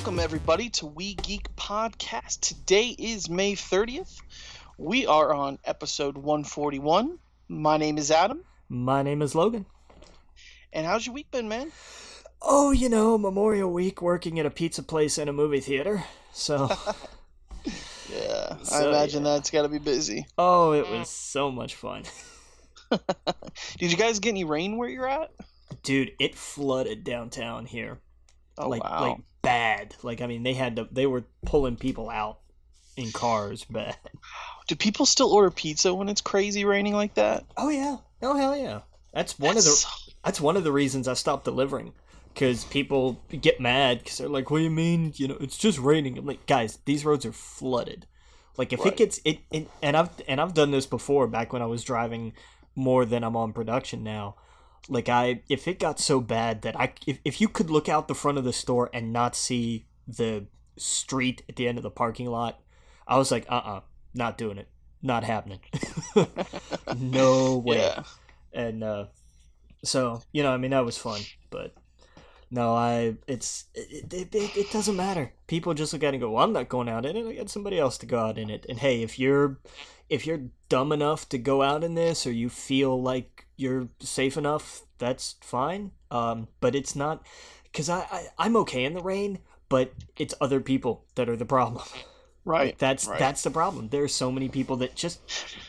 Welcome everybody to We Geek Podcast. Today is May 30th. We are on episode 141. My name is Adam. My name is Logan. And how's your week been, man? Oh, Memorial Week, working at a pizza place and a movie theater. So, I imagine that's got to be busy. Oh, it was so much fun. Did you guys get any rain where you're at? Dude, it flooded downtown here. Oh, wow. Like bad. They were pulling people out in cars, bad. Do people still order pizza when it's crazy raining like that? Oh yeah. Oh hell yeah. That's one of the reasons I stopped delivering, because people get mad because they're like, "What do you mean? It's just raining." I'm like, guys, these roads are flooded. Like if it gets and I've done this before back when I was driving more than I'm on production now. Like if it got so bad that if you could look out the front of the store and not see the street at the end of the parking lot, I was like, not doing it, not happening, no way. Yeah. And so that was fun, but no, it doesn't matter. People just look at it and go, well, I'm not going out in it. I got somebody else to go out in it. And hey, if you're dumb enough to go out in this, or you feel like you're safe enough, that's fine. But it's not, because I'm okay in the rain, but it's other people that are the problem. Right. That's the problem. There are so many people that just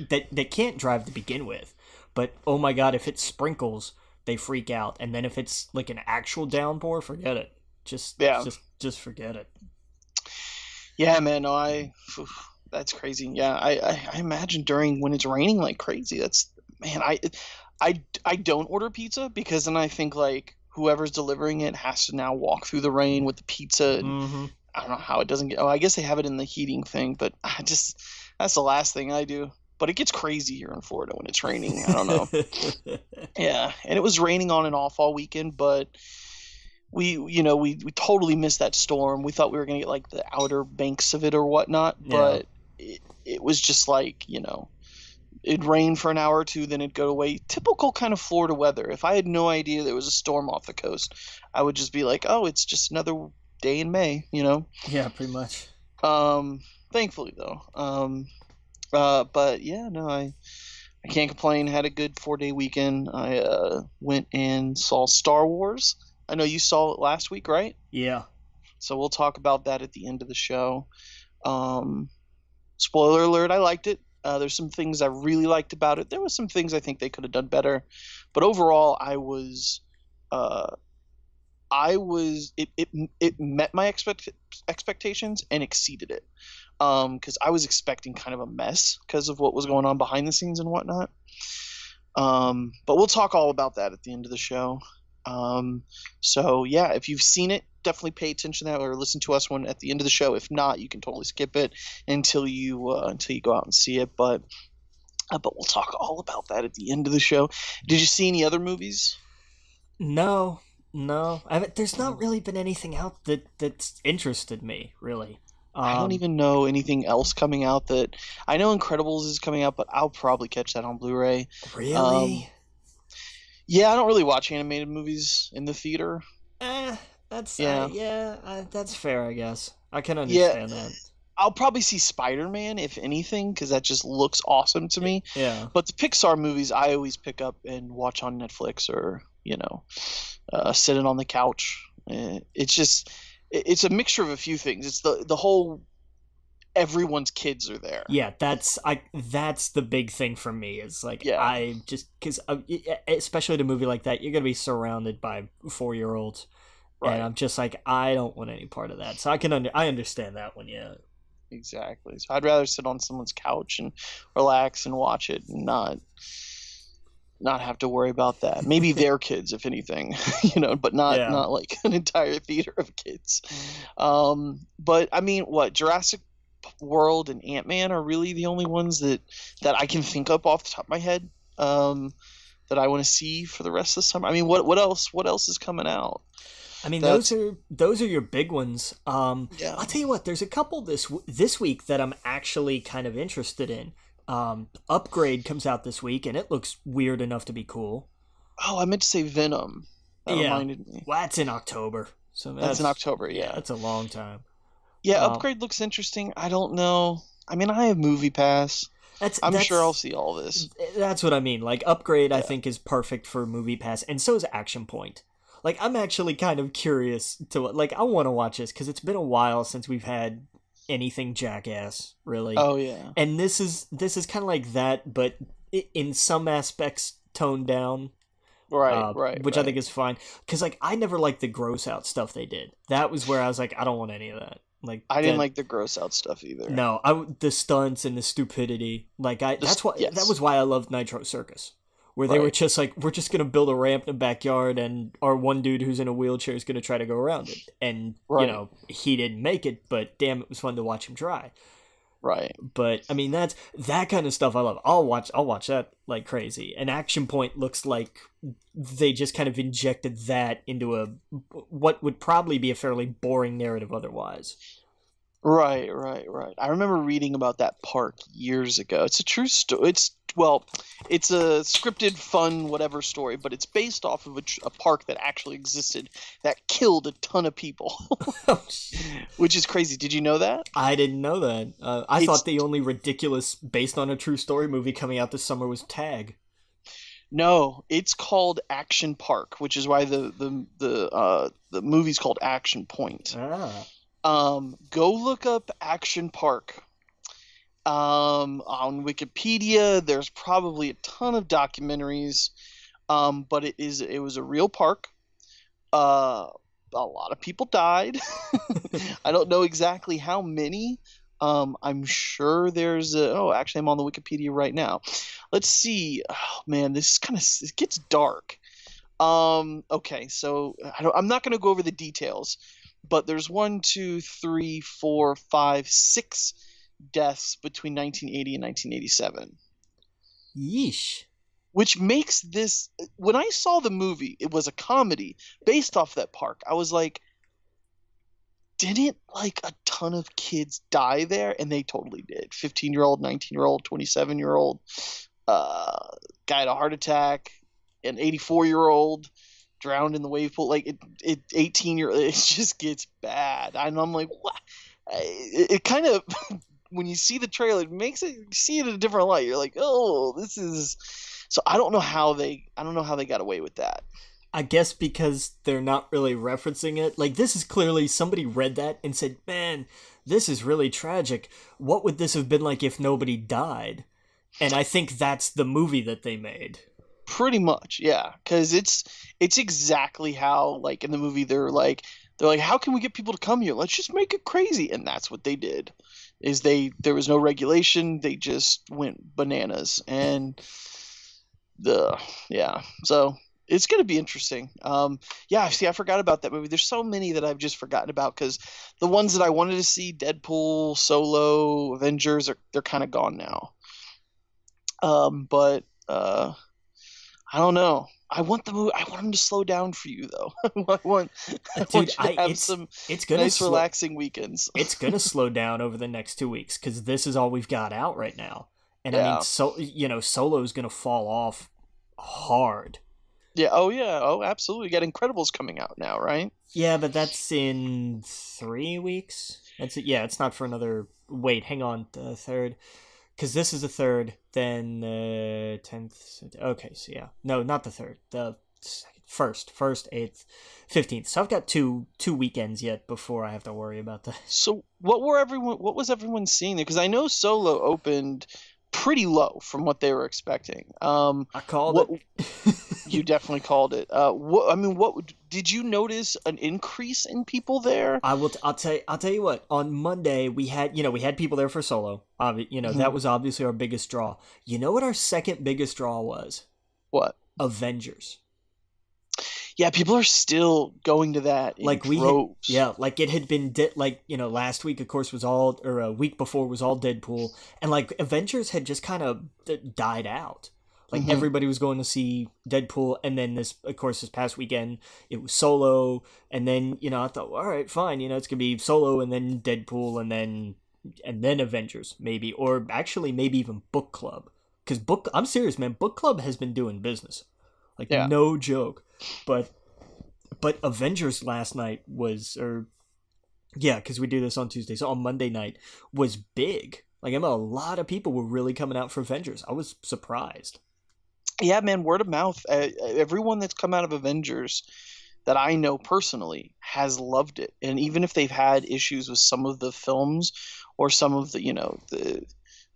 that can't drive to begin with. But oh my god, if it sprinkles, they freak out. And then if it's like an actual downpour, forget it. Just forget it. Yeah, man. No, that's crazy. Yeah, I imagine when it's raining like crazy. I don't order pizza, because then I think like whoever's delivering it has to now walk through the rain with the pizza. And Mm-hmm. I don't know how it doesn't get. Oh, I guess they have it in the heating thing, but that's the last thing I do. But it gets crazy here in Florida when it's raining. I don't know. Yeah, and it was raining on and off all weekend, but we totally missed that storm. We thought we were gonna get like the outer banks of it or whatnot, but it was just like, it'd rain for an hour or two, then it'd go away. Typical kind of Florida weather. If I had no idea there was a storm off the coast, I would just be like, oh, it's just another day in May, Yeah, pretty much. Thankfully though. But yeah, no, I can't complain. Had a good 4-day weekend. I went and saw Star Wars. I know you saw it last week, right? Yeah. So we'll talk about that at the end of the show. Spoiler alert, I liked it. There's some things I really liked about it. There was some things I think they could have done better, but overall, it met my expectations and exceeded it. Because I was expecting kind of a mess because of what was going on behind the scenes and whatnot. But we'll talk all about that at the end of the show. So yeah, if you've seen it, definitely pay attention to that, or listen to us at the end of the show. If not, you can totally skip it until you go out and see it. But we'll talk all about that at the end of the show. Did you see any other movies? No. There's not really been anything out that's interested me, really. I don't even know anything else coming out that I know. Incredibles is coming out, but I'll probably catch that on Blu-ray. Really? Yeah, I don't really watch animated movies in the theater. That's fair, I guess. I can understand that. I'll probably see Spider-Man, if anything, because that just looks awesome to me. Yeah. But the Pixar movies, I always pick up and watch on Netflix, or sitting on the couch. It's a mixture of a few things. It's the whole everyone's kids are there. Yeah, that's the big thing for me. Is like, I just, because especially at a movie like that, you're gonna be surrounded by 4-year-olds, right. And I'm just like, I don't want any part of that. So I understand that one. Yeah, exactly. So I'd rather sit on someone's couch and relax and watch it, and not have to worry about that. Maybe their kids, if anything, but Yeah. not like an entire theater of kids. But I mean, what Jurassic World and Ant-Man are really the only ones that I can think of off the top of my head. That I want to see for the rest of the summer. I mean, what else? What else is coming out? I mean, That's those are your big ones. yeah. I'll tell you what. There's a couple this week that I'm actually kind of interested in. Upgrade comes out this week, and it looks weird enough to be cool. Oh, I meant to say Venom. That Yeah, reminded me. well, that's in October, so That's in October. yeah, Yeah. that's a long time. Yeah. Um, Upgrade looks interesting. I don't know. I mean, I have Movie Pass. I'm sure I'll see all this. that's what I mean. Like Upgrade, I Yeah. think is perfect for Movie Pass, and so is Action Point. Like I'm actually kind of curious to like I want to watch this because it's been a while since we've had anything Jackass really. Oh yeah. And this is kind of like that, but in some aspects toned down, Right. Right. which I Right. think is fine. Because like I never liked the gross out stuff they did. That was where I was like, I don't want any of that. Like I didn't that, like the gross out stuff either. no, the stunts and the stupidity. Like that's why that Yes. was why I loved Nitro Circus, where they were Right. just like, we're just gonna build a ramp in the backyard, and our one dude who's in a wheelchair is gonna try to go around it, and Right. he didn't make it, but damn, it was fun to watch him try. Right. But I mean, that's that kind of stuff I love. I'll watch that like crazy. And Action Point looks like they just kind of injected that into a what would probably be a fairly boring narrative otherwise. Right. Right. Right. I remember reading about that park years ago. It's a true story. It's a scripted, fun, whatever story, but it's based off of a park that actually existed that killed a ton of people, which is crazy. Did you know that? I didn't know that. I It's thought the only ridiculous based on a true story movie coming out this summer was Tag. No, it's called Action Park, which is why the movie's called Action Point. Ah. Go look up Action Park. On Wikipedia, there's probably a ton of documentaries. But it was a real park. A lot of people died. I don't know exactly how many. I'm sure actually I'm on the Wikipedia right now. Let's see. Oh man, it gets dark. Okay, so I'm not going to go over the details, but there's 1, 2, 3, 4, 5, 6 deaths between 1980 and 1987, Yeesh. which makes this. When I saw the movie, it was a comedy based off that park. I was like, didn't like a ton of kids die there? And they totally did. 15-year-old, 19-year-old, 27-year-old, guy had a heart attack, an 84-year-old drowned in the wave pool. Like it 18-year, it just gets bad. And I'm like, what? It kind of when you see the trailer, it makes it see it in a different light. You're like, oh, this is. So I don't know how they got away with that. I guess because they're not really referencing it. Like, this is clearly somebody read that and said, man, this is really tragic. What would this have been like if nobody died? And I think that's the movie that they made. Pretty much, yeah. Because it's exactly how, like, in the movie, they're like, how can we get people to come here? Let's just make it crazy. And that's what they did. There was no regulation. They just went bananas. And so it's going to be interesting. Yeah, see, I forgot about that movie. There's so many that I've just forgotten about because the ones that I wanted to see, Deadpool, Solo, Avengers, they're kind of gone now. But I don't know. I want the movie. I want them to slow down for you, though. I want you to have some nice, relaxing weekends. It's gonna slow down over the next 2 weeks because this is all we've got out right now. And I mean, Solo's gonna fall off hard. Yeah. Oh, yeah. Oh, absolutely. You got Incredibles coming out now, right? Yeah, but that's in 3 weeks. That's it. Yeah, it's not for another. Wait, hang on. The third, because this is the third. Then the 10th. Okay, so yeah, no, not the third. The first, 8th, 15th. So I've got two weekends yet before I have to worry about that. So what was everyone seeing there? Because I know Solo opened pretty low from what they were expecting. I called it. You definitely called it. What did you notice an increase in people there? I'll tell you what. On Monday we had people there for Solo. That was obviously our biggest draw. You know what our second biggest draw was? What? Avengers. Yeah, people are still going to that in Like we had, droves. yeah, like it had been like last week of course was all, or a week before was all Deadpool, and like Avengers had just kind of died out. Like Hmm. everybody was going to see Deadpool, and then this, of course, this past weekend it was Solo, and then I thought, all right, fine, it's gonna be Solo, and then Deadpool, and then Avengers maybe, or actually maybe even Book Club, because I'm serious, man, Book Club has been doing business, like Yeah. no joke, but Avengers last night was, or yeah, because we do this on Tuesday, so on Monday night was big. Like I know a lot of people were really coming out for Avengers. I was surprised. Yeah, man, word of mouth. Everyone that's come out of Avengers that I know personally has loved it. And even if they've had issues with some of the films or some of the,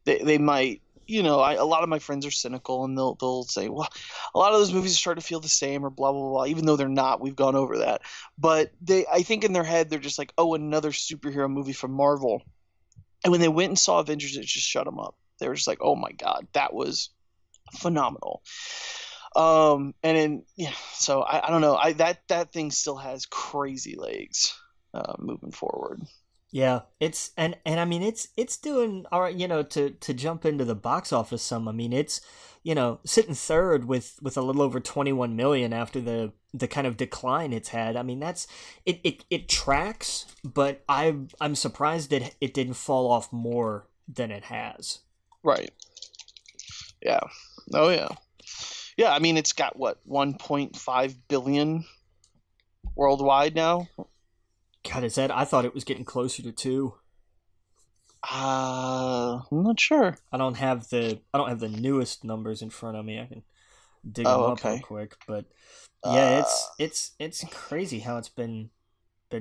they might, a lot of my friends are cynical and they'll say, well, a lot of those movies start to feel the same or blah, blah, blah, even though they're not. We've gone over that. But I think in their head, they're just like, oh, another superhero movie from Marvel. And when they went and saw Avengers, it just shut them up. They were just like, oh my God, that was phenomenal. And then yeah, so I don't know. That thing still has crazy legs moving forward. Yeah, it's and I mean it's doing all right. To jump into the box office some. I mean it's sitting third with a little over 21 million after the kind of decline it's had. I mean that's it tracks, but I'm surprised that it didn't fall off more than it has. Right. Yeah. Oh yeah. Yeah. I mean, it's got what 1.5 billion worldwide now. God, is that? I thought it was getting closer to two. I'm not sure. I don't have the newest numbers in front of me. I can dig them Oh, up real okay. quick, but yeah, Uh, it's crazy how it's been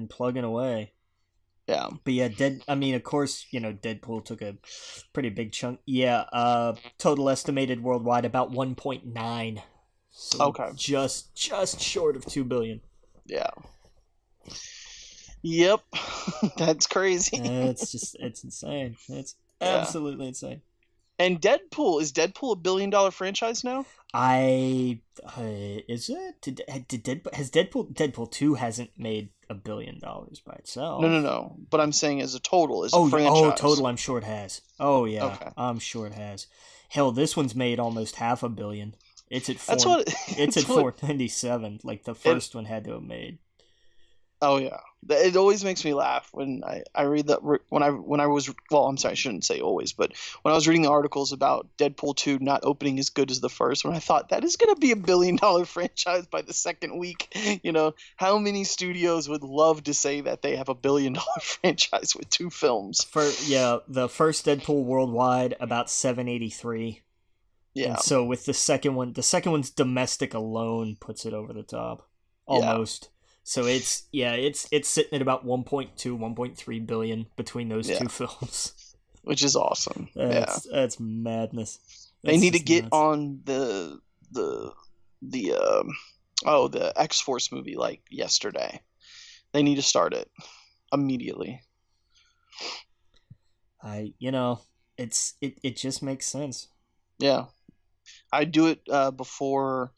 plugging away. yeah. But yeah, I mean, of course, Deadpool took a pretty big chunk. Yeah, total estimated worldwide about 1.9. So Okay. just short of 2 billion. Yeah. Yep. That's crazy. It's insane. It's Yeah. absolutely insane. And Deadpool, is Deadpool a billion-dollar franchise now? I is it did Deadpool, has Deadpool 2 hasn't made $1 billion by No, no, itself. no. But I'm saying as a total, as a Oh yeah, oh franchise. total I'm sure it has. Oh yeah, Okay. I'm sure it has. Hell, this one's made almost half a billion. It's at That's four what it's at it's what 497 like the it first one had to have made. oh yeah. It always makes me laugh when I read that when I was well, I'm sorry, I shouldn't say always, but when I was reading the articles about Deadpool 2 not opening as good as the first one, I thought that is going to be a billion-dollar franchise by the second week. How many studios would love to say that they have a billion-dollar franchise with two films? For yeah, the first Deadpool worldwide about 783. And Yeah. so with the second one's domestic alone puts it over the top, Yeah. almost. So it's sitting at about 1.2, 1.3 billion between those Yeah. two films. Which is awesome. Yeah. That's madness. They That's need to just get nuts. on the X-Force movie like yesterday. They need to start it immediately. It just makes sense. Yeah. I do it before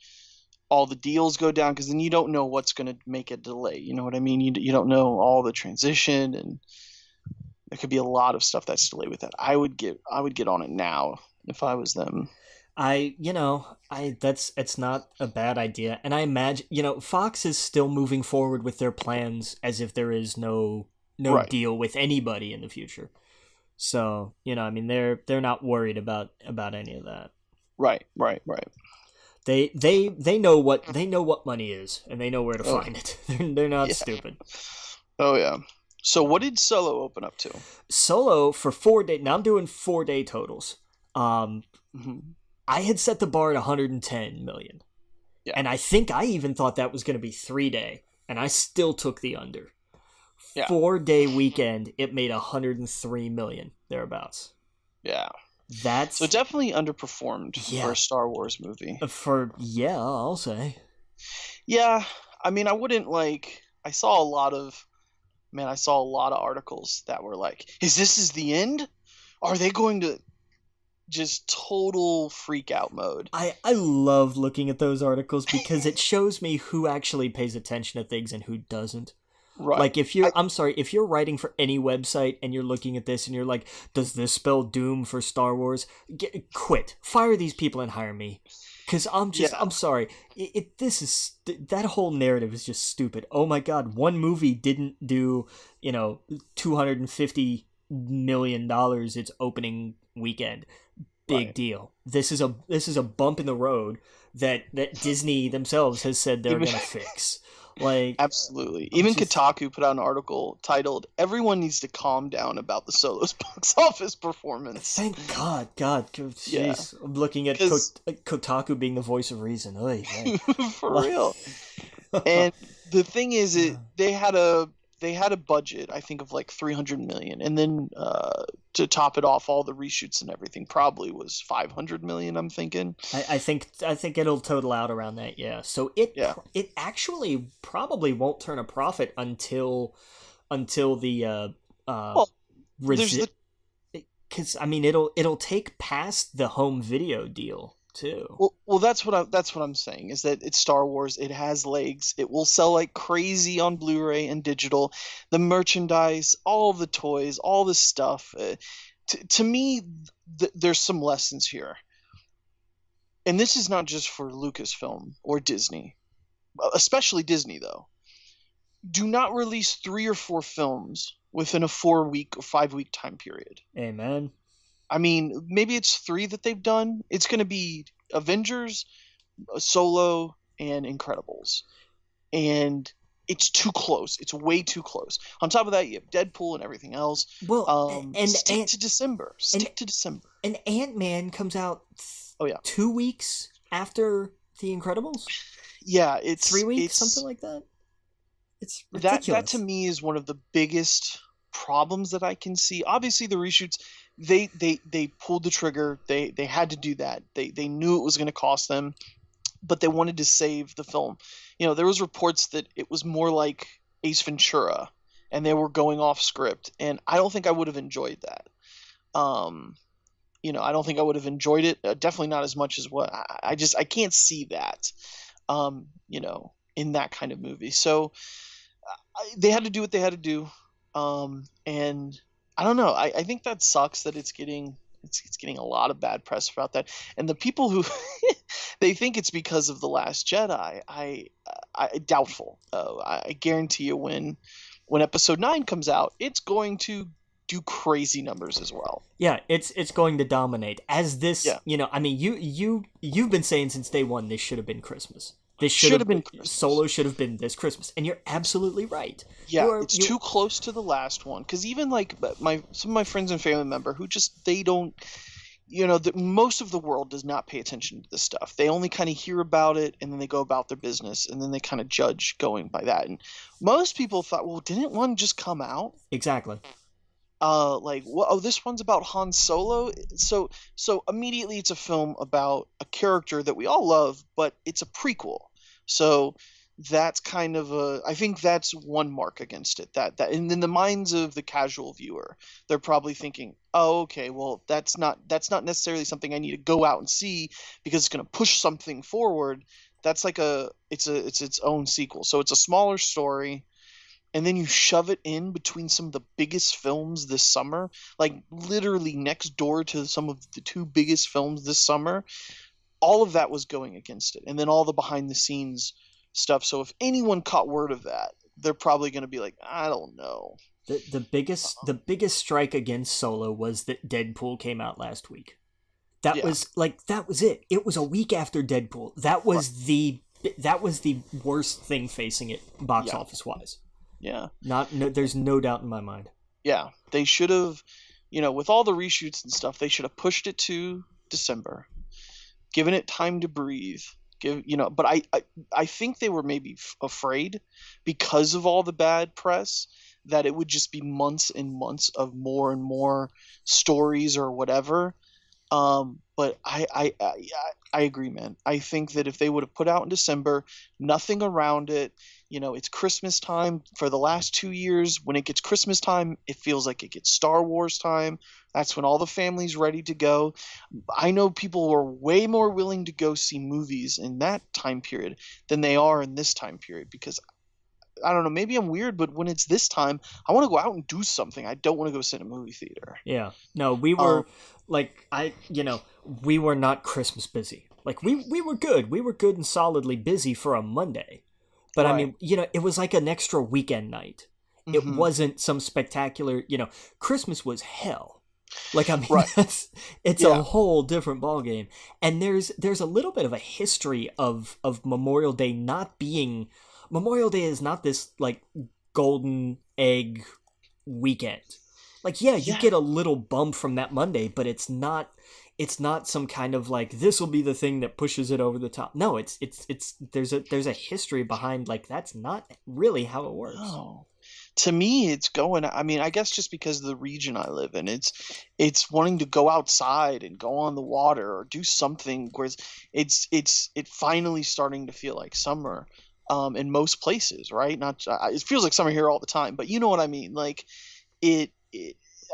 all the deals go down because then you don't know what's going to make a delay. You know what I mean? You don't know all the transition and there could be a lot of stuff that's delayed with that. I would get on it now if I was them. That's it's not a bad idea, and I imagine Fox is still moving forward with their plans as if there is no Right. deal with anybody in the future. So I mean, they're not worried about any of that. Right. Right. Right. They know what money is, and they know where to Oh find it. They're not yeah. stupid. Oh yeah. So what did Solo open up to? Solo for 4 day. Now I'm doing 4 day totals. Um, Hmm. I had set the bar at 110 million, Yeah. and I think I even thought that was going to be 3 day, and I still took the under. Yeah. 4 day weekend, it made 103 million thereabouts. Yeah. So That's definitely underperformed for a yeah Star Wars movie. I'll say. Yeah. I mean, I wouldn't like. I saw a lot of articles that were like, "Is this the end? Are they going to?" just total freak out mode. I love looking at those articles because it shows me who actually pays attention to things and who doesn't. Right. Like I'm sorry, if you're writing for any website and you're looking at this and you're like, does this spell doom for Star Wars? Quit. Fire these people and hire me. Cuz I'm sorry. That whole narrative is just stupid. Oh my god, one movie didn't do, $250 million its opening weekend. Big deal. This is a bump in the road that Disney themselves has said they're going to fix. Like, absolutely. Even Kotaku put out an article titled "Everyone Needs to Calm Down About the Solo's box office performance." Thank God, jeez. Yeah. I'm looking at Kotaku being the voice of reason. Oy, for real. And the thing is, they had a budget, I think, of like $300 million, and then to top it off, all the reshoots and everything probably was $500 million. I'm thinking. I think it'll total out around that. Yeah. So it actually probably won't turn a profit until the because I mean it'll take past the home video deal too. Well, that's what I'm saying, is that it's Star Wars. It has legs. It will sell like crazy on Blu-ray and digital. The merchandise, all the toys, all the stuff. To me, there's some lessons here, and this is not just for Lucasfilm or Disney, especially Disney though. Do not release 3 or 4 films within a 4-week or 5-week time period. Amen. I mean, maybe it's 3 that they've done. It's going to be Avengers, Solo, and Incredibles. And it's too close. It's way too close. On top of that, you have Deadpool and everything else. Well, stick to December. And Ant-Man comes out 2 weeks after The Incredibles? Yeah, it's 3 weeks, something like that. It's ridiculous. That to me is one of the biggest problems that I can see. Obviously, the reshoots, they pulled the trigger. They had to do that. They knew it was going to cost them, but they wanted to save the film. There was reports that it was more like Ace Ventura, and they were going off script, and I don't think I would have enjoyed that. I don't think I would have enjoyed it. Definitely not as much as what I can't see that. In that kind of movie. So they had to do what they had to do. And I don't know. I think that sucks that it's getting a lot of bad press about that. And the people who they think it's because of The Last Jedi, I doubtful. I guarantee you when Episode 9 comes out, it's going to do crazy numbers as well. Yeah, it's going to dominate. As this, I mean, you've been saying since day one this should have been Christmas. This should have been Christmas. Solo should have been this Christmas, and you're absolutely right. Yeah, it's too close to the last one, because even like some of my friends and family member who they don't, most of the world does not pay attention to this stuff. They only kind of hear about it, and then they go about their business, and then they kind of judge going by that. And most people thought, well, didn't one just come out? Exactly. This one's about Han Solo. So immediately it's a film about a character that we all love, but it's a prequel. So that's kind of I think that's one mark against it. That and in the minds of the casual viewer, they're probably thinking, oh, okay, well, that's not necessarily something I need to go out and see because it's going to push something forward. That's like it's its own sequel. So it's a smaller story. And then you shove it in between some of the biggest films this summer, like literally next door to some of the 2 biggest films this summer. All of that was going against it. And then all the behind the scenes stuff. So if anyone caught word of that, they're probably going to be like, I don't know. The biggest strike against Solo was that Deadpool came out last week. That was it. It was a week after Deadpool. That was the worst thing facing it box office wise. Yeah. There's no doubt in my mind. Yeah. They should have, with all the reshoots and stuff, they should have pushed it to December, given it time to breathe. But I think they were maybe afraid because of all the bad press that it would just be months and months of more and more stories or whatever. But I agree, man. I think that if they would have put out in December, nothing around it, It's Christmas time for the last 2 years. When it gets Christmas time, it feels like it gets Star Wars time. That's when all the family's ready to go. I know people are way more willing to go see movies in that time period than they are in this time period, because I don't know, maybe I'm weird, but when it's this time, I want to go out and do something. I don't want to go sit in a movie theater. Yeah. No, we Um, were we were not Christmas busy. Like we were good. We were good and solidly busy for a Monday. But I right. mean, it was like an extra weekend night. It Hmm. wasn't some spectacular, Christmas was hell. Like, I mean, Right. it's a Yeah. whole different ballgame. And there's a little bit of a history of Memorial Day not being Memorial Day is not this like golden egg weekend. Like, yeah, you Yeah. get a little bump from that Monday, but it's not some kind of like this will be the thing that pushes it over the top. No, it's there's a history behind like that's not really how it works. No. To me, it's going. I mean, I guess just because of the region I live in, it's wanting to go outside and go on the water or do something. Whereas it finally starting to feel like summer, in most places, right? Not it feels like summer here all the time, but you know what I mean. Like it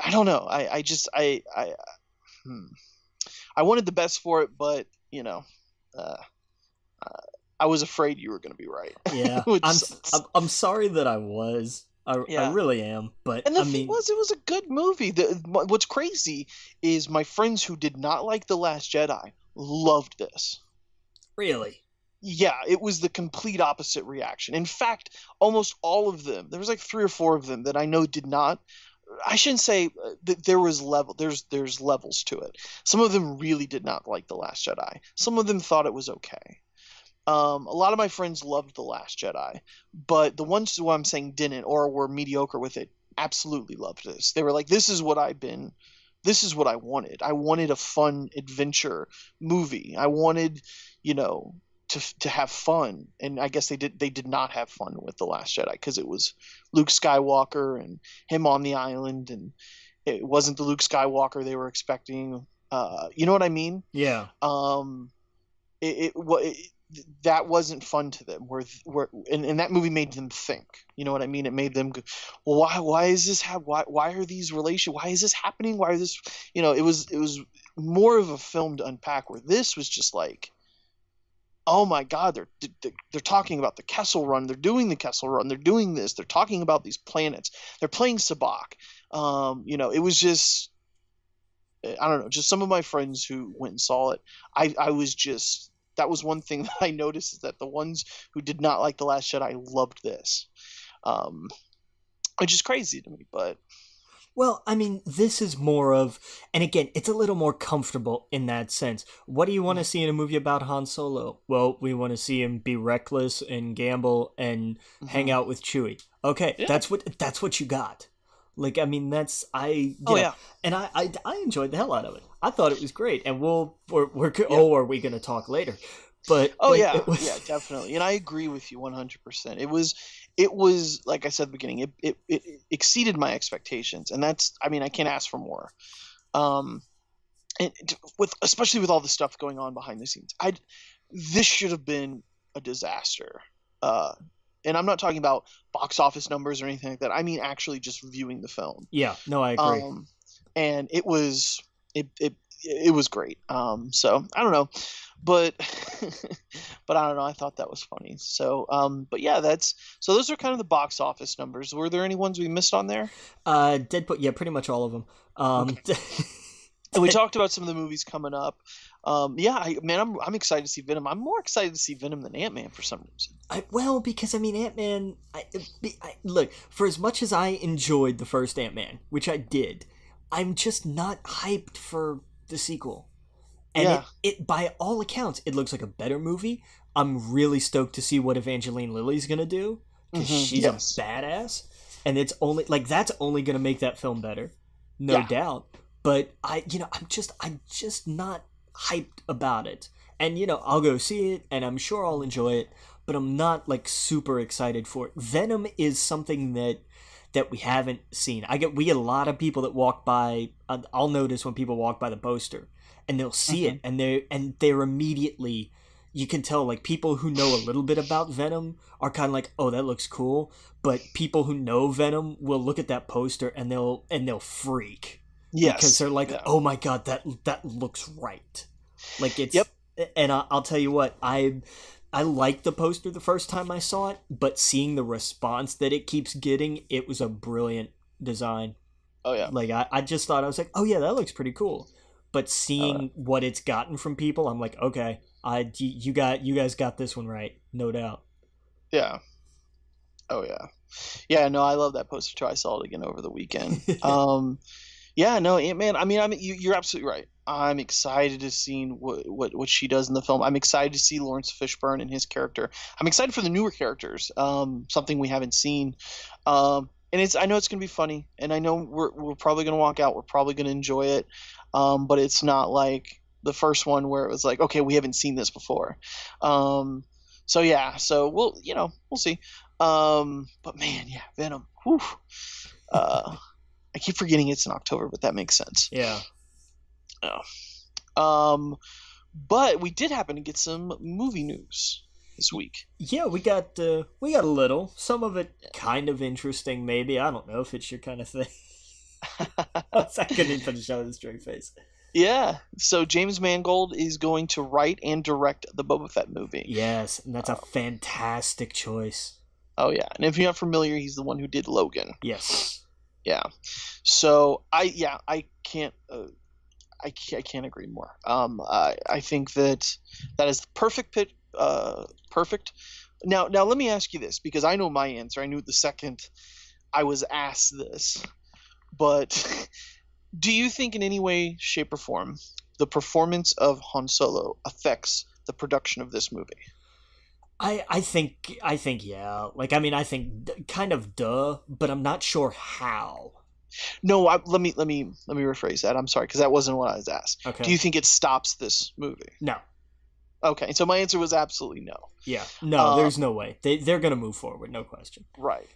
I don't know. I just hmm. I wanted the best for it, but uh, uh, I was afraid you were going to be right, Yeah, which I'm s- sucks. I'm, I'm sorry that I was. I Yeah. really am, but And the I thing mean, was, it was a good movie. What's crazy is my friends who did not like The Last Jedi loved this. really. Yeah, it was the complete opposite reaction. In fact, almost all of them, there was like three or four of them that I know did not. I shouldn't say that there was level. There's levels to it. Some of them really did not like The Last Jedi. Some of them thought it was okay. A lot of my friends loved The Last Jedi, but the ones who I'm saying didn't or were mediocre with it absolutely loved this. They were like, this is what I wanted. I wanted a fun adventure movie. I wanted, you know, to have fun. And I guess they did not have fun with The Last Jedi because it was Luke Skywalker and him on the island, and it wasn't the Luke Skywalker they were expecting. You know what I mean? Yeah. Um, it that wasn't fun to them. And that movie made them think. You know what I mean? It made them go, well, why is this why are these relations, why is this happening, why is this, it was more of a film to unpack, where this was just like, oh my god, they're talking about the Kessel Run, they're doing the Kessel Run, they're doing this, they're talking about these planets, they're playing Sabak. It was just, I don't know, just some of my friends who went and saw it. I was just, that was one thing that I noticed, is that the ones who did not like The Last Jedi loved this, um, which is crazy to me. But Well, I mean, this is more of, and again, it's a little more comfortable in that sense. What do you want to see in a movie about Han Solo? Well, we want to see him be reckless and gamble and hang mm-hmm. out with Chewie. Okay, Yeah. that's what you got. Like, I mean, that's Oh yeah. and I enjoyed the hell out of it. I thought it was great, and Yeah. are we gonna talk later? But Oh like, yeah, it was yeah, definitely. And I agree with you 100%. It was like I said at the beginning, it exceeded my expectations, and that's, I mean, I can't ask for more. Um, and with, especially with all the stuff going on behind the scenes, this should have been a disaster. Uh, and I'm not talking about box office numbers or anything like that. I mean actually just viewing the film. yeah, no, I agree. Um, and it was great. So I don't know, but but I don't know. I thought that was funny. So but yeah, so those are kind of the box office numbers. Were there any ones we missed on there? Deadpool, yeah, pretty much all of them. Okay. And we talked about some of the movies coming up. Yeah, man, I'm excited to see Venom. I'm more excited to see Venom than Ant-Man for some reason. Well, because I mean, Ant-Man. Look, for as much as I enjoyed the first Ant-Man, which I did, I'm just not hyped for the sequel. And Yeah. it by all accounts, it looks like a better movie. I'm really stoked to see what Evangeline Lilly's gonna do, because she's a Yes. badass, and it's only like that's only gonna make that film better, no Yeah. doubt. But I'm just not hyped about it. And I'll go see it, and I'm sure I'll enjoy it, but I'm not like super excited for it. Venom is something that we haven't seen. We get a lot of people that walk by. I'll notice when people walk by the poster, and they'll see Hmm. it, and they're immediately you can tell like people who know a little bit about Venom are kind of like, oh, that looks cool, but people who know Venom will look at that poster and they'll freak because Yes. they're like, Yeah. oh my god, that looks right. Like Yep. it's, and I'll tell you what, I liked the poster the first time I saw it, but seeing the response that it keeps getting, it was a brilliant design. Oh yeah. Like I just thought, I was like, oh yeah, that looks pretty cool. But Oh seeing what it's gotten from people, I'm like, okay, you guys got this one right, no doubt. yeah. Oh yeah. Yeah. No, I love that poster too. I saw it again over the weekend. Yeah. No, Ant Man. I mean, you're absolutely right. I'm excited to see what she does in the film. I'm excited to see Lawrence Fishburne and his character. I'm excited for the newer characters. Something we haven't seen. And I know it's gonna be funny, and I know we're probably gonna walk out. We're probably gonna enjoy it. But it's not like the first one where it was like, okay, we haven't seen this before. So yeah, so we'll see. But man, yeah, Venom. Whew. Uh, I keep forgetting it's in October, but that makes sense. Yeah. Yeah. But we did happen to get some movie news this week. Yeah, we got a little. Some of it kind of interesting, maybe. I don't know if it's your kind of thing. I couldn't even finish out with a straight face. Yeah. So James Mangold is going to write and direct the Boba Fett movie. Yes, and that's a fantastic choice. Oh yeah, and if you're not familiar, he's the one who did Logan. Yes. Yeah. So I can't. I can't agree more. I think that is the perfect pit. Perfect. Now let me ask you this, because I know my answer. I knew it the second I was asked this. But do you think in any way, shape, or form the performance of Han Solo affects the production of this movie? I think yeah. Like I mean, I think kind of duh, but I'm not sure how. No, let me rephrase that. I'm sorry, because that wasn't what I was asked. Okay. Do you think it stops this movie? No. Okay, so my answer was absolutely no. Yeah. No, there's no way. They're gonna move forward, no question. Right.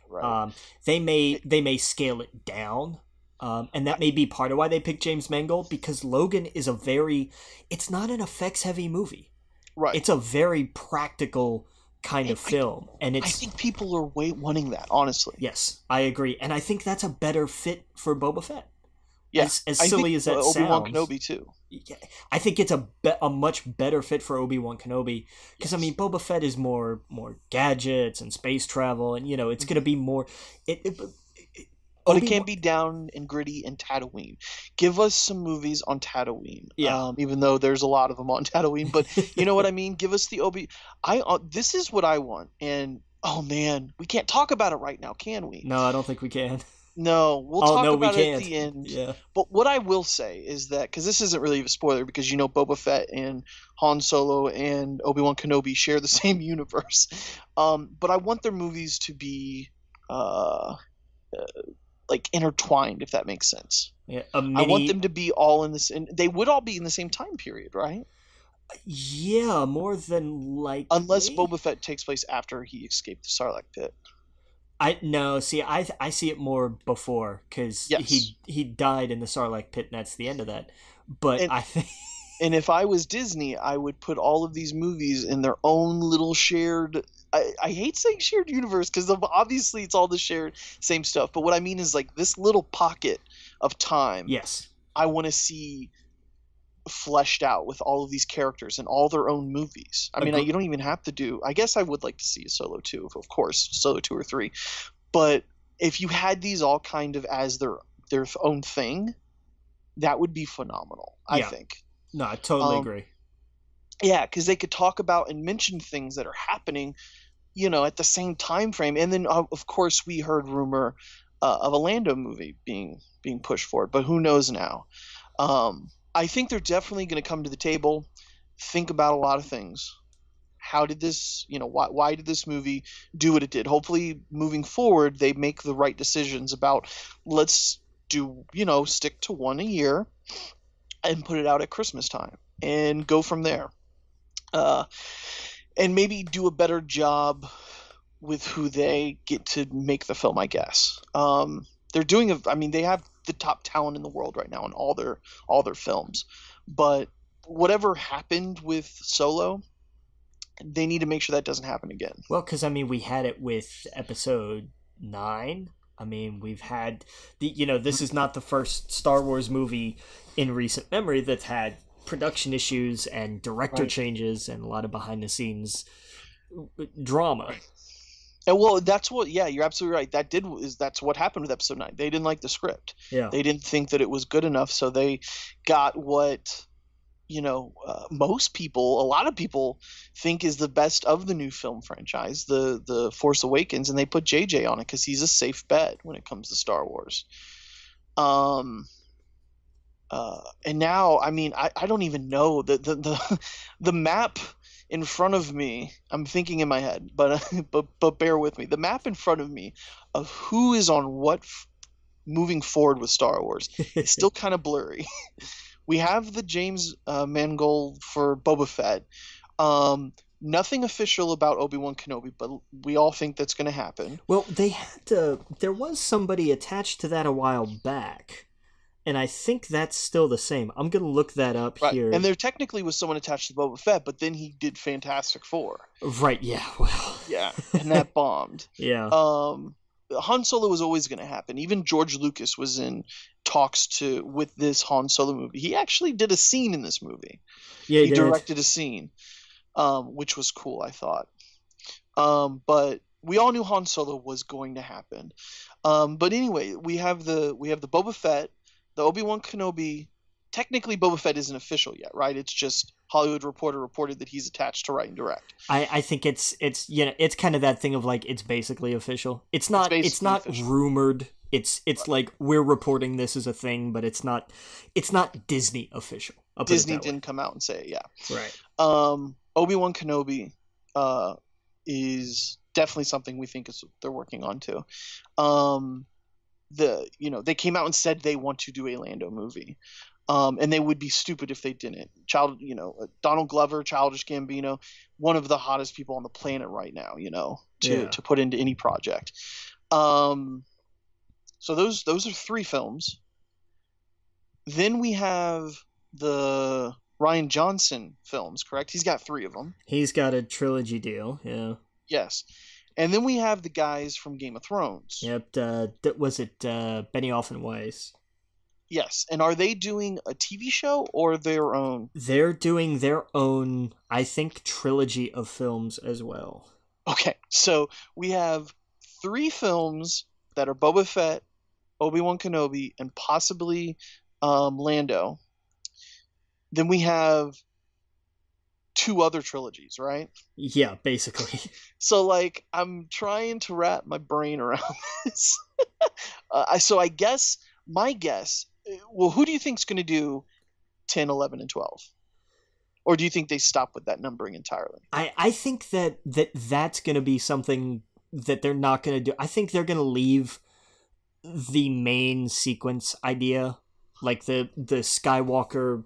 They may scale it down. And that may be part of why they picked James Mangold, because Logan is it's not an effects heavy movie. Right. It's a very practical kind of film, and I think people are wanting that, honestly. Yes, I agree, and I think that's a better fit for Boba Fett. Yeah, as silly as that sounds. Obi-Wan Kenobi too. Yeah, I think it's a much better fit for Obi-Wan Kenobi, because I mean Boba Fett is more gadgets and space travel, and it's going to be more. But it can't be down and gritty and Tatooine. Give us some movies on Tatooine. Yeah. Even though there's a lot of them on Tatooine, but you know what I mean? Give us the this is what I want. And oh man, we can't talk about it right now, can we? No, I don't think we can. No, we'll talk about it at the end. Yeah. But what I will say is that, because this isn't really a spoiler, because Boba Fett and Han Solo and Obi-Wan Kenobi share the same universe. But I want their movies to be like intertwined, if that makes sense. Yeah, I want them to be all in this, and they would all be in the same time period, right? Yeah, more than likely. Unless Boba Fett takes place after he escaped the Sarlacc pit. I see it more before, because he died in the Sarlacc pit, and that's the end of that. But I think. And if I was Disney, I would put all of these movies in their own little shared. I hate saying shared universe, because obviously it's all the shared same stuff. But what I mean is, like, this little pocket of time. Yes. I want to see fleshed out with all of these characters in all their own movies. I mean, you don't even have to do. I guess I would like to see a Solo 2, of course, Solo 2 or 3. But if you had these all kind of as their own thing, that would be phenomenal, I think. No, I totally agree. Yeah, because they could talk about and mention things that are happening, at the same time frame. And then, of course, we heard rumor of a Lando movie being pushed forward, but who knows now? I think they're definitely going to come to the table, think about a lot of things. How did this, why did this movie do what it did? Hopefully, moving forward, they make the right decisions about, let's do, stick to one a year and put it out at Christmas time and go from there. And maybe do a better job with who they get to make the film, I guess. They're doing they have the top talent in the world right now in all their films. But whatever happened with Solo, they need to make sure that doesn't happen again. Well, because I mean, we had it with Episode 9. I mean, we've had this is not the first Star Wars movie in recent memory that's had production issues and director changes and a lot of behind the scenes drama. And well, that's what. Yeah, you're absolutely right. That's what happened with Episode 9. They didn't like the script. Yeah, they didn't think that it was good enough, so they got what most people, a lot of people, think is the best of the new film franchise, the Force Awakens, and they put JJ on it because he's a safe bet when it comes to Star Wars. And now, I mean, I don't even know the map in front of me. I'm thinking in my head, but bear with me. The map in front of me of who is on what moving forward with Star Wars is still kind of blurry. We have the James Mangold for Boba Fett. Nothing official about Obi-Wan Kenobi, but we all think that's going to happen. Well, there was somebody attached to that a while back, and I think that's still the same. I'm going to look that up here. And there technically was someone attached to Boba Fett, but then he did Fantastic Four. Right, yeah, well. Yeah, and that bombed. Yeah. Han Solo was always going to happen. Even George Lucas was in talks with this Han Solo movie. He actually did a scene in this movie. Yeah, he directed a scene, which was cool, I thought. But we all knew Han Solo was going to happen. But anyway, we have the Boba Fett, the Obi-Wan Kenobi. Technically, Boba Fett isn't official yet, right? It's just Hollywood Reporter reported that he's attached to write and direct. I think it's it's kind of that thing of like it's basically official. It's not official. Rumored. It's like we're reporting this as a thing, but it's not Disney official. Disney didn't come out and say it, yeah. Right. Obi-Wan Kenobi is definitely something we think they're working on too. They came out and said they want to do a Lando movie. And they would be stupid if they didn't. Donald Glover, Childish Gambino, one of the hottest people on the planet right now, to put into any project. So those are 3 films. Then we have the Rian Johnson films, correct? He's got 3 of them. He's got a trilogy deal, yeah. Yes. And then we have the guys from Game of Thrones. Yep. Was it Benioff and Weiss? Yes, and are they doing a TV show or their own? They're doing their own, I think, trilogy of films as well. Okay, so we have 3 films that are Boba Fett, Obi-Wan Kenobi, and possibly Lando. Then we have 2 other trilogies, right? Yeah, basically. So, I'm trying to wrap my brain around this. So I guess, my guess... Well, who do you think is going to do 10, 11, and 12? Or do you think they stop with that numbering entirely? I think that's going to be something that they're not going to do. I think they're going to leave the main sequence idea, like the Skywalker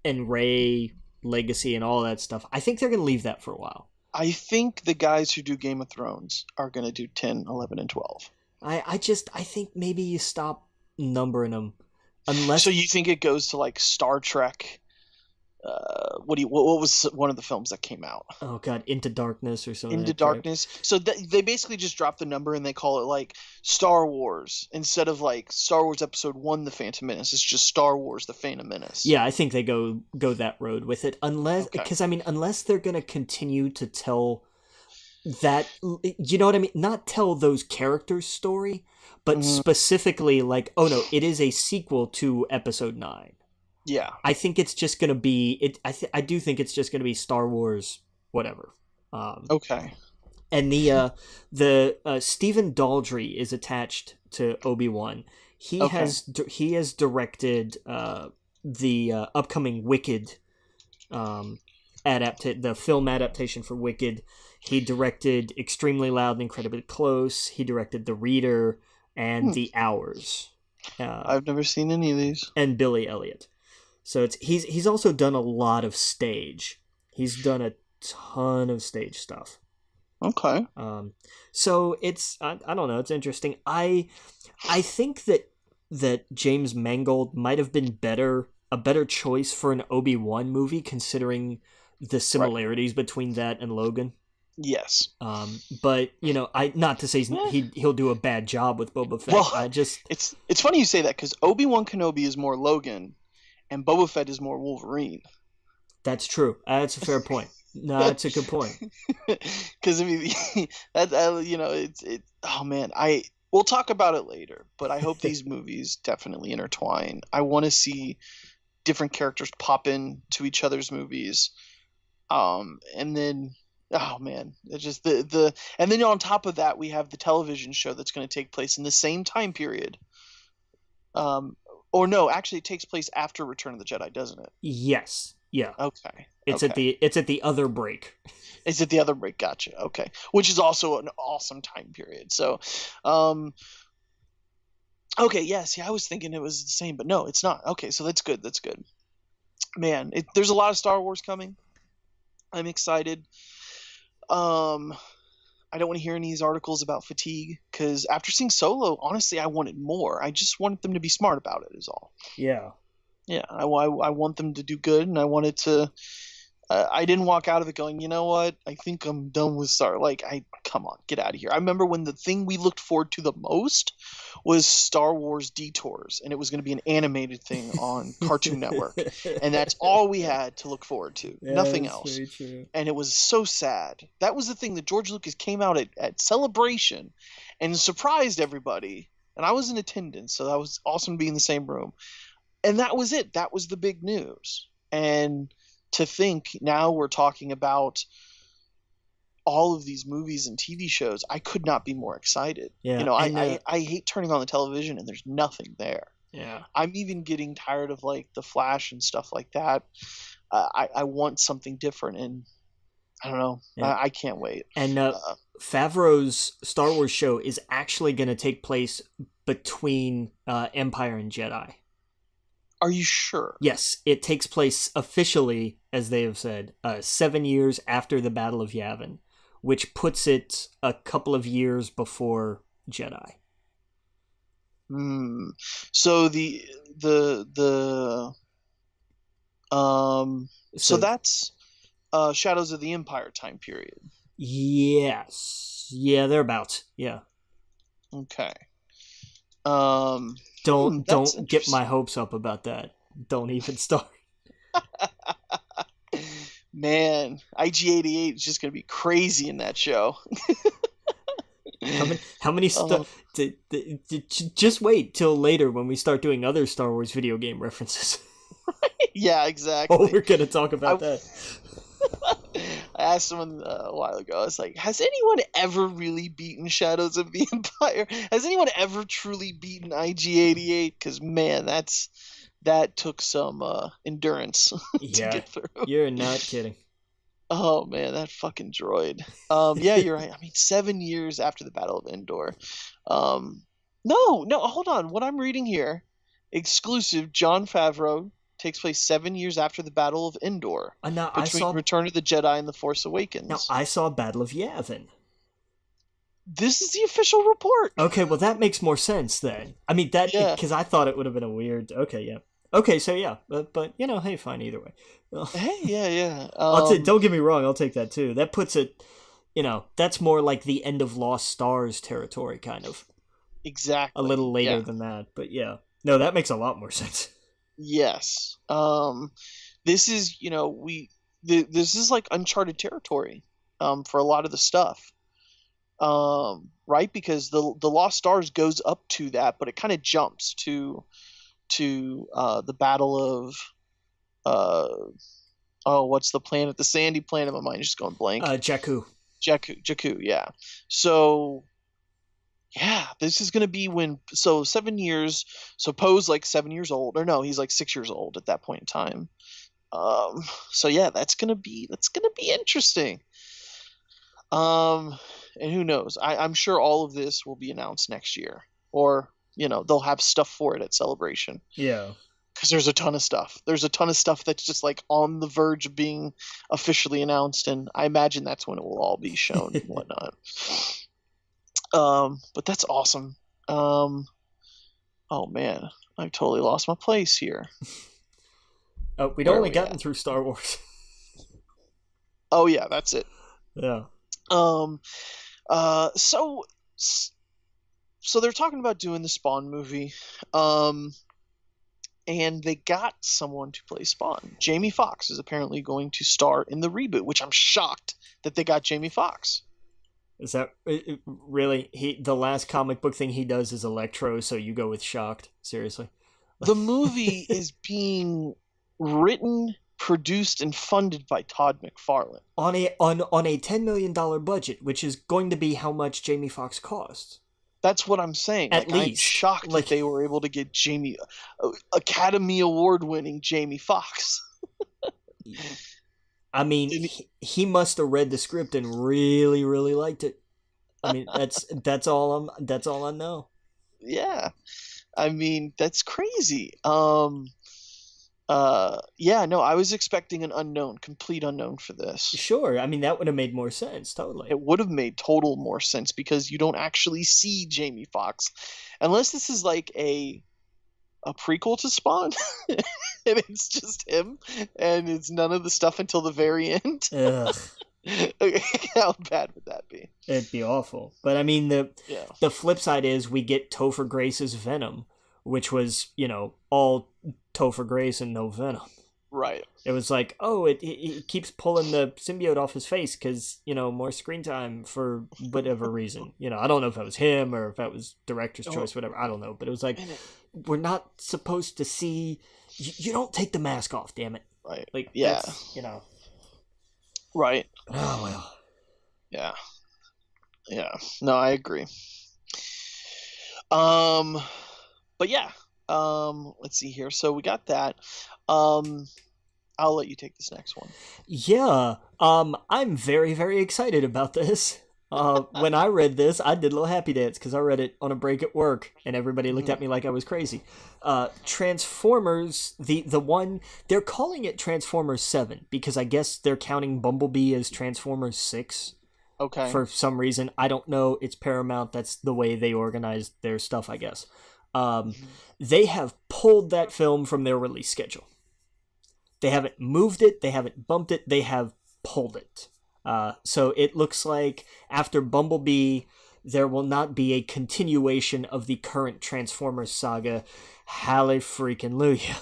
and Rey legacy and all that stuff. I think they're going to leave that for a while. I think the guys who do Game of Thrones are going to do 10, 11, and 12. I think maybe you stop numbering them. So you think it goes to Star Trek? What was one of the films that came out? Oh God, Into Darkness or something. Into Darkness. Right? So they basically just drop the number and they call it Star Wars instead of Star Wars Episode 1: The Phantom Menace. It's just Star Wars: The Phantom Menace. Yeah, I think they go that road with it, unless they're gonna continue to tell that, you know what I mean? Not tell those characters' story. But specifically, oh no, it is a sequel to Episode 9. Yeah. I think it's just going to be... I do think it's just going to be Star Wars whatever. Okay. And the Stephen Daldry is attached to Obi-Wan. He has directed the upcoming Wicked the film adaptation for Wicked. He directed Extremely Loud and Incredibly Close. He directed The Reader and The Hours. I've never seen any of these. And Billy Elliot. So he's also done a lot of stage. He's done a ton of stage stuff. Okay. So it's I don't know, it's interesting. I think that James Mangold might have been a better choice for an Obi-Wan movie, considering the similarities between that and Logan. Yes. But I not to say he'll do a bad job with Boba Fett. Well, I just it's funny you say that because Obi-Wan Kenobi is more Logan, and Boba Fett is more Wolverine. That's true. That's a fair point. No, that's a good point. Because I mean, it's oh man, we'll talk about it later. But I hope these movies definitely intertwine. I want to see different characters pop in to each other's movies, and then. Oh man, it's just and then on top of that we have the television show that's going to take place in the same time period. Or no, actually it takes place after Return of the Jedi, doesn't it? Yes. Yeah. Okay. It's at the other break. It's at the other break. Gotcha. Okay. Which is also an awesome time period. So, okay. Yes. Yeah, I was thinking it was the same, but no, it's not. Okay. So that's good. That's good. Man, there's a lot of Star Wars coming. I'm excited. I don't want to hear any of these articles about fatigue because after seeing Solo, honestly, I wanted more. I just wanted them to be smart about it. Is all. Yeah. Yeah. I want them to do good, and I wanted to. I didn't walk out of it going, you know what? I think I'm done with Star. Come on, get out of here. I remember when the thing we looked forward to the most was Star Wars Detours, and it was going to be an animated thing on Cartoon Network, and that's all we had to look forward to. Yeah, nothing else. Very true. And it was so sad. That was the thing that George Lucas came out at Celebration and surprised everybody, and I was in attendance, so that was awesome to be in the same room. And that was it. That was the big news. And to think now we're talking about all of these movies and TV shows, I could not be more excited. Yeah, I hate turning on the television and there's nothing there. Yeah, I'm even getting tired of like The Flash and stuff like that. I want something different, and I don't know. Yeah. I can't wait. And Favreau's Star Wars show is actually going to take place between Empire and Jedi. Are you sure? Yes, it takes place officially, as they have said, 7 years after the Battle of Yavin, which puts it a couple of years before Jedi. So so that's Shadows of the Empire time period. Yes. Yeah, thereabouts. Yeah. Okay. Don't get my hopes up about that. Don't even start. Man, IG-88 is just gonna be crazy in that show. How many just wait till later when we start doing other Star Wars video game references. Yeah, exactly. Oh, we're gonna talk about that. I asked someone a while ago, I was like, has anyone ever really beaten Shadows of the Empire? Has anyone ever truly beaten IG-88? Because, man, that took some endurance to get through. You're not kidding. Oh, man, that fucking droid. Yeah, you're right. I mean, 7 years after the Battle of Endor. No, hold on. What I'm reading here, exclusive, Jon Favreau, takes place 7 years after the Battle of Endor. Now, between Return of the Jedi and The Force Awakens. Now, I saw Battle of Yavin. This is the official report. Okay, well, that makes more sense then. I mean, because I thought it would have been a weird... Okay, yeah. Okay, so yeah. But hey, fine, either way. Hey, yeah. Don't get me wrong, I'll take that too. That puts it... that's more like the end of Lost Stars territory, kind of. Exactly. A little later than that, but yeah. No, that makes a lot more sense. Yes. This is, this is like uncharted territory for a lot of the stuff. Right? Because the Lost Stars goes up to that, but it kind of jumps to the Battle of what's the planet? The sandy planet. My mind's just going blank. Jakku, yeah. So yeah, this is going to be 7 years. So Poe's like 7 years old, or no, he's like 6 years old at that point in time. So yeah, that's going to be interesting. And who knows? I'm sure all of this will be announced next year, or they'll have stuff for it at Celebration. Yeah, because there's a ton of stuff. There's a ton of stuff that's just like on the verge of being officially announced, and I imagine that's when it will all be shown and whatnot. But that's awesome. Oh man, I've totally lost my place here. We'd only gotten through Star Wars. Oh yeah, that's it. Yeah. Um. Uh. So. So they're talking about doing the Spawn movie. And they got someone to play Spawn. Jamie Foxx is apparently going to star in the reboot, which I'm shocked that they got Jamie Foxx. Is that really the last comic book thing he does is Electro? So you go with shocked? Seriously? The movie is being written, produced, and funded by Todd McFarlane on a $10 million budget, which is going to be how much Jamie Foxx costs. That's what I'm saying. At least. I'm shocked that they were able to get Academy Award-winning Jamie Foxx. I mean, he must have read the script and really, really liked it. I mean, that's all I know. Yeah, I mean, that's crazy. Yeah, no, I was expecting an complete unknown for this. Sure, I mean, that would have made more sense, totally. It would have made total more sense because you don't actually see Jamie Foxx. Unless this is like a prequel to Spawn, and it's just him, and it's none of the stuff until the very end. Ugh. How bad would that be? It'd be awful. But I mean, the flip side is we get Topher Grace's Venom, which was, all Topher Grace and no Venom. Right. It was like, oh, it keeps pulling the symbiote off his face because, more screen time for whatever reason. I don't know if that was him or if that was director's choice, whatever. I don't know. But it was like, we're not supposed to see... You don't take the mask off, damn it. Right. Like, yeah. Right. Oh, well. Yeah. Yeah. No, I agree. But yeah. Let's see here. So we got that. I'll let you take this next one. Yeah. I'm very, very excited about this. When I read this, I did a little happy dance because I read it on a break at work and everybody looked at me like I was crazy. Transformers, the one, they're calling it Transformers 7 because I guess they're counting Bumblebee as Transformers 6. Okay. For some reason. I don't know. It's Paramount. That's the way they organized their stuff, I guess. They have pulled that film from their release schedule. They haven't moved it. They haven't bumped it. They have pulled it. So it looks like after Bumblebee, there will not be a continuation of the current Transformers saga. Hallelujah.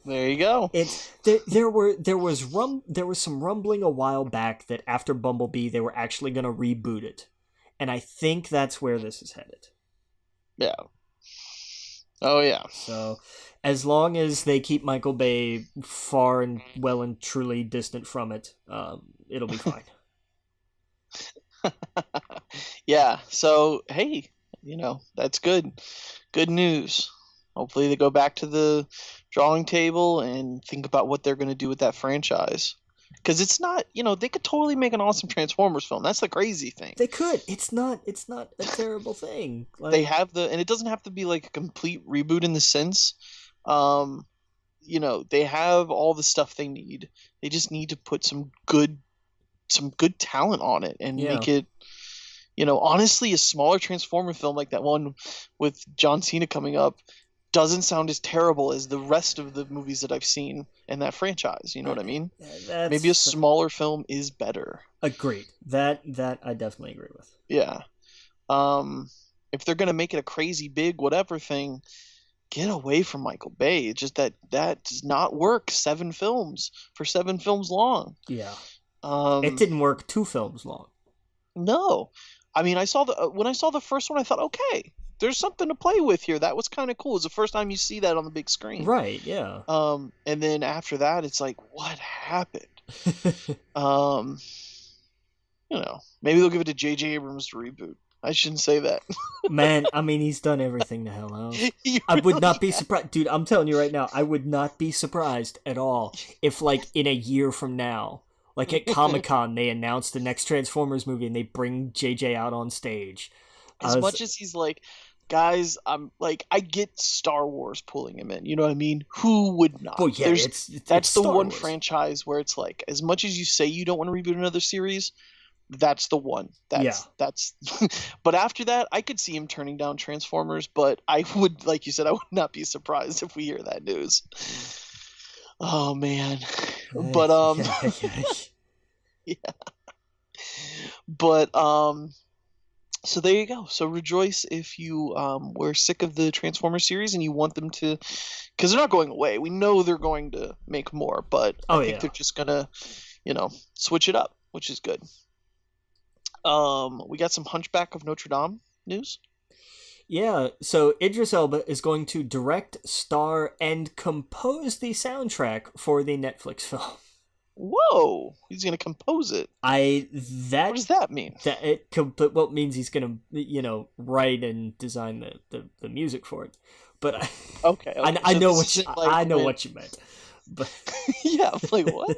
There you go. There was some rumbling a while back that after Bumblebee, they were actually going to reboot it. And I think that's where this is headed. Yeah. Oh, yeah. So, as long as they keep Michael Bay far and well and truly distant from it, it'll be fine. Yeah. So, hey, that's good. Good news. Hopefully they go back to the drawing table and think about what they're going to do with that franchise. Because it's not, they could totally make an awesome Transformers film. That's the crazy thing. They could. It's not a terrible thing. Like, they have and it doesn't have to be like a complete reboot in the sense. They have all the stuff they need. They just need to put some good talent on it and make it, honestly, a smaller Transformer film like that one with John Cena coming up doesn't sound as terrible as the rest of the movies that I've seen in that franchise. You know what I mean? Maybe a smaller film is better. Agreed. That I definitely agree with. Yeah. If they're gonna make it a crazy big whatever thing, get away from Michael Bay. It's just that does not work. 7 films long. Yeah. It didn't work 2 films long. No. I mean, when I saw the first one, I thought, okay, there's something to play with here. That was kind of cool. It's the first time you see that on the big screen. Right, yeah. And then after that, it's like, what happened? Maybe they'll give it to J.J. Abrams to reboot. I shouldn't say that. Man, I mean, he's done everything to hell else. I would not be surprised. Dude, I'm telling you right now, I would not be surprised at all if, like, in a year from now, like at Comic-Con, they announce the next Transformers movie and they bring JJ out on stage. As much as he's like, guys, I get Star Wars pulling him in. You know what I mean? Who would not? Well, yeah, that's the Star one Wars franchise where it's like, as much as you say you don't want to reboot another series, that's the one. That's. But after that, I could see him turning down Transformers. But I would, like you said, I would not be surprised if we hear that news. Oh man, but Yeah. But so there you go. So rejoice if you were sick of the Transformers series and you want them to, because they're not going away. We know they're going to make more, but I Oh think yeah. they're just gonna, switch it up, which is good. We got some Hunchback of Notre Dame news. Yeah, so Idris Elba is going to direct, star, and compose the soundtrack for the Netflix film. Whoa, he's gonna compose it. What does that mean? Well, means he's gonna write and design the music for it. But Okay. I So know this isn't like I know when- what you meant. But Yeah, I'm like what?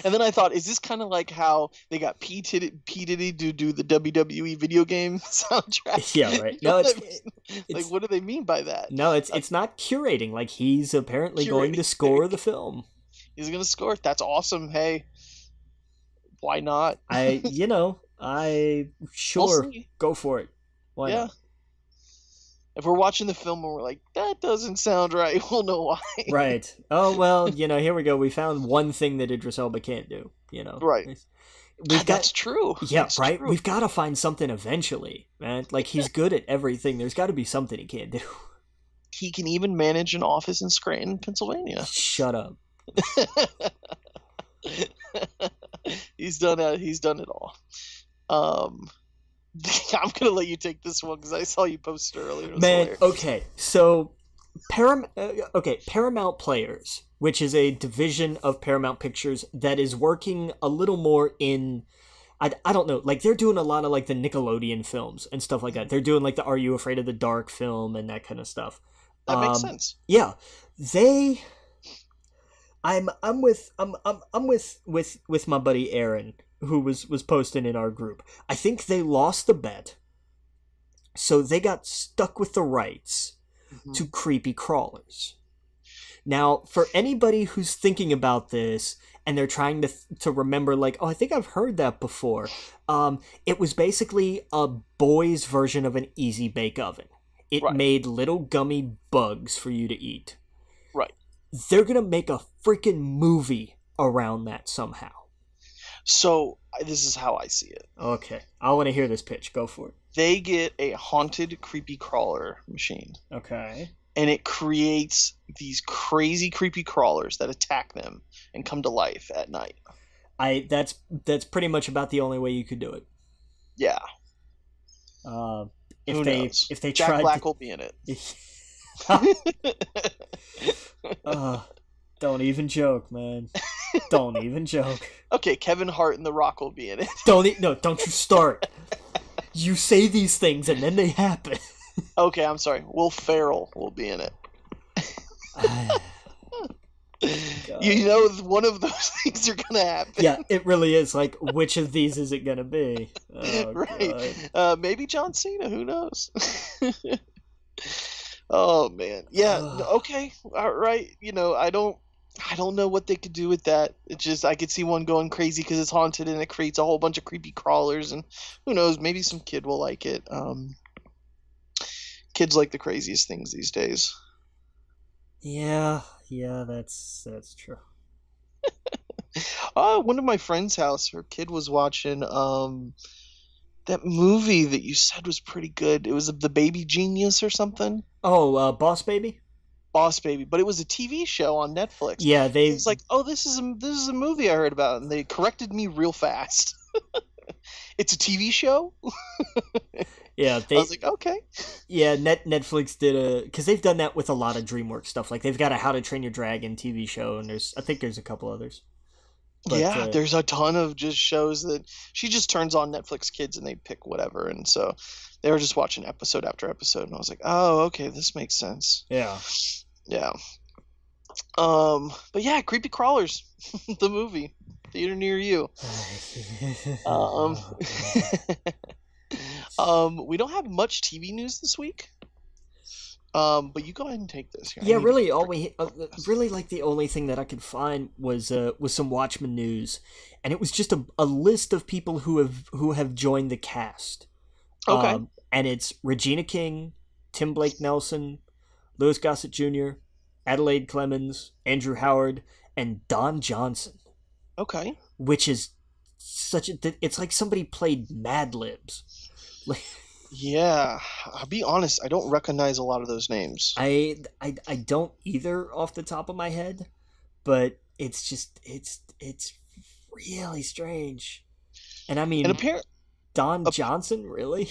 And then I thought, is this kind of like how they got P Diddy to do the WWE video game soundtrack? yeah, right. You know No, what I mean? Like, what do they mean by that? no, it's not curating. Like he's apparently going to Curating. score the film. He's gonna score it. That's awesome. Hey, why not? I sure We'll see. go for it. Why Yeah. not? If we're watching the film and we're like, that doesn't sound right, we'll know why. Right. Oh well, here we go. We found one thing that Idris Elba can't do. Right. That's true. Yeah, That's right. true. We've got to find something eventually, man. Like he's good at everything. There's got to be something he can't do. He can even manage an office in Scranton, Pennsylvania. Shut up. He's done it all. I'm gonna let you take this one because I saw you post it earlier. It was Man, hilarious. okay. So Paramount Players, which is a division of Paramount Pictures that is working a little more in I don't know, like they're doing a lot of like the Nickelodeon films and stuff like that. They're doing like the Are You Afraid of the Dark film and that kind of stuff. That makes sense. Yeah. I'm with my buddy Aaron, who was posting in our group. I think they lost the bet, so they got stuck with the rights to creepy crawlers. Now, for anybody who's thinking about this and they're trying to remember, like, oh, I think I've heard that before. It was basically a boy's version of an Easy Bake Oven. It made little gummy bugs for you to eat. Right. They're gonna make a freaking movie around that somehow. So this is how I see it. Okay, I want to hear this pitch. Go for it. They get a haunted creepy crawler machine, Okay. and it creates these crazy creepy crawlers that attack them and come to life at night. That's pretty much about the only way you could do it. Yeah. If Who they knows? if they Jack tried Black to... will be in it. Don't even joke, man. Don't even joke. Okay, Kevin Hart and The Rock will be in it. Don't you start. You say these things and then they happen. Okay, I'm sorry. Will Ferrell will be in it. One of those things are gonna happen. Yeah, it really is. Like, which of these is it gonna be? Oh, right. Maybe John Cena. Who knows? Oh man. Yeah. Okay. All right. I don't know what they could do with that. It's just I could see one going crazy because it's haunted and it creates a whole bunch of creepy crawlers, and who knows? Maybe some kid will like it. Kids like the craziest things these days. Yeah, that's true. One of my friend's house, her kid was watching that movie that you said was pretty good. It was The Baby Genius or something. Oh, Boss Baby? Boss Baby, but it was a TV show on Netflix. Yeah, It's like, oh, this is a movie I heard about, and they corrected me real fast. It's a TV show? Yeah, I was like, okay. Yeah, Netflix did because they've done that with a lot of DreamWorks stuff. Like they've got a How to Train Your Dragon TV show, and I think there's a couple others. But, there's a ton of just shows that she just turns on Netflix Kids and they pick whatever, and so they were just watching episode after episode, and I was like, oh, okay, this makes sense. Yeah. But yeah, Creepy Crawlers, the movie, theater near you. We don't have much TV news this week. But you go ahead and take this. Yeah, really, the only thing that I could find was some Watchmen news, and it was just a list of people who have joined the cast. Okay. And it's Regina King, Tim Blake Nelson, Louis Gossett Jr., Adelaide Clemens, Andrew Howard, and Don Johnson. Okay. Which is it's like somebody played Mad Libs. Like, Yeah, I'll be honest, I don't recognize a lot of those names. I don't either off the top of my head, but it's just it's really strange. And I And mean, apparently, Don Johnson, really?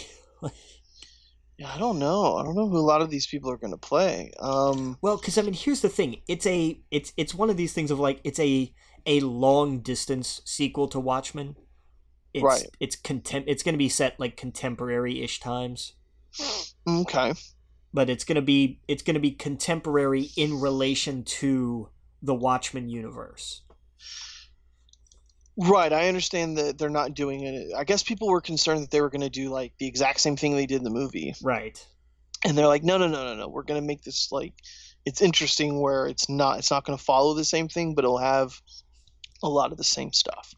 yeah, I don't know. I don't know who a lot of these people are going to play. Well, because I mean, here's the thing. It's one of these things of like it's a long distance sequel to Watchmen. Right. It's going to be set like contemporary ish times, Okay. but it's going to be contemporary in relation to the Watchmen universe. Right, I understand that they're not doing it. I guess people were concerned that they were going to do like the exact same thing they did in the movie. Right. And they're like, no, no, no, no, no. We're going to make this like it's interesting where it's not going to follow the same thing, but it'll have a lot of the same stuff.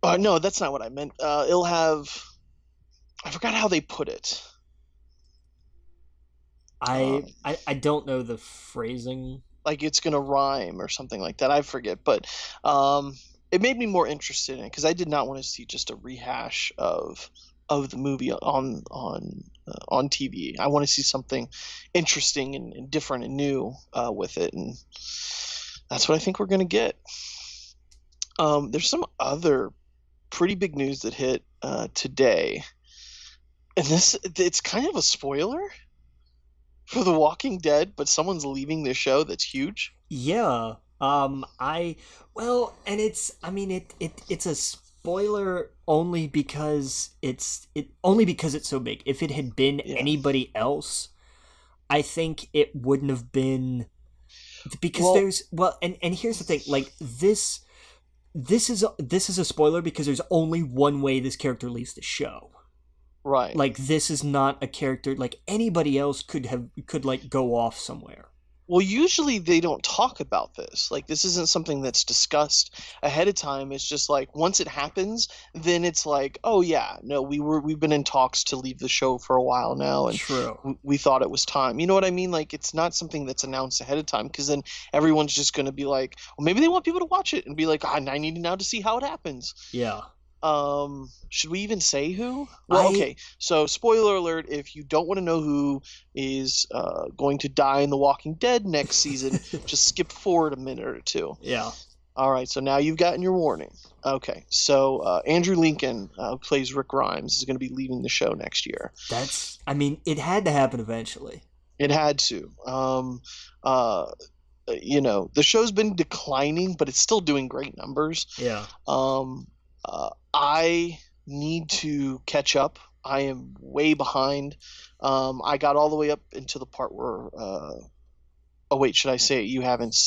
No, that's not what I meant. It'll have I forgot how they put it. I don't know the phrasing. Like it's going to rhyme or something like that. I forget, but it made me more interested in it because I did not want to see just a rehash of the movie on TV. I want to see something interesting and different and new with it, and that's what I think we're going to get. There's some other pretty big news that hit today, and it's kind of a spoiler for The Walking Dead, but someone's leaving the show that's huge. Yeah. And it's a spoiler only because it's so big. If it had been Yeah. anybody else, I think it wouldn't have been, because and here's the thing, like this is a spoiler because there's only one way this character leaves the show. Right. Like, this is not a character like anybody else could like go off somewhere. Well, usually they don't talk about this. Like, this isn't something that's discussed ahead of time. It's just like once it happens, then it's like, oh yeah, no, we've been in talks to leave the show for a while now, and True. we thought it was time. You know what I mean? Like, it's not something that's announced ahead of time because then everyone's just going to be like, well, maybe they want people to watch it and be like, I need now to see how it happens. Yeah. Should we even say who? Well, okay. So, spoiler alert: if you don't want to know who is going to die in The Walking Dead next season, just skip forward a minute or two. Yeah. All right. So now you've gotten your warning. Okay. So Andrew Lincoln, who plays Rick Grimes, is going to be leaving the show next year. It had to happen eventually. It had to. The show's been declining, but it's still doing great numbers. Yeah. I need to catch up. I am way behind. I got all the way up into the part where. Oh wait, should I say it? You haven't.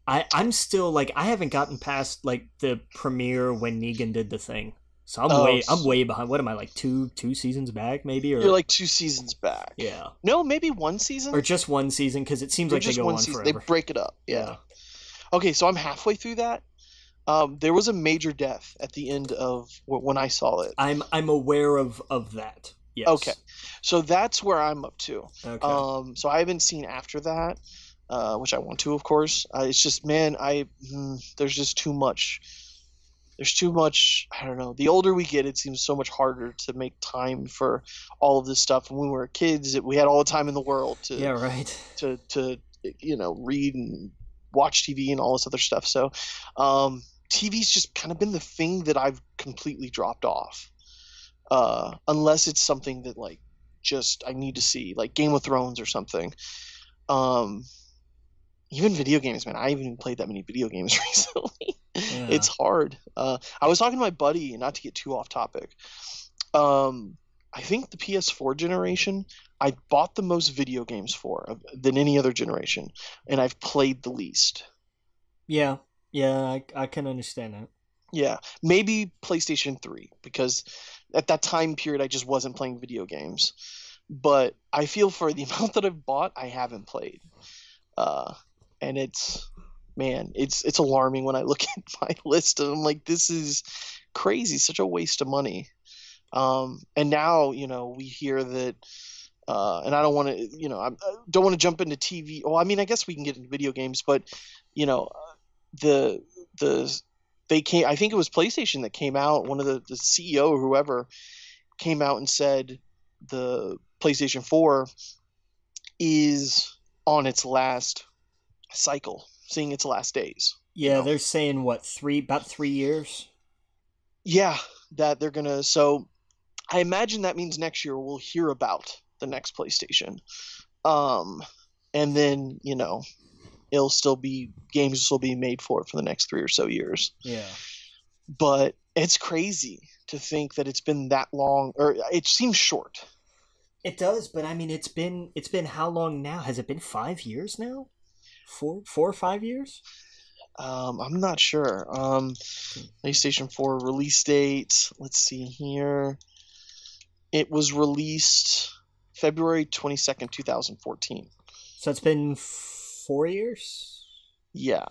I'm still like I haven't gotten past like the premiere when Negan did the thing. So I'm way behind. What am I, like two seasons back maybe? Or you're like 2 seasons back. Yeah. No, maybe 1 season. Or just 1 season because it seems like they go on forever. They break it up. Yeah. Okay, so I'm halfway through that. There was a major death at the end of when I saw it. I'm aware of that. Yes. Okay, so that's where I'm up to. Okay. So I haven't seen after that, which I want to, of course. It's just, man, there's just too much. There's too much. I don't know. The older we get, it seems so much harder to make time for all of this stuff. When we were kids, we had all the time in the world to to read and watch TV and all this other stuff. So TV's just kind of been the thing that I've completely dropped off, unless it's something that like just I need to see, like Game of Thrones or something. Even video games, man. I haven't even played that many video games recently. Yeah. It's hard. I was talking to my buddy, not to get too off topic. I think the PS4 generation, I bought the most video games than any other generation, and I've played the least. Yeah, I can understand that. Yeah, maybe PlayStation 3, because at that time period I just wasn't playing video games. But I feel for the amount that I've bought, I haven't played. And it's alarming when I look at my list, and I'm like, this is crazy, such a waste of money. And now, we hear that, and I don't want to, I don't want to jump into TV. Well, I mean, I guess we can get into video games, but, the they came. I think it was PlayStation that came out. One of the CEO or whoever came out and said the PlayStation 4 is on its last cycle, seeing its last days. Yeah, they're saying what, about 3 years? Yeah, that they're gonna. So I imagine that means next year we'll hear about the next PlayStation. And then it'll still be games will still be made for it for the next 3 or so years. Yeah. But it's crazy to think that it's been that long, or it seems short. It does, but I mean, it's been how long now? Has it been 5 years now? 4 or 5 years? I'm not sure. PlayStation 4 release date. Let's see here. It was released February 22nd, 2014. So it's been 4 years? Yeah.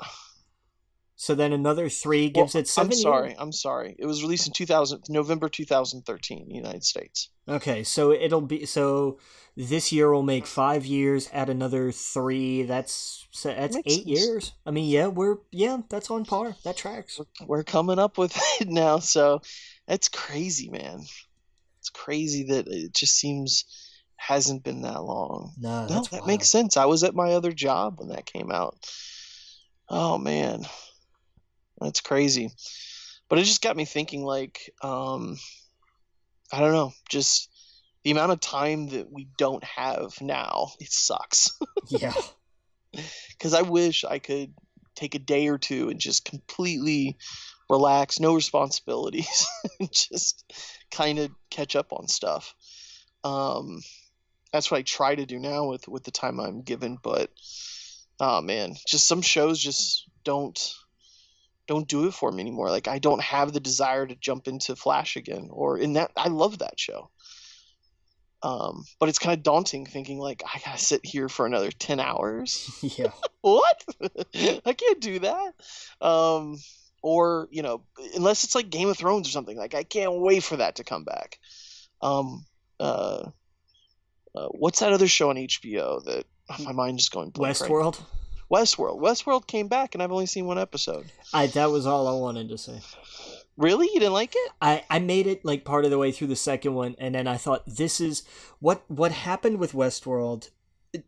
So then another 3 gives it 7 years? I'm sorry. It was released in November 2013 in the United States. Okay, so this year will make 5 years, add another 3, that's 8 years. I mean, that's on par. That tracks. We're coming up with it now, so that's crazy, man. It's crazy that it just hasn't been that long. No, that wild. Makes sense. I was at my other job when that came out. Oh man. That's crazy. But it just got me thinking, like, I don't know, just the amount of time that we don't have now, it sucks. Yeah. Because I wish I could take a day or two and just completely relax, no responsibilities, and just kind of catch up on stuff. That's what I try to do now with the time I'm given. But, oh man, just some shows just don't do it for me anymore. Like, I don't have the desire to jump into Flash again, or in that. I love that show. But it's kind of daunting thinking, like, I gotta sit here for another 10 hours. Yeah. What? I can't do that. Or, unless it's like Game of Thrones or something, like, I can't wait for that to come back. What's that other show on HBO that my mind is going blank? Westworld? Right? Westworld came back, and I've only seen one episode. That was all I wanted to say. Really? You didn't like it? I made it like part of the way through the second one, and then I thought, this is what happened with Westworld,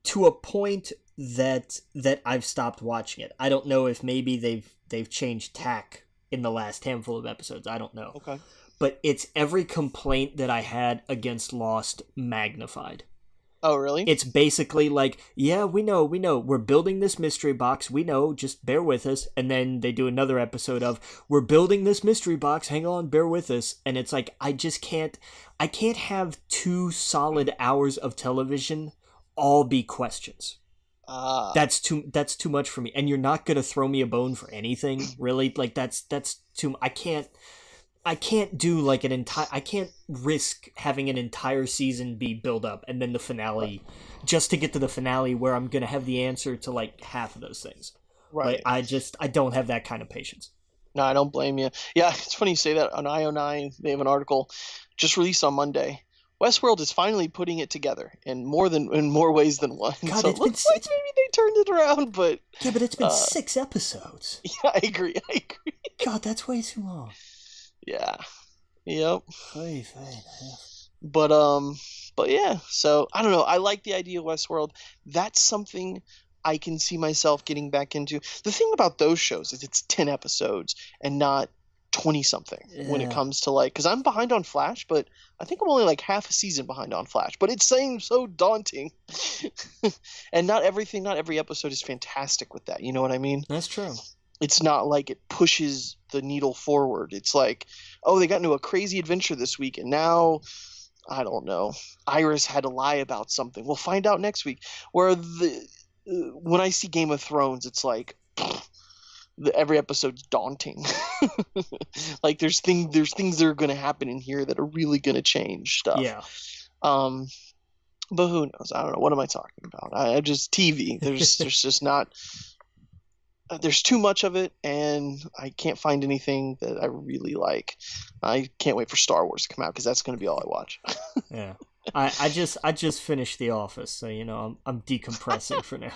to a point that I've stopped watching it. I don't know if maybe they've changed tack in the last handful of episodes. I don't know. Okay. But it's every complaint that I had against Lost magnified. Oh, really? It's basically like, yeah, we know, we're building this mystery box, we know, just bear with us. And then they do another episode of, we're building this mystery box, hang on, bear with us. And it's like, I can't have 2 solid hours of television all be questions. That's too much for me. And you're not gonna throw me a bone for anything, really. Like, that's too. I can't do like I can't risk having an entire season be built up and then the finale, just to get to the finale where I'm gonna have the answer to like half of those things. Right. Like, I don't have that kind of patience. No, I don't blame you. Yeah, it's funny you say that. On IO9, they have an article just released on Monday. Westworld is finally putting it together in more ways than one. God, so it looks like maybe they turned it around, but yeah, but it's been 6 episodes. Yeah, I agree. God, that's way too long. Yeah. Yep. Hey. But yeah, so I don't know. I like the idea of Westworld. That's something I can see myself getting back into. The thing about those shows is it's 10 episodes and not 20 something when it comes to like, because I'm behind on Flash, but I think I'm only like half a season behind on Flash, but it seems so daunting. And not every episode is fantastic with that. You know what I mean? That's true. It's not like it pushes the needle forward. It's like, oh, they got into a crazy adventure this week, and now, I don't know, Iris had to lie about something. We'll find out next week. Where when I see Game of Thrones, it's like every episode's daunting. Like there's things that are going to happen in here that are really going to change stuff. Yeah. But who knows? I don't know. What am I talking about? I just TV. There's just not. There's too much of it, and I can't find anything that I really like. I can't wait for Star Wars to come out because that's going to be all I watch. Yeah, I just finished The Office, so I'm decompressing for now.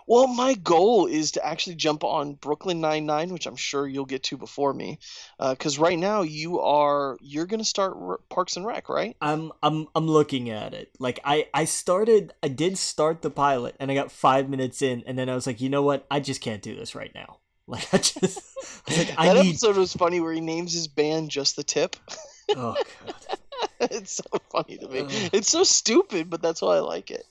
Well, my goal is to actually jump on Brooklyn Nine-Nine, which I'm sure you'll get to before me, because right now you're gonna start Parks and Rec, right? I'm looking at it. Like I did start the pilot and I got 5 minutes in and then I was like, you know what? I just can't do this right now. Like I was like I That need episode was funny where he names his band Just the Tip. oh god. It's so funny to me. Ugh. It's so stupid, but that's why I like it.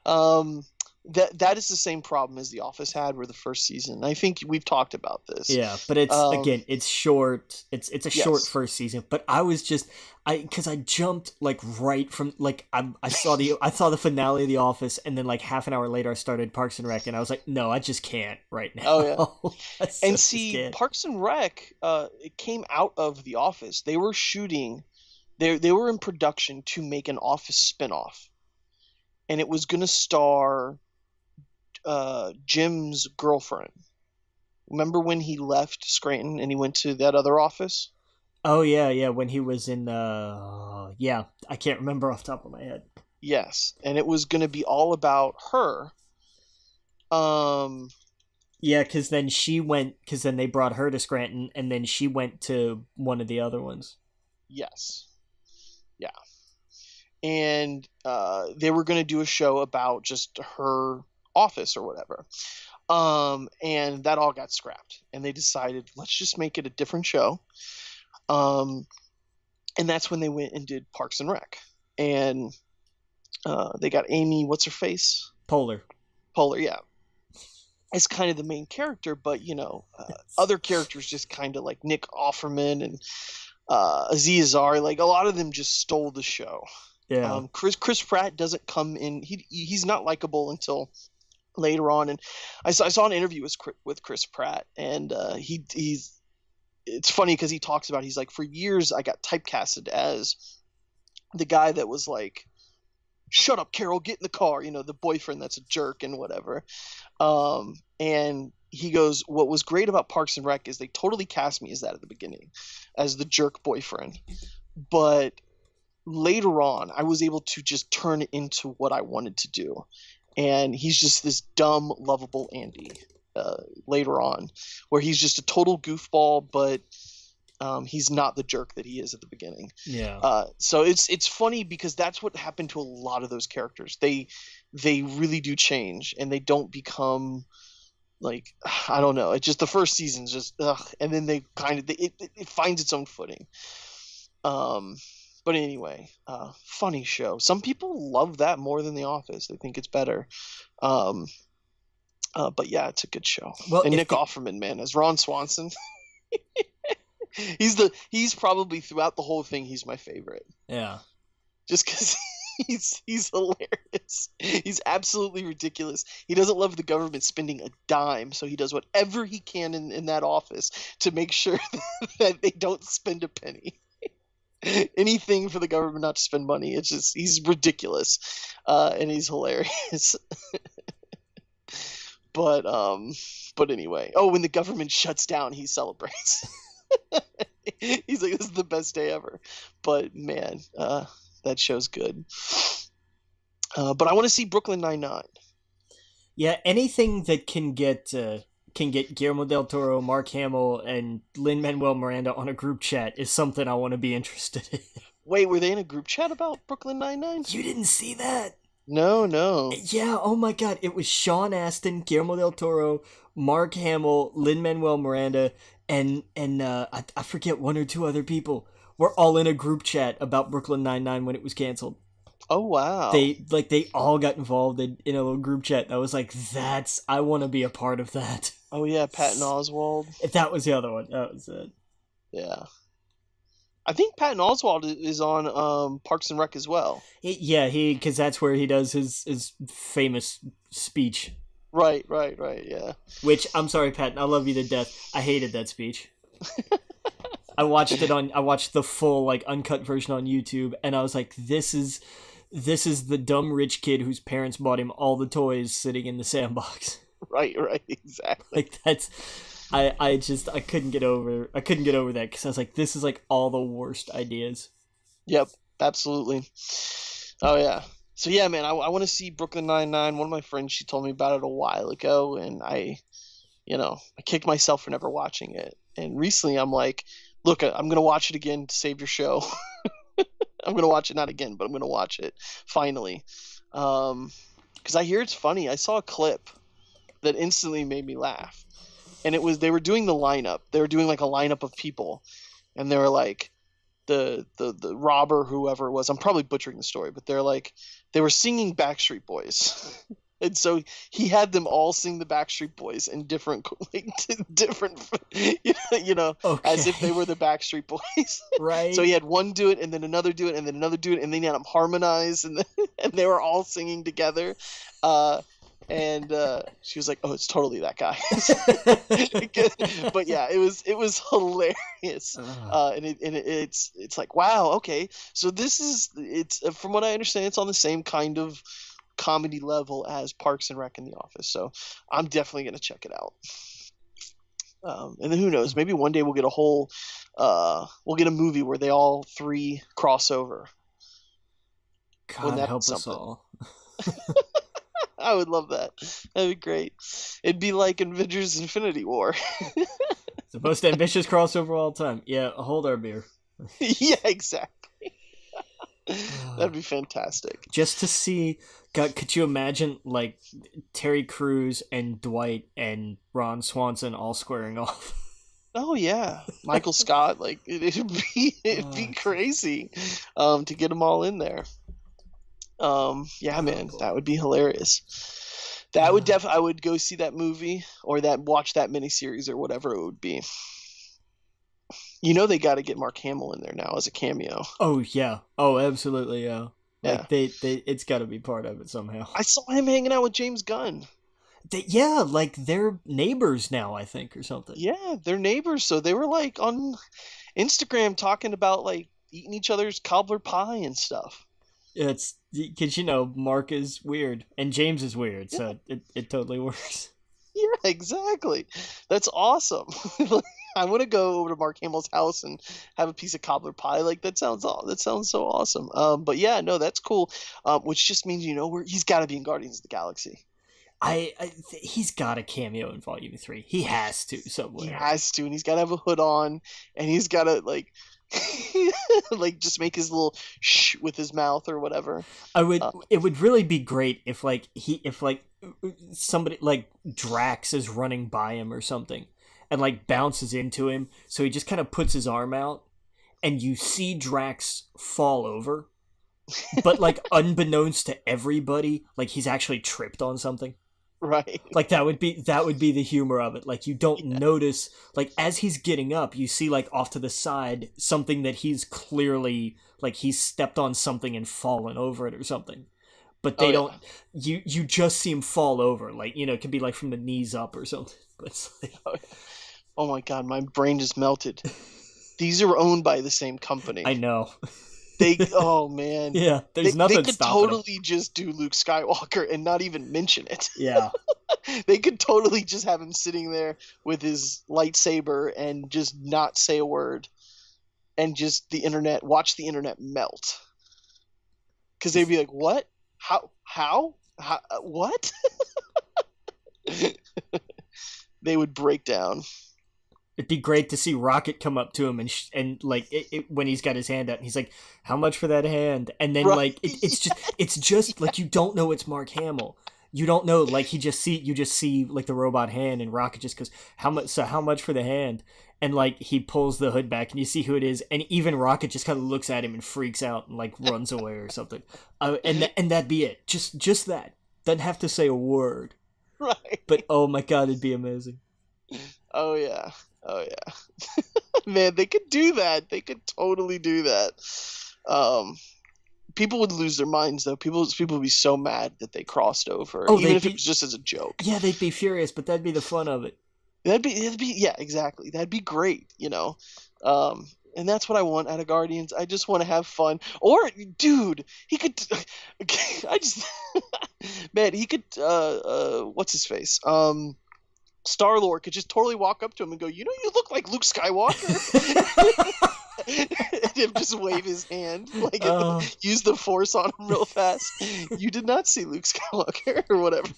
Um, that is the same problem as The Office had with the first season. I think we've talked about this. Yeah, but it's Um, again, it's short. It's a short yes. first season, but I was just because I jumped like right from like I saw the finale of The Office, and then like half an hour later I started Parks and Rec, and I was like, no, I just can't right Oh yeah. now. And Just see, can't. Parks and Rec, it came out of The Office. They were shooting, they were in production to make an Office spinoff, and it was gonna star Jim's girlfriend. Remember when he left Scranton and he went to that other office? Oh yeah, yeah. When he was in yeah, I can't remember off the top of my head. Yes, and it was gonna be all about her. Um, Yeah, because then she went. Because then they brought her to Scranton, and then she went to one of the other ones. yes, yeah, and they were gonna do a show about just her office or whatever. And that all got scrapped, and they decided let's just make it a different show. Um, and that's when they went and did Parks and Rec, and they got Amy, what's her face, Polar. Poehler, yeah, as kind of the main character, but other characters just kind of like Nick Offerman and Aziz Ansari, like a lot of them just stole the show. Yeah. Chris Pratt doesn't come in; he's not likable until later on. And I saw an interview with Chris Pratt, and he's it's funny because he talks about, he's like, for years I got typecasted as the guy that was like, shut up, Carol, get in the car, the boyfriend that's a jerk and whatever. And he goes, what was great about Parks and Rec is they totally cast me as that at the beginning, as the jerk boyfriend. But later on, I was able to just turn it into what I wanted to do. And he's just this dumb, lovable Andy later on, where he's just a total goofball, but he's not the jerk that he is at the beginning. Yeah. So it's funny because that's what happened to a lot of those characters. They really do change, and they don't become like, I don't know. It's just the first season's just ugh, and then they kind of it finds its own footing. But anyway, funny show. Some people love that more than The Office. They think it's better. But yeah, it's a good show. Well, And if Nick the, Offerman, man, as Ron Swanson, he's probably throughout the whole thing, he's my favorite. yeah. Just because he's hilarious. He's absolutely ridiculous. He doesn't love the government spending a dime, so he does whatever he can in that office to make sure that they don't spend a penny. Anything for the government not to spend money. It's just, he's ridiculous, and he's hilarious. But anyway, when the government shuts down, he celebrates. He's like, this is the best day ever. But man, that show's good. But I want to see Brooklyn Nine-Nine. Yeah, anything that can get Guillermo del Toro, Mark Hamill, and Lin-Manuel Miranda on a group chat is something I want to be interested in. Wait, were they in a group chat about Brooklyn Nine-Nine? You didn't see that? No. Yeah, oh my god, it was Sean Astin, Guillermo del Toro, Mark Hamill, Lin-Manuel Miranda, and I forget one or two other people. We're all in a group chat about Brooklyn Nine-Nine when it was canceled. Oh wow. They all got involved in a little group chat. I was like, I want to be a part of that. Oh yeah, Patton Oswalt. If that was the other one, that was it. Yeah. I think Patton Oswalt is on Parks and Rec as well. Because that's where he does his famous speech. Right, yeah. Which, I'm sorry, Patton, I love you to death. I hated that speech. I watched the full like uncut version on YouTube, and I was like, this is the dumb rich kid whose parents bought him all the toys sitting in the sandbox. Right, exactly. Like that's, I couldn't get over that because I was like, this is like all the worst ideas. Yep, absolutely. Oh yeah. So yeah, man, I want to see Brooklyn Nine-Nine. One of my friends, she told me about it a while ago, and I kicked myself for never watching it. And recently, I'm like, look, I'm gonna watch it again to save your show. I'm gonna watch it not again, but I'm gonna watch it finally, because I hear it's funny. I saw a clip that instantly made me laugh, and it was they were doing the lineup. They were doing like a lineup of people, and they were like the robber, whoever it was. I'm probably butchering the story, but they were singing Backstreet Boys. And so he had them all sing the Backstreet Boys in different, like, different, as if they Okay. were the Backstreet Boys. So Right. he had one do it, and then another do it, and then another do it, and then he had them harmonize, and they were all singing together. Uh, and she was like, "Oh, it's totally that guy." But yeah, it was hilarious. uh, It's like, wow, okay, so this is it's from what I understand, it's on the same kind of comedy level as Parks and Rec and The Office. So I'm definitely gonna check it out. And then who knows? Maybe one day we'll get a movie where they all three cross over. Wouldn't God that be help us something? all. I would love that. That'd be great. It'd be like Avengers Infinity War. The most ambitious crossover of all time. Yeah, hold our beer. Yeah, exactly. That'd be fantastic. Just to see, God, could you imagine like Terry Crews and Dwight and Ron Swanson all squaring off? Oh yeah, Michael Scott. Like it'd be Oh, crazy, to get them all in there. Yeah, oh man, boy. that would be hilarious. That would I would go see that movie or watch that miniseries or whatever it would be. They got to get Mark Hamill in there now as a cameo. Oh yeah. Oh, absolutely. Yeah. Yeah, Like it's got to be part of it somehow. I saw him hanging out with James Gunn. Yeah, like they're neighbors now, I think, or something. Yeah, they're neighbors, so they were like on Instagram talking about like eating each other's cobbler pie and stuff. It's because Mark is weird and James is weird, Yeah, so it totally works. yeah, exactly. That's awesome. I want to go over to Mark Hamill's house and have a piece of cobbler pie. Like that sounds so awesome. But yeah, no, that's cool. Which just means where he's got to be in Guardians of the Galaxy. He's got a cameo in Volume 3. He has to He somewhere. has to, and he's got to have a hood on, and he's got to like, like just make his little shh with his mouth or whatever. I would. Uh, It would really be great if somebody like Drax is running by him or something, and like bounces into him. So he just kind of puts his arm out, and you see Drax fall over, but like unbeknownst to everybody, like he's actually tripped on something. right. Like that would be the humor of it. Like you don't Yeah. notice, like as he's getting up, you see like off to the side something that he's clearly like he's stepped on something and fallen over it or something. But Oh they yeah. don't. You just see him fall over. Like it could be like from the knees up or something. But it's like, Oh, yeah. Oh my God, my brain just melted. These are owned by the same company. I know. Oh man, Yeah, they there's they nothing could stopping him. totally just do Luke Skywalker and not even mention it. Yeah. They could totally just have him sitting there with his lightsaber and just not say a word, and just watch the internet melt, because they'd be like, "What? How? What?" They would break down. It'd be great to see Rocket come up to him and like when he's got his hand out and he's like, "How much for that hand?" And then Right? like it's just like you don't know it's Mark Hamill. You don't know like you just see like the robot hand and Rocket just goes, "How much? So how much for the hand?" And like he pulls the hood back and you see who it is, and even Rocket just kind of looks at him and freaks out and like runs away or something. And that'd be it. Just that. Doesn't have to say a word. Right? But oh my god, it'd be amazing. Oh yeah. Oh yeah. Man, they could do that. They could totally do that. Um, People would lose their minds though. People would be so mad that they crossed over, Oh, even they'd if it be was just as a joke. Yeah, they'd be furious, but that'd be the fun of it. That'd be yeah, exactly. That'd be great. And that's what I want out of Guardians. I just want to have fun. Or, dude, he could. I just, man, he could. What's his face? Star Lord could just totally walk up to him and go, "You look like Luke Skywalker." and him just wave his hand, like Oh, use the force on him real fast. You did not see Luke Skywalker or whatever.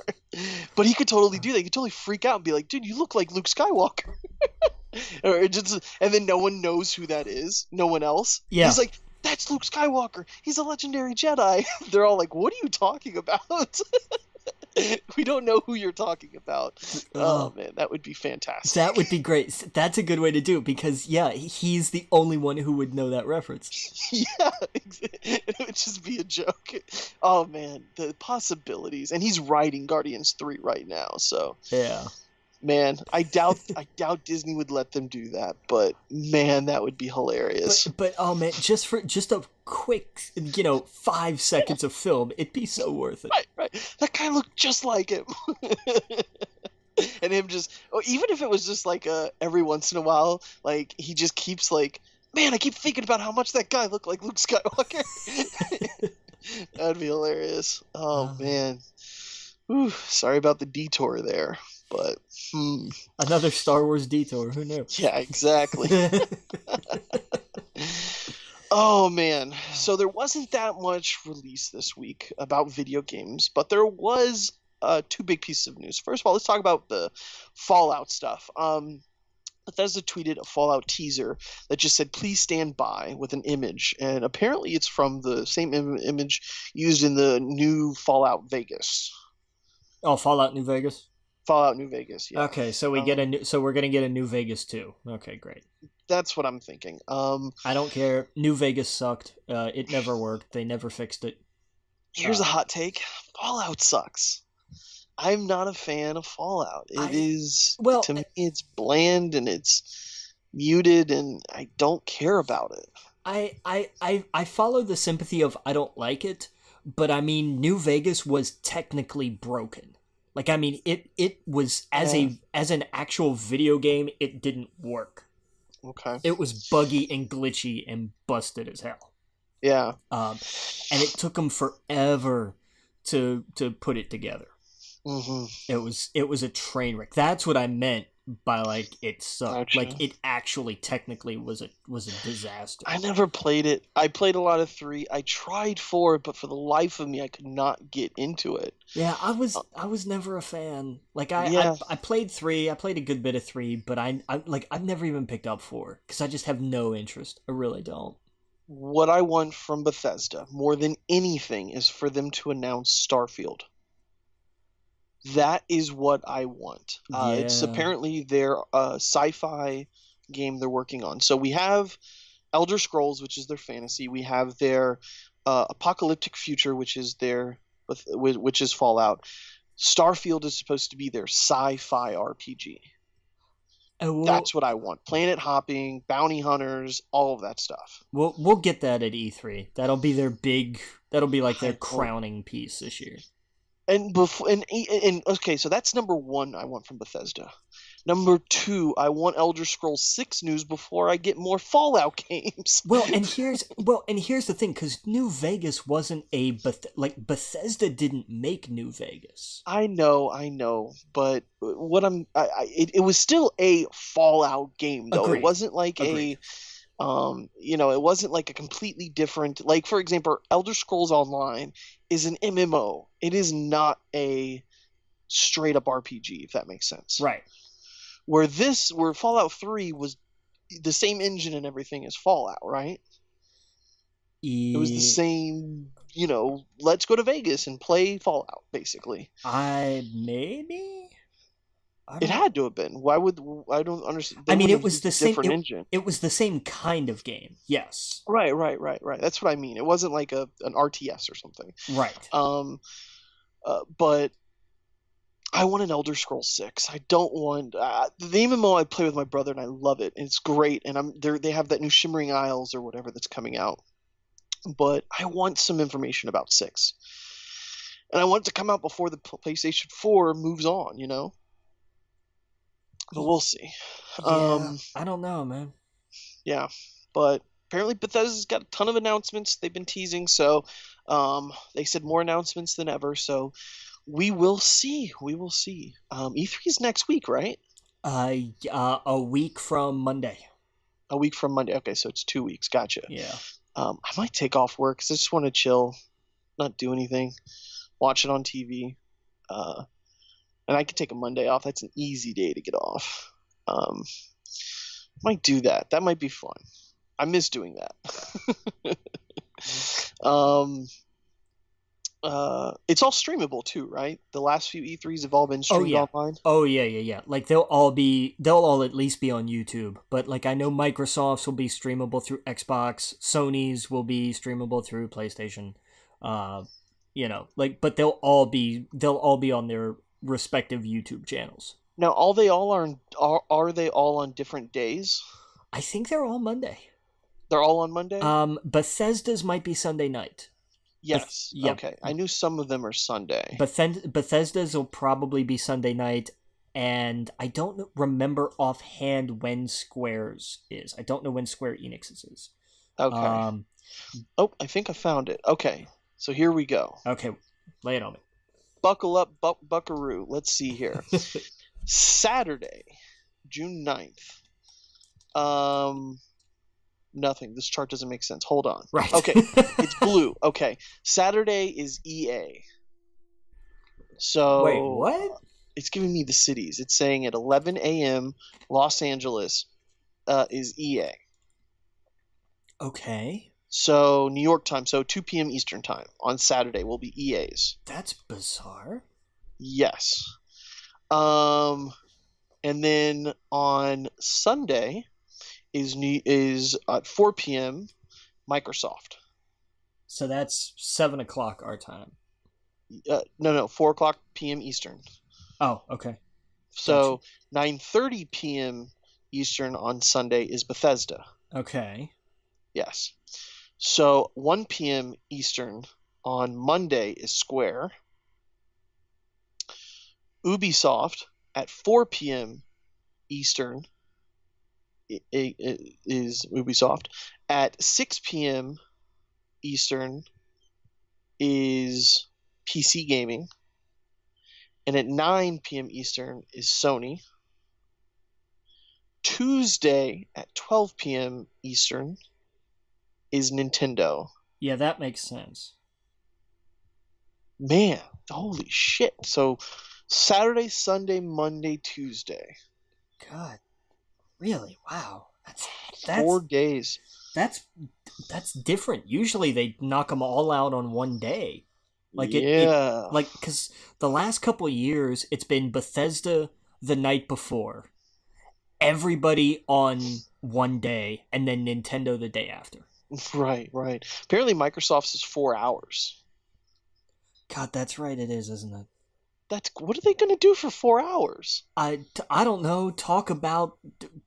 But he could totally do that. He could totally freak out and be like, dude, you look like Luke Skywalker. Or just, and then no one knows who that is. No one else. yeah. He's like, that's Luke Skywalker. He's a legendary Jedi. They're all like, what are you talking about? We don't know who you're talking about. Oh man, that would be fantastic. That would be great. That's a good way to do it because, yeah, he's the only one who would know that reference. Yeah, it would just be a joke. Oh man, the possibilities. And he's writing Guardians 3 right now, so Yeah. man, I doubt Disney would let them do that, but man, that would be hilarious. But oh man, just a quick, 5 seconds of film, it'd be so worth it. Right. That guy looked just like him. And him just, or even if it was just like every once in a while, like he just keeps like, man, I keep thinking about how much that guy looked like Luke Skywalker. That'd be hilarious. Oh man. Ooh, sorry about the detour there, but Another Star Wars detour. Who knew? yeah, exactly. Oh man, so there wasn't that much release this week about video games, but there was 2 big pieces of news. First of all, let's talk about the Fallout stuff. Bethesda tweeted a Fallout teaser that just said, please stand by, with an image. And apparently it's from the same image used in the new Fallout Vegas. Oh, Fallout New Vegas? Fallout New Vegas, yeah. Okay, so we're gonna get a New Vegas too. Okay, great. That's what I'm thinking. I don't care. New Vegas sucked. It never worked. They never fixed it. Here's a hot take. Fallout sucks. I'm not a fan of Fallout. To me, it's bland and it's muted, and I don't care about it. I follow the sympathy of I don't like it, but I mean, New Vegas was technically broken. Like, I mean, it was as an actual video game, it didn't work. Okay. It was buggy and glitchy and busted as hell. Yeah. And it took them forever to put it together. Mm-hmm. It was a train wreck. That's what I meant by like it sucked. Gotcha. Like it actually technically was a disaster. I never played it. I played a lot of 3. I tried 4, but for the life of me, I could not get into it. Yeah, I was never a fan. Like I played 3. I played a good bit of 3, but I've never even picked up 4 because I just have no interest. I really don't. What I want from Bethesda more than anything is for them to announce Starfield. That is what I want. It's apparently their sci-fi game they're working on. So we have Elder Scrolls, which is their fantasy. We have their apocalyptic future, which is Fallout. Starfield is supposed to be their sci-fi RPG. That's what I want. Planet hopping, bounty hunters, all of that stuff. We'll get that at E3. That'll be their crowning piece this year. And okay, so that's number 1 I want from Bethesda. Number 2, I want Elder Scrolls 6 news before I get more Fallout games. And here's the thing, because New Vegas wasn't Bethesda didn't make New Vegas. I know, but it was still a Fallout game though. Agreed. It wasn't like it wasn't like a completely different, like for example, Elder Scrolls Online is an MMO. It is not a straight up RPG, if that makes sense. Right. Where Fallout 3 was the same engine and everything as Fallout, right? It was the same, let's go to Vegas and play Fallout, basically. It had to have been. Why would I don't understand? I mean, it was the same different engine. It was the same kind of game. Yes. Right. That's what I mean. It wasn't like an RTS or something. Right. But I want an Elder Scrolls 6. I don't want the MMO I play with my brother, and I love it. And it's great. And they have that new Shimmering Isles or whatever that's coming out. But I want some information about 6. And I want it to come out before the PlayStation 4 moves on, But we'll see. Yeah, I don't know, man. Yeah, but apparently Bethesda's got a ton of announcements they've been teasing, so they said more announcements than ever, so we will see. E3 is next week, right? A week from Monday. A week from Monday. Okay, so it's 2 weeks. Gotcha. Yeah. I might take off work because I just want to chill, not do anything, watch it on TV. Uh, and I could take a Monday off. That's an easy day to get off. Might do that. That might be fun. I miss doing that. um, it's all streamable too, right? The last few E3s have all been streamed online. Oh yeah. Like they'll all at least be on YouTube. But like I know Microsoft's will be streamable through Xbox, Sony's will be streamable through PlayStation. Like but they'll all be on their respective YouTube channels. Now, are they all on different days? I think they're all Monday. They're all on Monday? Bethesda's might be Sunday night. Yes. Yeah. Okay. I knew some of them are Sunday. Bethesda's will probably be Sunday night, and I don't remember offhand when Square's is. I don't know when Square Enix's is. Okay. I think I found it. Okay. So here we go. Okay. Lay it on me. Buckle up, buckaroo. Let's see here. Saturday, June 9th. Nothing. This chart doesn't make sense. Hold on. Right. Okay. It's blue. Okay. Saturday is EA. So wait, what? It's giving me the cities. It's saying at 11 a.m. Los Angeles is EA. Okay. So New York time. So 2 p.m. Eastern time on Saturday will be EA's. That's bizarre. Yes. And then on Sunday is at 4 p.m. Microsoft. So that's 7 o'clock our time. No, 4 o'clock p.m. Eastern. Oh, okay. So 9:30 p.m. Eastern on Sunday is Bethesda. Okay. Yes. So 1 p.m. Eastern on Monday is Square. Ubisoft at 4 p.m. Eastern is Ubisoft. At 6 p.m. Eastern is PC Gaming. And at 9 p.m. Eastern is Sony. Tuesday at 12 p.m. Eastern is Nintendo. Yeah, that makes sense. Man, holy shit. So Saturday, Sunday, Monday, Tuesday. God. Really? Wow. That's 4 days. That's different. Usually they knock them all out on one day. Like because the last couple of years it's been Bethesda the night before, everybody on one day, and then Nintendo the day after. Right. Apparently Microsoft's is 4 hours. God, that's right. It is, isn't it? What are they going to do for 4 hours? I don't know. Talk about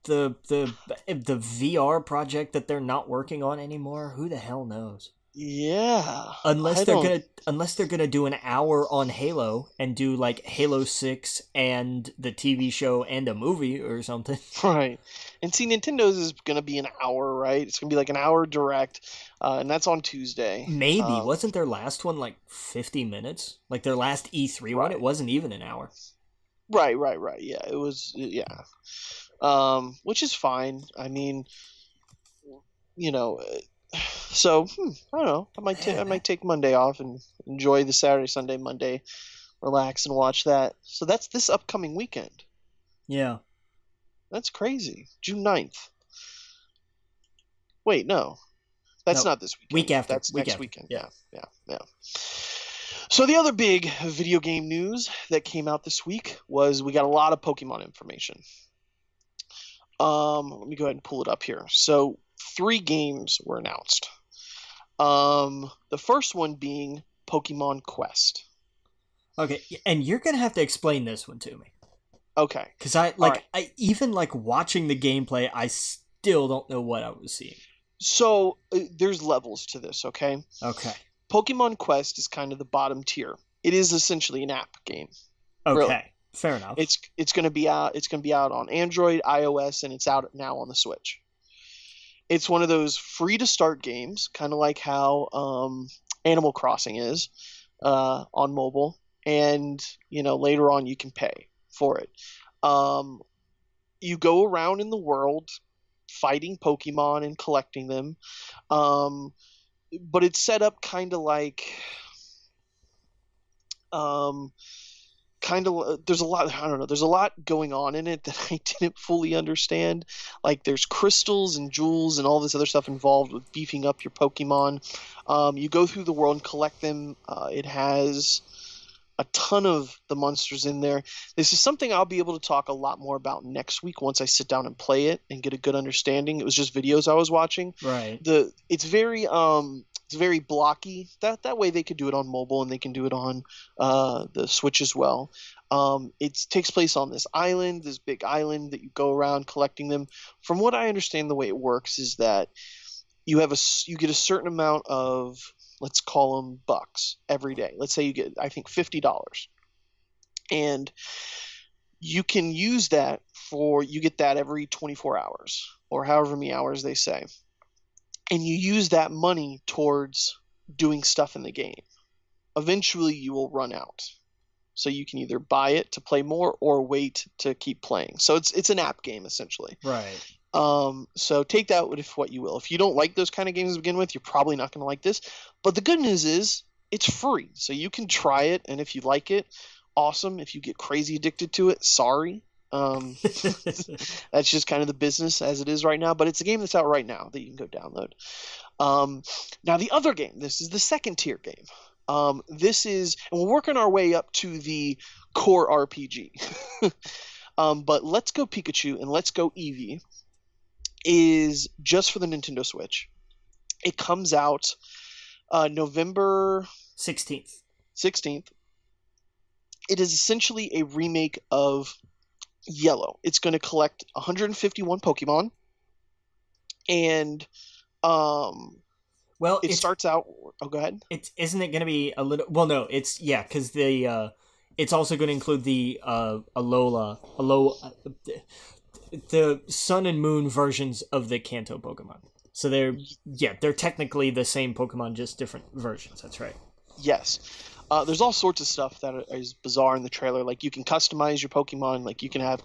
the VR project that they're not working on anymore. Who the hell knows? Yeah. Unless they're gonna do an hour on Halo and do like Halo 6 and the TV show and a movie or something. Right. And see, Nintendo's is gonna be an hour, right? It's gonna be like an hour direct, and that's on Tuesday. Maybe. Wasn't their last one like 50 minutes? Like their last E3 one, it wasn't even an hour. Right. Yeah, it was. Yeah. Which is fine. I mean, so I don't know. I might take Monday off and enjoy the Saturday, Sunday, Monday, relax and watch that. So that's this upcoming weekend. Yeah. That's crazy. June 9th. Wait, no. That's not this weekend. Week after. That's next weekend. Yeah. So the other big video game news that came out this week was we got a lot of Pokemon information. Let me go ahead and pull it up here. So 3 games were announced. The first one being Pokemon Quest. Okay, and you're gonna have to explain this one to me. Okay. Because I even like watching the gameplay, I still don't know what I was seeing. So there's levels to this, okay? Okay. Pokemon Quest is kind of the bottom tier. It is essentially an app game. Okay. Really. Fair enough. It's going to be out. It's going to be out on Android, iOS, and it's out now on the Switch. It's one of those free to start games, kind of like how Animal Crossing is on mobile, and later on you can pay for it. You go around in the world fighting Pokemon and collecting them. But it's set up kind of like there's a lot, I don't know, there's a lot going on in it that I didn't fully understand. Like there's crystals and jewels and all this other stuff involved with beefing up your Pokemon. You go through the world and collect them. It has a ton of the monsters in there. This is something I'll be able to talk a lot more about next week once I sit down and play it and get a good understanding. It was just videos I was watching. Right. It's very blocky. That way they could do it on mobile and they can do it on the Switch as well. It takes place on this island, this big island that you go around collecting them. From what I understand, the way it works is that you get a certain amount of, let's call them bucks every day. Let's say you get, I think, $50. And you can use that you get that every 24 hours or however many hours they say. And you use that money towards doing stuff in the game. Eventually you will run out. So you can either buy it to play more or wait to keep playing. So it's an app game essentially. Right. So take that with what you will. If you don't like those kind of games to begin with, you're probably not going to like this. But the good news is it's free. So you can try it, and if you like it, awesome. If you get crazy addicted to it, sorry. That's just kind of the business as it is right now. But it's a game that's out right now that you can go download. Now the other game, this is the second tier game. This is, and we're working our way up to the core RPG. But Let's Go Pikachu and Let's Go Eevee is just for the Nintendo Switch. It comes out November 16th. It is essentially a remake of Yellow. It's going to collect 151 Pokemon, and it starts out. Oh, go ahead. Isn't it going to be a little? Well, no. Because it's also going to include the Alola, the Sun and Moon versions of the Kanto Pokemon. So they're technically the same Pokemon, just different versions. That's right. Yes. There's all sorts of stuff that is bizarre in the trailer. Like you can customize your Pokemon. Like you can have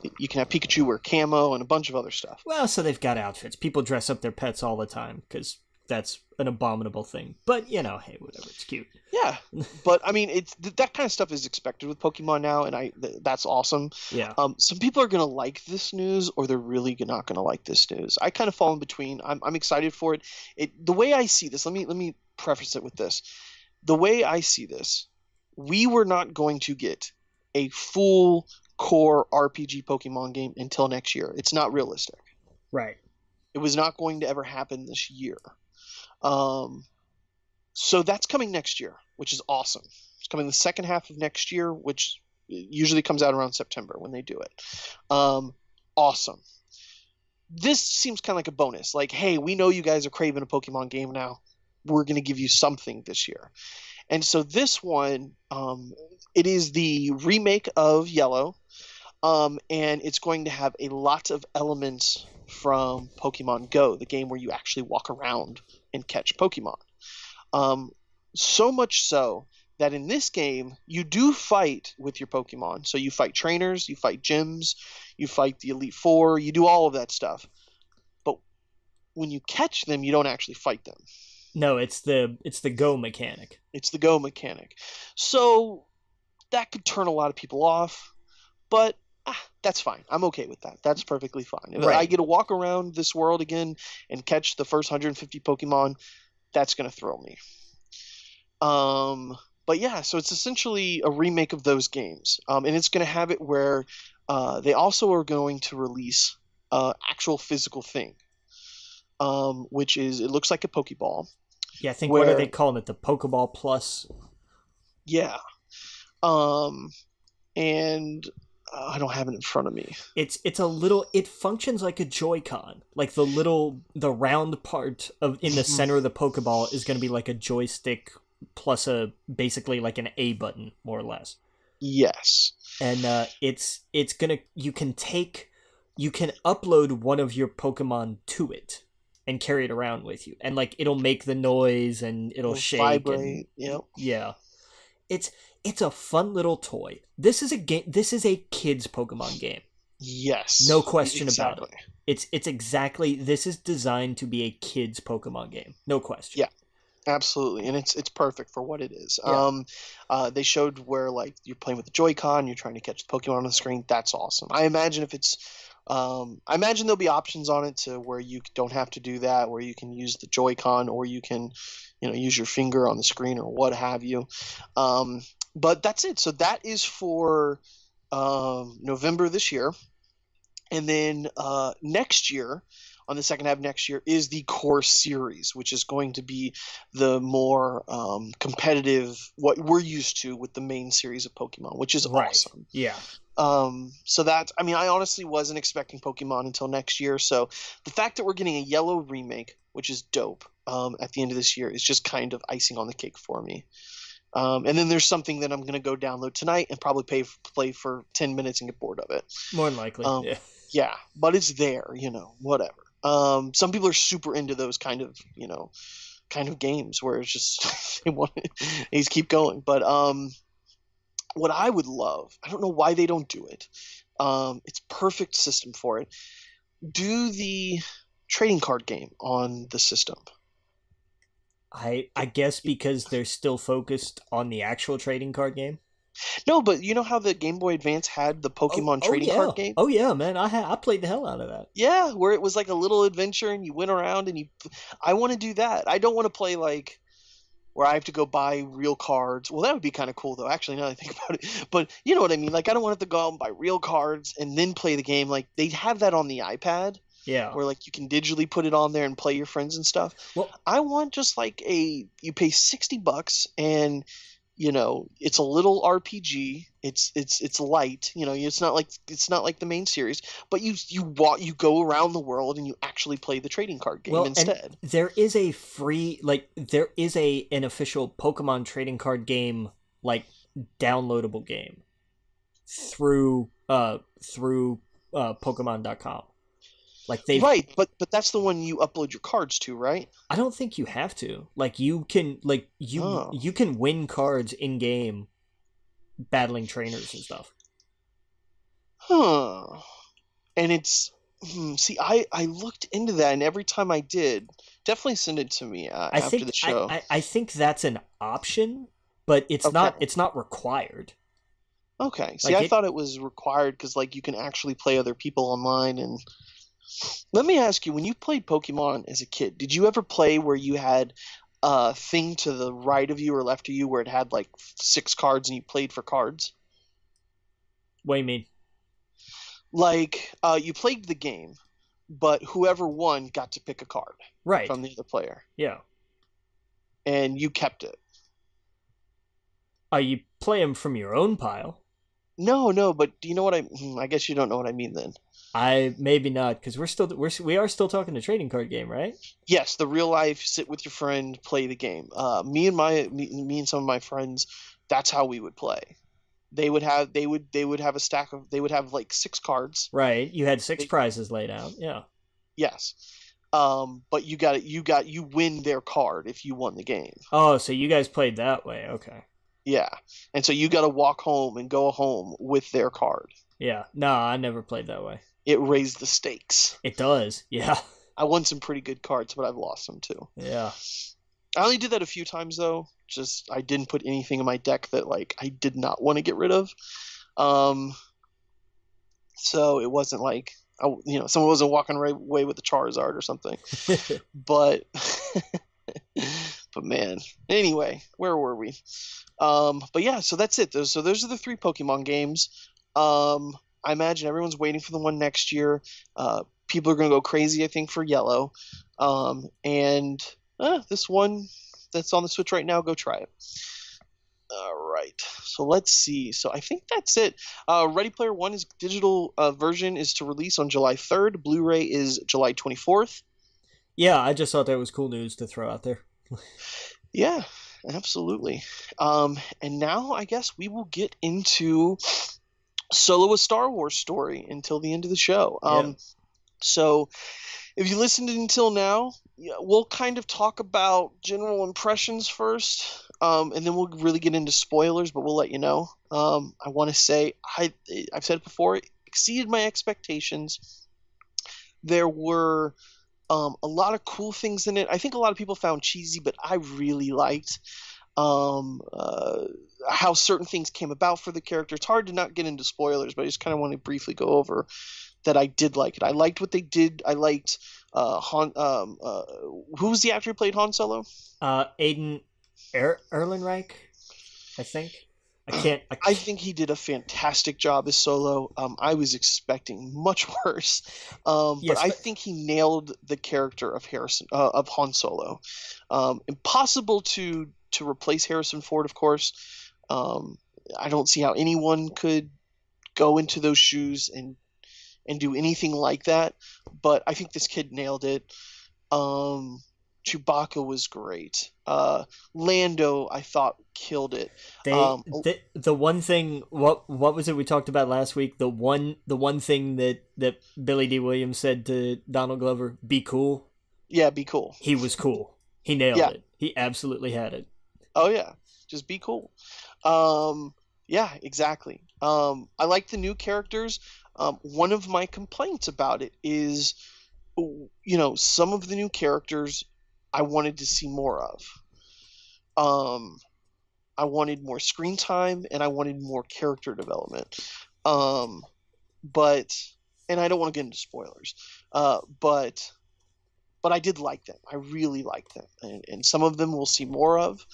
Pikachu wear camo and a bunch of other stuff. Well, so they've got outfits. People dress up their pets all the time because that's an abominable thing. But, hey, whatever. It's cute. Yeah. But, I mean, that kind of stuff is expected with Pokemon now, and that's awesome. Yeah. Some people are going to like this news, or they're really not going to like this news. I kind of fall in between. I'm excited for it. The way I see this, let me preface it with this. The way I see this, we were not going to get a full core RPG Pokemon game until next year. It's not realistic. Right. It was not going to ever happen this year. So that's coming next year, which is awesome. It's coming the second half of next year, which usually comes out around September when they do it. Awesome. This seems kind of like a bonus. Like, hey, we know you guys are craving a Pokemon game now. We're going to give you something this year. And so this one, it is the remake of Yellow, and it's going to have a lot of elements from Pokemon Go, the game where you actually walk around and catch Pokemon. So much so that in this game, you do fight with your Pokemon. So you fight trainers, you fight gyms, you fight the Elite Four, you do all of that stuff. But when you catch them, you don't actually fight them. No, it's the Go mechanic. It's the Go mechanic. So that could turn a lot of people off, but that's fine. I'm okay with that. That's perfectly fine. If I get to walk around this world again and catch the first 150 Pokemon, that's going to thrill me. But yeah, so it's essentially a remake of those games. And it's going to have it where they also are going to release actual physical thing, which is, it looks like a Pokeball. Yeah, I think, what are they calling it? The Pokeball Plus? Yeah. And I don't have it in front of me. It functions like a Joy-Con. Like the round part in the center of the Pokeball is going to be like a joystick plus basically like an A button, more or less. Yes. And you can upload one of your Pokemon to it and carry it around with you. And like it'll make the noise and it'll shake. Vibrate. Yep. Yeah. It's a fun little toy. This is a game. This is a kids Pokemon game. No Yes, question about it. exactly. It's exactly, this is designed to be a kid's Pokemon game. No question. Yeah, absolutely, and it's perfect for what it is. Yeah. They showed where like you're playing with the Joy-Con, you're trying to catch the Pokemon on the screen. That's awesome. I imagine if it's, I imagine there'll be options on it to where you don't have to do that, where you can use the Joy-Con or you can, use your finger on the screen or what have you. But that's it. So that is for November this year. And then next year, on the second half of next year, is the core series, which is going to be the more competitive, what we're used to with the main series of Pokemon, which is Right. awesome. Yeah. So that, I mean, I honestly wasn't expecting Pokemon until next year. So the fact that we're getting a Yellow remake, which is dope, at the end of this year, is just kind of icing on the cake for me. And then there's something that I'm going to go download tonight and probably play for 10 minutes and get bored of it. More than likely. Yeah. Yeah, but it's there, whatever. Some people are super into those kind of games where it's just they want to just keep going. But what I would love, I don't know why they don't do it. It's perfect system for it. Do the trading card game on the system. I guess because they're still focused on the actual trading card game. No, but you know how the Game Boy Advance had the Pokemon trading card game? Oh yeah, man. I played the hell out of that. Yeah, where it was like a little adventure and you went around and I want to do that. I don't want to play like where I have to go buy real cards. Well, that would be kind of cool though, actually, now that I think about it. But you know what I mean? Like I don't want to have to go out and buy real cards and then play the game. Like they have that on the iPad. Yeah. Where like you can digitally put it on there and play your friends and stuff. Well, I want just like you pay $60 and it's a little RPG. It's light. It's not like the main series, but you go around the world and you actually play the trading card game instead. And there is a free an official Pokemon trading card game, like downloadable game through Pokemon.com. Like they Right, but that's the one you upload your cards to, right? I don't think you have to. Like you can you can win cards in game battling trainers and stuff. Huh. And it's see, I looked into that, and every time I did, definitely send it to me after the show. I think that's an option, but it's not required. Okay. See, I thought it was required because like you can actually play other people online. And let me ask you, when you played Pokemon as a kid, did you ever play where you had a thing to the right of you or left of you where it had like 6 cards and you played for cards? What do you mean? Like you played the game, but whoever won got to pick a card from the other player. Yeah. And you kept it. You play them from your own pile. No, but do you know what I guess you don't know what I mean then. Maybe not, because we are still talking the trading card game, right? Yes, the real life sit with your friend, play the game. Me and some of my friends, that's how we would play. They would have a stack of, they would have like 6 cards. Right, you had 6 prizes laid out. Yeah. Yes. But you win their card if you won the game. Oh, so you guys played that way? Okay. Yeah, and so you got to walk home and go home with their card. Yeah. No, I never played that way. It raised the stakes. It does. Yeah. I won some pretty good cards, but I've lost them too. Yeah. I only did that a few times though. Just I didn't put anything in my deck that like I did not want to get rid of. So it wasn't like someone wasn't walking right away with the Charizard or something. But but man, anyway, where were we? But yeah, so that's it. So those are the 3 Pokemon games. I imagine everyone's waiting for the one next year. People are going to go crazy, I think, for Yellow. And this one that's on the Switch right now, go try it. All right. So let's see. So I think that's it. Ready Player One is digital version is to release on July 3rd. Blu-ray is July 24th. Yeah, I just thought that was cool news to throw out there. Yeah, absolutely. And now I guess we will get into Solo: A Star Wars Story until the end of the show. So if you listened until now, we'll kind of talk about general impressions first, and then we'll really get into spoilers, but we'll let you know. I want to say, I've said it before, exceeded my expectations. There were a lot of cool things in it. I think a lot of people found cheesy, but I really liked um, uh, how certain things came about for the character. It's hard to not get into spoilers, but I just kind of want to briefly go over that I did like it. I liked what they did. I liked who was the actor who played Han Solo? Aiden Erlenreich, I think. I I can't. think he did a fantastic job as Solo. I was expecting much worse, but Yes, I but think he nailed the character of of Han Solo. Impossible to replace Harrison Ford, of course. Um, I don't see how anyone could go into those shoes and do anything like that. But I think this kid nailed it. Um, Chewbacca was great. Lando, I thought, killed it. they Um, the one thing, what was it we talked about last week? The one thing that Billy D. Williams said to Donald Glover, be cool. yeah, be cool. He was cool. He nailed Yeah. it. He absolutely had it. Oh yeah. Just be cool. Um, yeah, exactly. I like the new characters. One of my complaints about it is, some of the new characters I wanted to see more of. Um, I wanted more screen time and I wanted more character development. Um, but and I don't want to get into spoilers. But I did like them. I really like them, and some of them we'll see more of.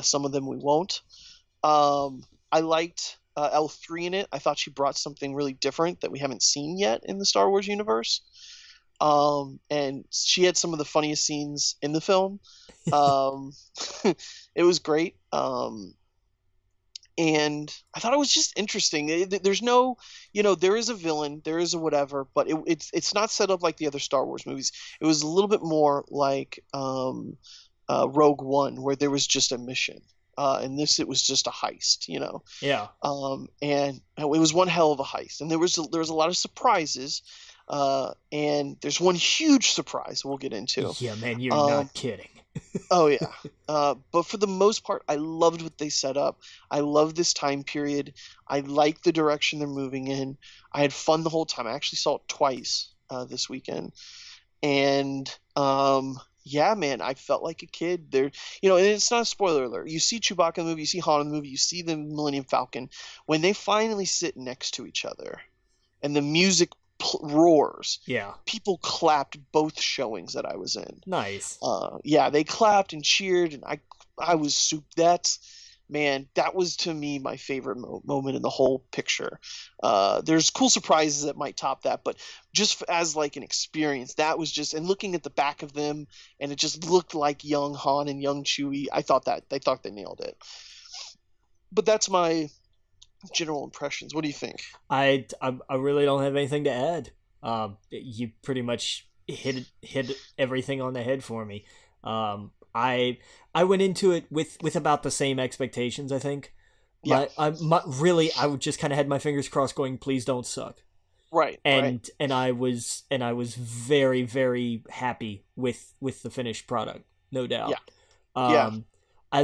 Some of them we won't. I liked L3 in it. I thought she brought something really different that we haven't seen yet in the Star Wars universe. And she had some of the funniest scenes in the film. Um, it was great. And I thought it was just interesting. There's no, there is a villain, there is a whatever, but it's not set up like the other Star Wars movies. It was a little bit more like Rogue One, where there was just a mission. And this, it was just a heist. Yeah. And it was one hell of a heist, and there was a lot of surprises. And there's one huge surprise we'll get into. Yeah, man, you're Um, not kidding. Oh yeah. But for the most part, I loved what they set up. I love this time period. I like the direction they're moving in. I had fun the whole time. I actually saw it twice this weekend, and yeah, man, I felt like a kid. And it's not a spoiler alert. You see Chewbacca in the movie, you see Han in the movie, you see the Millennium Falcon. When they finally sit next to each other, and the music roars. Yeah. People clapped both showings that I was in. Nice. Yeah, they clapped and cheered, and I was super. That was to me my favorite moment in the whole picture. There's cool surprises that might top that, but just as like an experience, that was just. And looking at the back of them, and it just looked like young Han and young Chewie. I thought they nailed it. But that's my general impressions. What do you think? I really don't have anything to add. You pretty much hit everything on the head for me. I went into it with about the same expectations. I think. Yeah. I would just kind of had my fingers crossed, going, please don't suck. Right. And I was very, very happy with the finished product, no doubt. Yeah. Yeah. I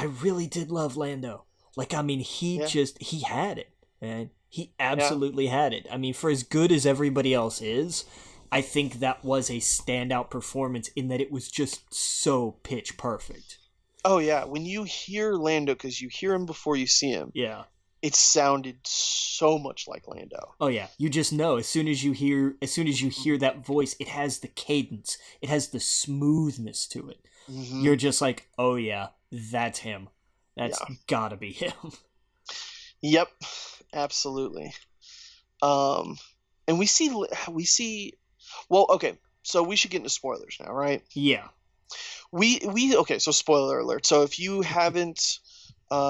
really did love Lando. Like, I mean, he had it, man. He absolutely had it. I mean, for as good as everybody else is, I think that was a standout performance in that it was just so pitch perfect. Oh yeah, when you hear Lando, because you hear him before you see him, Yeah. it sounded so much like Lando. Oh yeah, you just know as soon as you hear that voice, it has the cadence, it has the smoothness to it. Mm-hmm. You're just like, oh yeah, that's him. That's gotta be him. Yep, absolutely. And we see. Well, okay, so we should get into spoilers now, right? Yeah. Okay. So spoiler alert. So if you haven't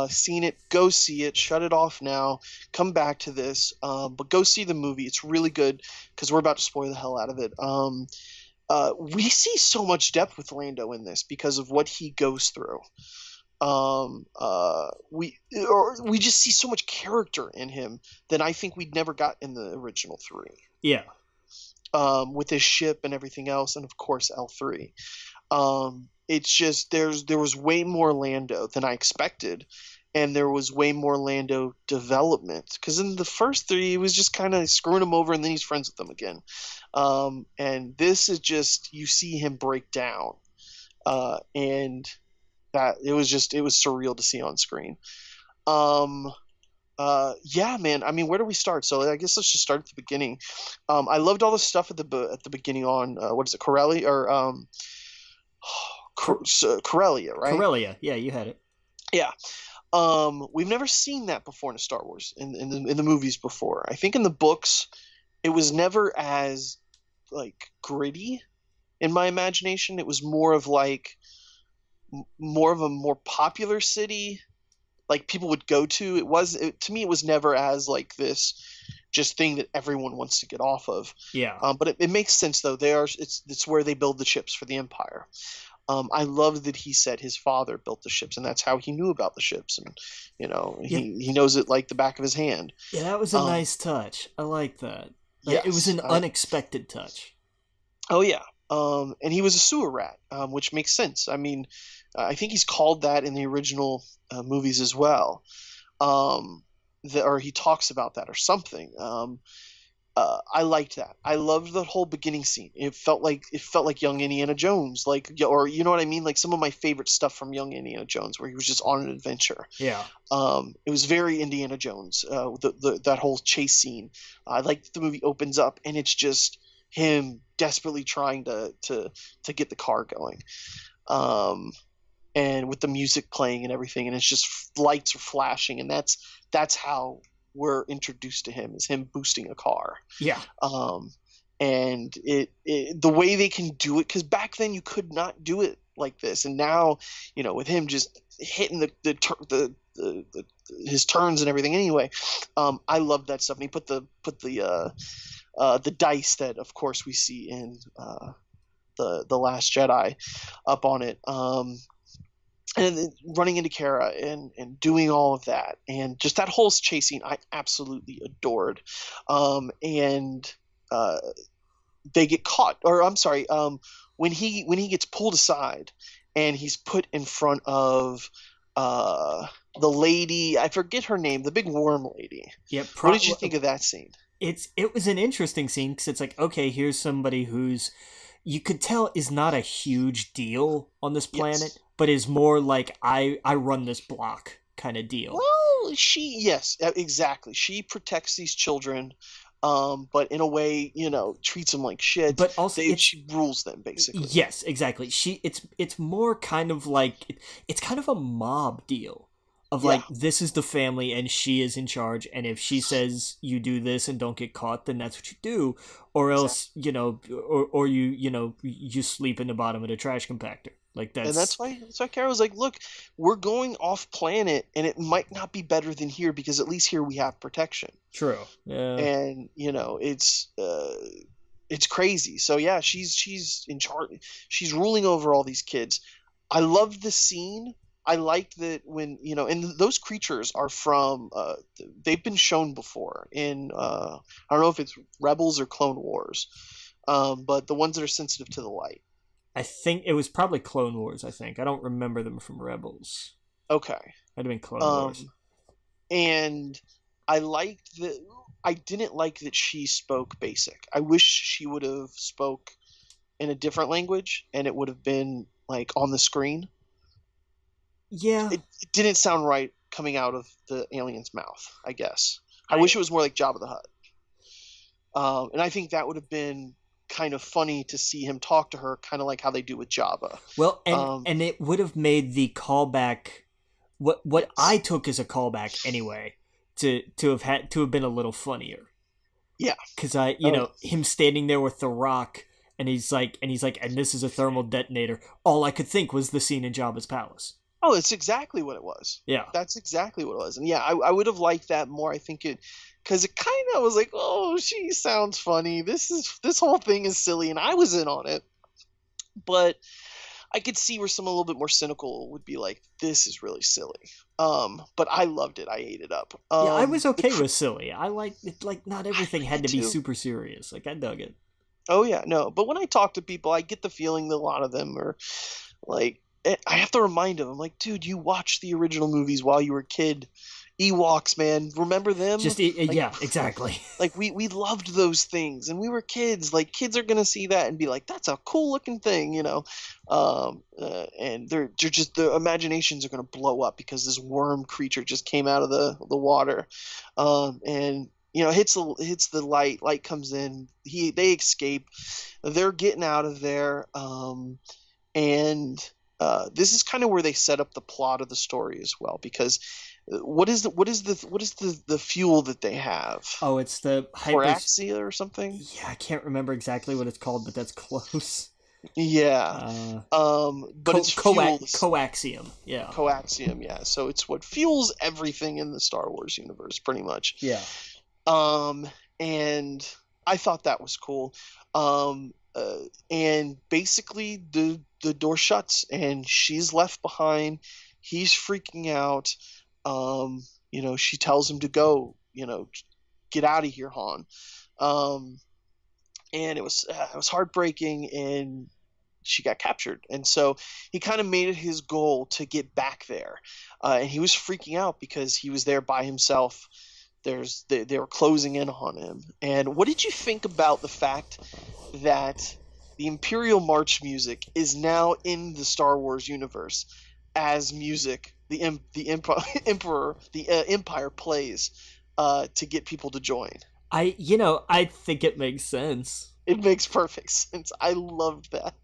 seen it, go see it. Shut it off now. Come back to this. But go see the movie. It's really good because we're about to spoil the hell out of it. We see so much depth with Lando in this because of what he goes through. We just see so much character in him that I think we'd never got in the original 3. Yeah. With his ship and everything else, and of course L3. It's just there was way more Lando than I expected, and there was way more Lando development. Because in the first three, he was just kind of screwing him over, and then he's friends with them again. And this is just, you see him break down, and that it was surreal to see on screen. Yeah, man. I mean, where do we start? So I guess let's just start at the beginning. I loved all the stuff at the beginning on what is it, Corellia or Corellia, right? Corellia, yeah, you had it. Yeah. We've never seen that before in a Star Wars in the movies before. I think in the books, it was never as like gritty in my imagination. It was more of like more of a more popular city, like people would go to. To me, it was never as like this just thing that everyone wants to get off of. Yeah. But it makes sense though. It's where they build the ships for the Empire. I love that he said his father built the ships, and that's how he knew about the ships, and he knows it like the back of his hand. Yeah, that was a nice touch. I like that. Yes, it was an unexpected touch. Oh yeah. And he was a sewer rat, which makes sense. I mean, I think he's called that in the original movies as well, or he talks about that or something. I liked that. I loved the whole beginning scene. It felt like young Indiana Jones, or you know what I mean, like some of my favorite stuff from young Indiana Jones, where he was just on an adventure. Yeah. It was very Indiana Jones. That whole chase scene. I like that the movie opens up and it's just him desperately trying to get the car going, and with the music playing and everything, and it's just lights are flashing, and that's how we're introduced to him, is him boosting a car. Yeah. And the way they can do it, because back then you could not do it like this, and now with him just hitting his turns and everything. Anyway, I love that stuff. And he put the dice that, of course, we see in the Last Jedi up on it, and then running into Kara and doing all of that, and just that whole chase scene I absolutely adored. And they get caught, or I'm sorry, when he gets pulled aside and he's put in front of the lady, I forget her name, the big worm lady. Yeah. What did you think of that scene? It was an interesting scene, because it's like, okay, here's somebody who's, you could tell, is not a huge deal on this planet, yes, but is more like, I run this block kind of deal. Well, yes, exactly. She protects these children, but in a way, treats them like shit. But also, she rules them, basically. Yes, exactly. It's more kind of like, it's kind of a mob deal. Of like, this is the family and she is in charge, and if she says you do this and don't get caught, then that's what you do, or else, or you sleep in the bottom of the trash compactor. Like that's... And that's why Kara was like, look, we're going off planet, and it might not be better than here, because at least here we have protection. True. Yeah. And it's crazy. So yeah, she's in charge. She's ruling over all these kids. I love the scene. I liked that when, and those creatures are from, they've been shown before in, I don't know if it's Rebels or Clone Wars, but the ones that are sensitive to the light. I think it was probably Clone Wars, I think. I don't remember them from Rebels. Okay. Might have been Clone Wars. And I didn't like that she spoke basic. I wish she would have spoke in a different language, and it would have been, like, on the screen. Yeah. It didn't sound right coming out of the alien's mouth, I guess. I wish it was more like Jabba the Hutt. And I think that would have been kind of funny to see him talk to her, kind of like how they do with Jabba. Well, and it would have made the callback, what yes, I took as a callback anyway, to have been a little funnier. Yeah. Because him standing there with the rock, and he's like, and this is a thermal detonator. All I could think was the scene in Jabba's palace. Oh, it's exactly what it was. Yeah. That's exactly what it was. And yeah, I would have liked that more. I think because it kind of was like, oh, she sounds funny. This whole thing is silly, and I was in on it. But I could see where someone a little bit more cynical would be like, this is really silly. But I loved it. I ate it up. Yeah, I was okay with silly. I liked it. Like, not everything had to be super serious. Like, I dug it. Oh yeah, no. But when I talk to people, I get the feeling that a lot of them are like, I have to remind him. I'm like, dude, you watched the original movies while you were a kid. Ewoks, man, remember them? Just Like, yeah, exactly. like we loved those things, and we were kids. Like kids are gonna see that and be like, that's a cool looking thing, you know. And they're just the imaginations are gonna blow up because this worm creature just came out of the water, and you know hits the light. Light comes in. They escape. They're getting out of there. And this is kind of where they set up the plot of the story as well, because what is the fuel that they have? Oh, it's the Coraxia or something? Yeah, I can't remember exactly what it's called, but that's close. Yeah. But it's fuel. Coaxium. Yeah. Coaxium, yeah. So it's what fuels everything in the Star Wars universe, pretty much. Yeah. And I thought that was cool. And basically the door shuts and she's left behind. He's freaking out. You know, she tells him to go, you know, get out of here, Han. And it was heartbreaking, and she got captured. And so he kind of made it his goal to get back there. And he was freaking out because he was there by himself. They were closing in on him. And what did you think about the fact that the Imperial March music is now in the Star Wars universe as music? The Empire plays to get people to join. I think it makes sense. It makes perfect sense. I loved that.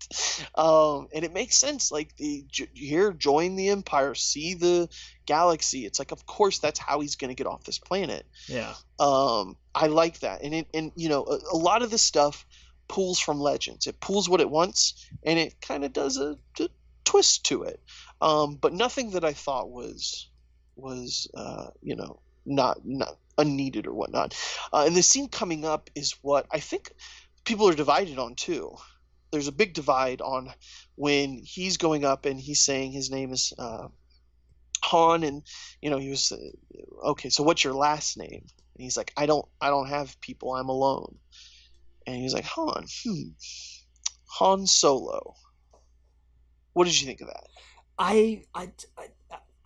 And it makes sense. Like, here, join the Empire, see the galaxy. It's like, of course, that's how he's going to get off this planet. Yeah. I like that. And you know, a lot of this stuff pulls from Legends. It pulls what it wants, and it kind of does a twist to it. But nothing that I thought was you know, not unneeded or whatnot. And the scene coming up is what I think people are divided on too. There's a big divide on when he's going up and he's saying his name is Han, and you know, he was okay. So what's your last name? And he's like, I don't have people. I'm alone. And he's like, Han Solo. What did you think of that? I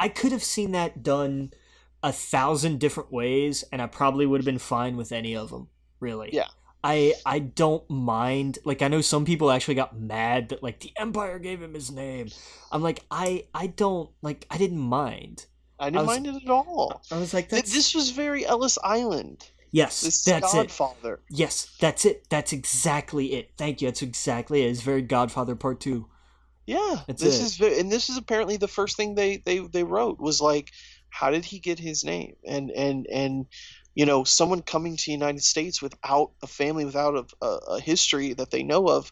could have seen that done 1,000 different ways, and I probably would have been fine with any of them. Really. Yeah. I don't mind. Like, I know some people actually got mad that, like, the Empire gave him his name. I'm like, I don't, like, I didn't mind. I didn't mind it at all. I was like, this was very Ellis Island. Yes, that's Godfather. It. Yes, that's it. That's exactly it. Thank you. That's exactly it. It's very Godfather Part 2. Yeah, this is apparently the first thing they wrote was like, how did he get his name? And you know, someone coming to the United States without a family, without a history that they know of,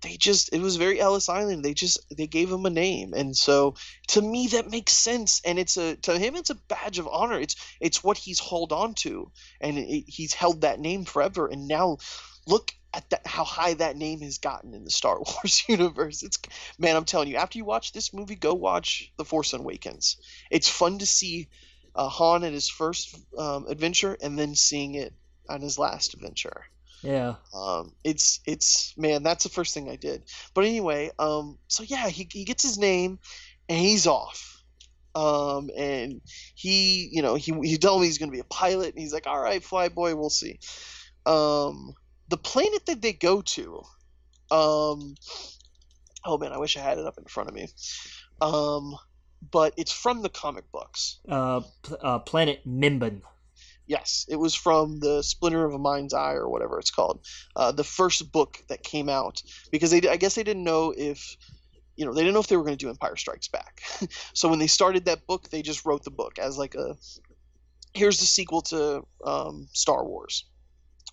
it was very Ellis Island. They gave him a name, and so to me that makes sense. And to him it's a badge of honor. It's what he's held on to, and he's held that name forever. And now look at how high that name has gotten in the Star Wars universe. Man, I'm telling you, after you watch this movie, go watch The Force Awakens. It's fun to see Han at his first adventure, and then seeing it on his last adventure. Yeah. It's man, that's the first thing I did. But anyway, so yeah, he gets his name, and he's off. And he, you know, he told me he's going to be a pilot, and he's like, all right, fly boy, we'll see. The planet that they go to, oh man, I wish I had it up in front of me. But it's from the comic books. Planet Mimban. Yes, it was from the Splinter of a Mind's Eye, or whatever it's called. The first book that came out, because I guess they didn't know if, you know, they didn't know if they were going to do Empire Strikes Back. So when they started that book, they just wrote the book as like here's the sequel to Star Wars.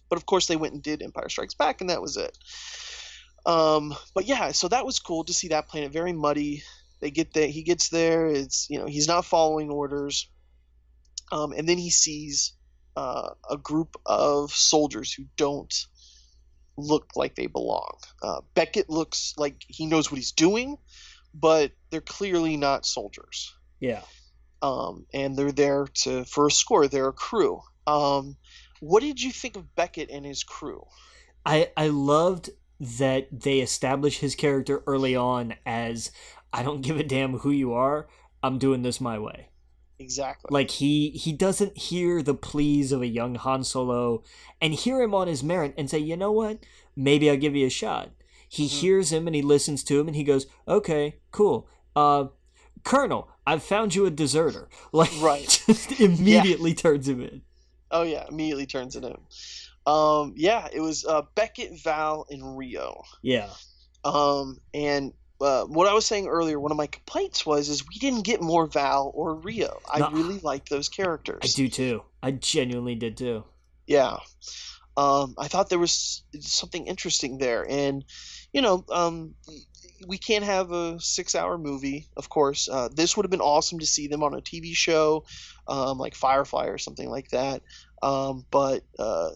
But of course they went and did Empire Strikes Back, and that was it. But yeah, so that was cool to see that planet. Very muddy. They get there. He gets there. It's, you know, he's not following orders. And then he sees a group of soldiers who don't look like they belong. Beckett looks like he knows what he's doing, but they're clearly not soldiers. Yeah. And they're there for a score. They're a crew. What did you think of Beckett and his crew? I loved that they established his character early on as I don't give a damn who you are. I'm doing this my way. Exactly. Like he doesn't hear the pleas of a young Han Solo and hear him on his merit and say, you know what? Maybe I'll give you a shot. He hears him and he listens to him and he goes, okay, cool. Colonel, I've found you a deserter. Like, right. Just immediately turns him in. Oh yeah, immediately turns it in. Yeah, it was Beckett, Val, and Rio. Yeah. And what I was saying earlier, one of my complaints is we didn't get more Val or Rio. I really liked those characters. I do too. I genuinely did too. Yeah. I thought there was something interesting there, and we can't have a 6-hour movie, of course. This would have been awesome to see them on a TV show, like Firefly or something like that. But I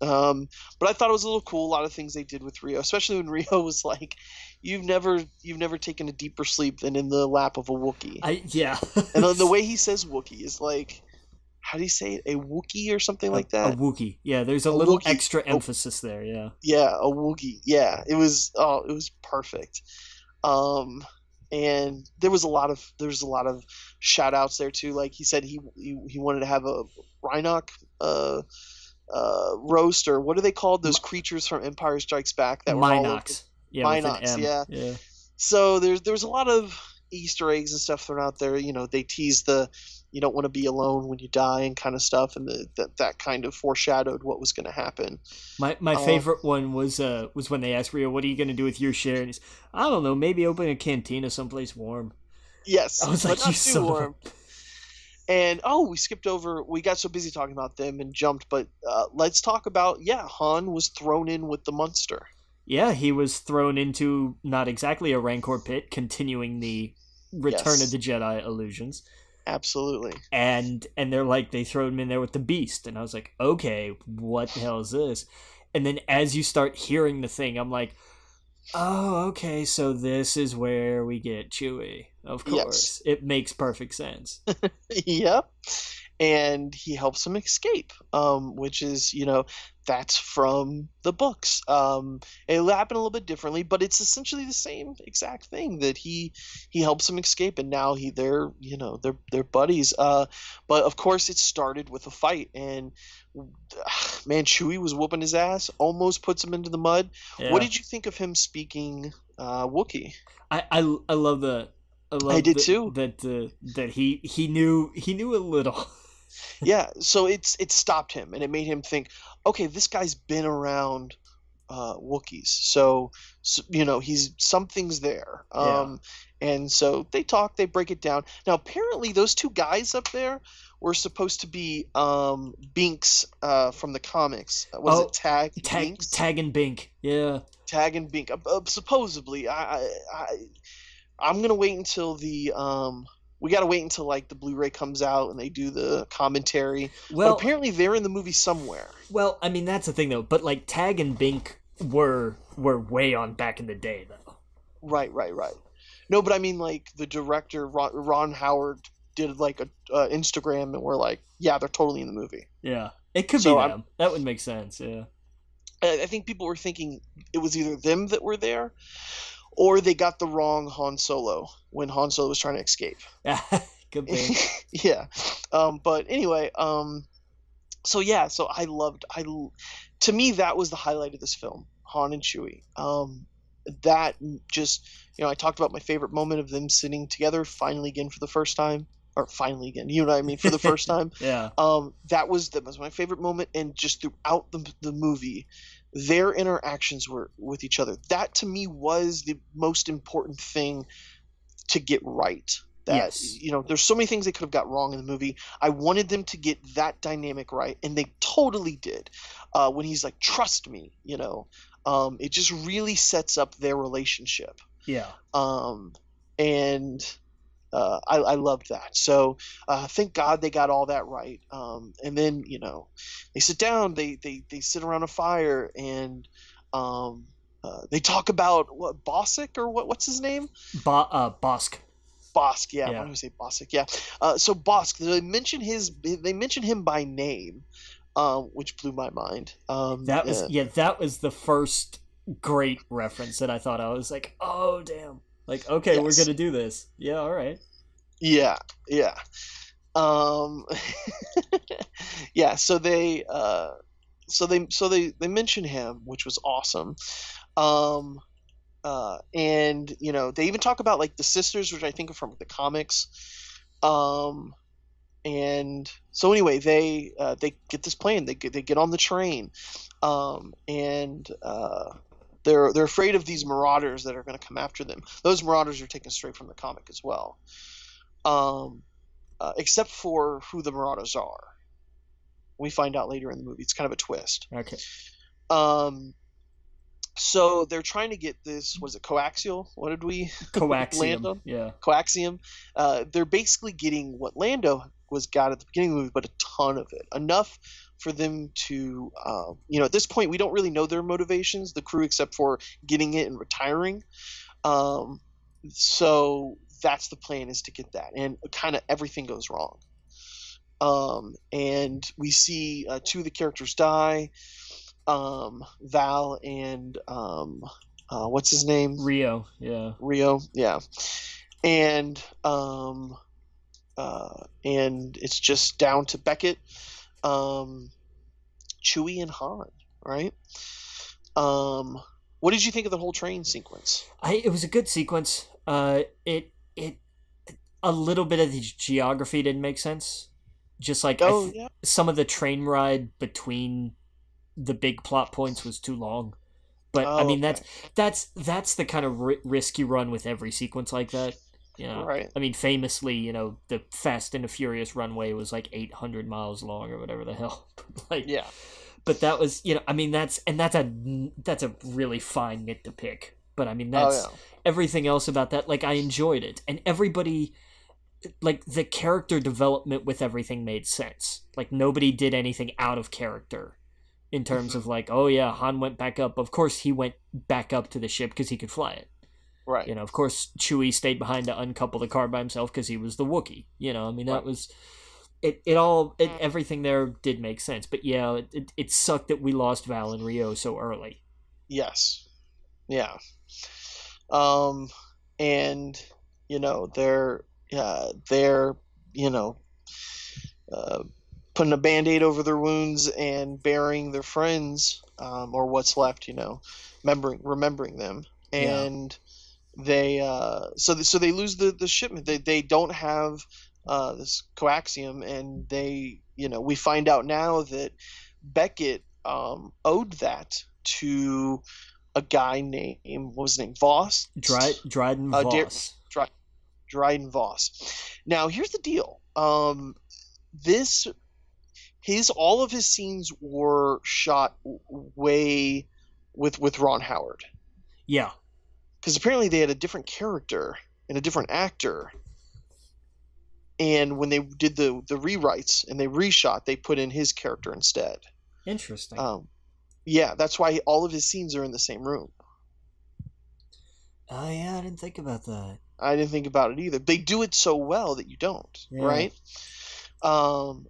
thought it was a little cool. A lot of things they did with Rio, especially when Rio was like, "You've never taken a deeper sleep than in the lap of a Wookiee." Yeah. And the way he says Wookiee is like, how do you say it? A Wookiee or something like that? A Wookiee. Yeah, there's a little Wookiee. extra emphasis there. Yeah. Yeah, a Wookiee. Yeah, it was perfect. And there was a lot of shout outs there too. Like he said, he wanted to have a Rhinoc roast, or what are they called? Those creatures from Empire Strikes Back that were Minox. Yeah, Minox. Yeah. So there was a lot of Easter eggs and stuff thrown out there. They teased the you don't want to be alone when you die and kind of stuff, and that kind of foreshadowed what was going to happen. My favorite one was when they asked Rio, "What are you going to do with your share?" And he's, "I don't know, maybe open a cantina someplace warm." Yes, I was like, but not too warm. And we skipped over. We got so busy talking about them and jumped, but let's talk about Han was thrown in with the Munster. Yeah, he was thrown into not exactly a Rancor pit, continuing the Return of the Jedi illusions. Absolutely. And they're like, they throw him in there with the Beast, and I was like, okay, what the hell is this? And then as you start hearing the thing, I'm like, oh, okay, so this is where we get Chewie. Of course. Yes. It makes perfect sense. Yep. And he helps him escape, which is, that's from the books. It'll happen a little bit differently, but it's essentially the same exact thing, that he helps him escape, and now they're buddies. But of course, it started with a fight, and man, Chewie was whooping his ass, almost puts him into the mud. Yeah. What did you think of him speaking Wookiee? I love the. I did too. That he knew a little. Yeah, so it stopped him, and it made him think, okay, this guy's been around Wookiees, so he's something's there. And so they talk, they break it down. Now apparently those two guys up there were supposed to be Binks from the comics. Was it Tag and Bink? Yeah, Tag and Bink. Supposedly, I'm gonna wait until we gotta wait until like the Blu-ray comes out and they do the commentary. Well, but apparently they're in the movie somewhere. Well, I mean, that's the thing though. But like Tag and Bink were way on back in the day though. Right. No, but I mean, like the director Ron Howard did like a Instagram, and we're like, yeah, they're totally in the movie. Yeah, it could be them. That would make sense. Yeah. I think people were thinking it was either them that were there, or they got the wrong Han Solo when Han Solo was trying to escape. Could be. Yeah. But anyway, so to me, that was the highlight of this film, Han and Chewie. That just, I talked about my favorite moment of them sitting together finally again for the first time. Or finally again, you know what I mean, for the first time. Yeah. That was my favorite moment, and just throughout the movie, their interactions were with each other. That to me was the most important thing to get right. That there's so many things they could have got wrong in the movie. I wanted them to get that dynamic right, and they totally did. When he's like, "Trust me," it just really sets up their relationship. Yeah. And I loved that. So thank God they got all that right. And then they sit down, they sit around a fire, and they talk about what, Bossick, or what's his name? Bosk. Bosk, yeah. Why do I say Bossick? Yeah. So Bosk, they mention him by name, which blew my mind. That was the first great reference that I thought. I was like, oh damn. Like, okay, we're Yes. gonna do this. Yeah, all right. Yeah. Yeah. Um, yeah. So they mention him, which was awesome. Um, and they even talk about like the sisters, which I think are from the comics. Um, and so anyway, they get this plane. They get on the train, and they're afraid of these marauders that are going to come after them. Those marauders are taken straight from the comic as well, um, except for who the marauders are. We find out later in the movie. It's kind of a twist. Okay. Um, so they're trying to get this. Was it coaxial? What did we land Coaxium. on? Yeah. Coaxium. They're basically getting what Lando was got at the beginning of the movie, but a ton of it, enough for them to, at this point, we don't really know their motivations, the crew, except for getting it and retiring. So that's the plan, is to get that, and kind of everything goes wrong. And we see two of the characters die. Val and what's his name? Rio. Yeah. Rio. Yeah. And and it's just down to Beckett, Chewie, and Han, right? What did you think of the whole train sequence? It was a good sequence. It a little bit of the geography didn't make sense. Just like Yeah. some of the train ride between the big plot points was too long. But I mean, Okay. that's the kind of risk you run with every sequence like that. Right. I mean, famously, the Fast and the Furious runway was like 800 miles long or whatever the hell. Like, Yeah. but that was, I mean, that's a really fine nit to pick. But I mean, that's everything else about that. Like, I enjoyed it, and everybody, like, the character development with everything made sense. Like, nobody did anything out of character in terms of like, oh yeah, Han went back up. Of course, he went back up to the ship because he could fly it. Right. Of course, Chewie stayed behind to uncouple the car by himself because he was the Wookiee. I mean, that was it. Everything there did make sense. But yeah, it sucked that we lost Val and Rio so early. Yes. Yeah. And they're putting a band-aid over their wounds and burying their friends, or what's left, remembering them. And they so they lose the shipment. They don't have this coaxium, and we find out now that Beckett owed that to a guy named, what was his name, Voss? Dryden Voss. Dryden Voss. Now here's the deal. All of his scenes were shot way with Ron Howard. Yeah. Because apparently they had a different character and a different actor. And when they did the rewrites and they reshot, they put in his character instead. Interesting. Yeah, that's why all of his scenes are in the same room. Oh, yeah, I didn't think about that. I didn't think about it either. They do it so well that you don't, right? And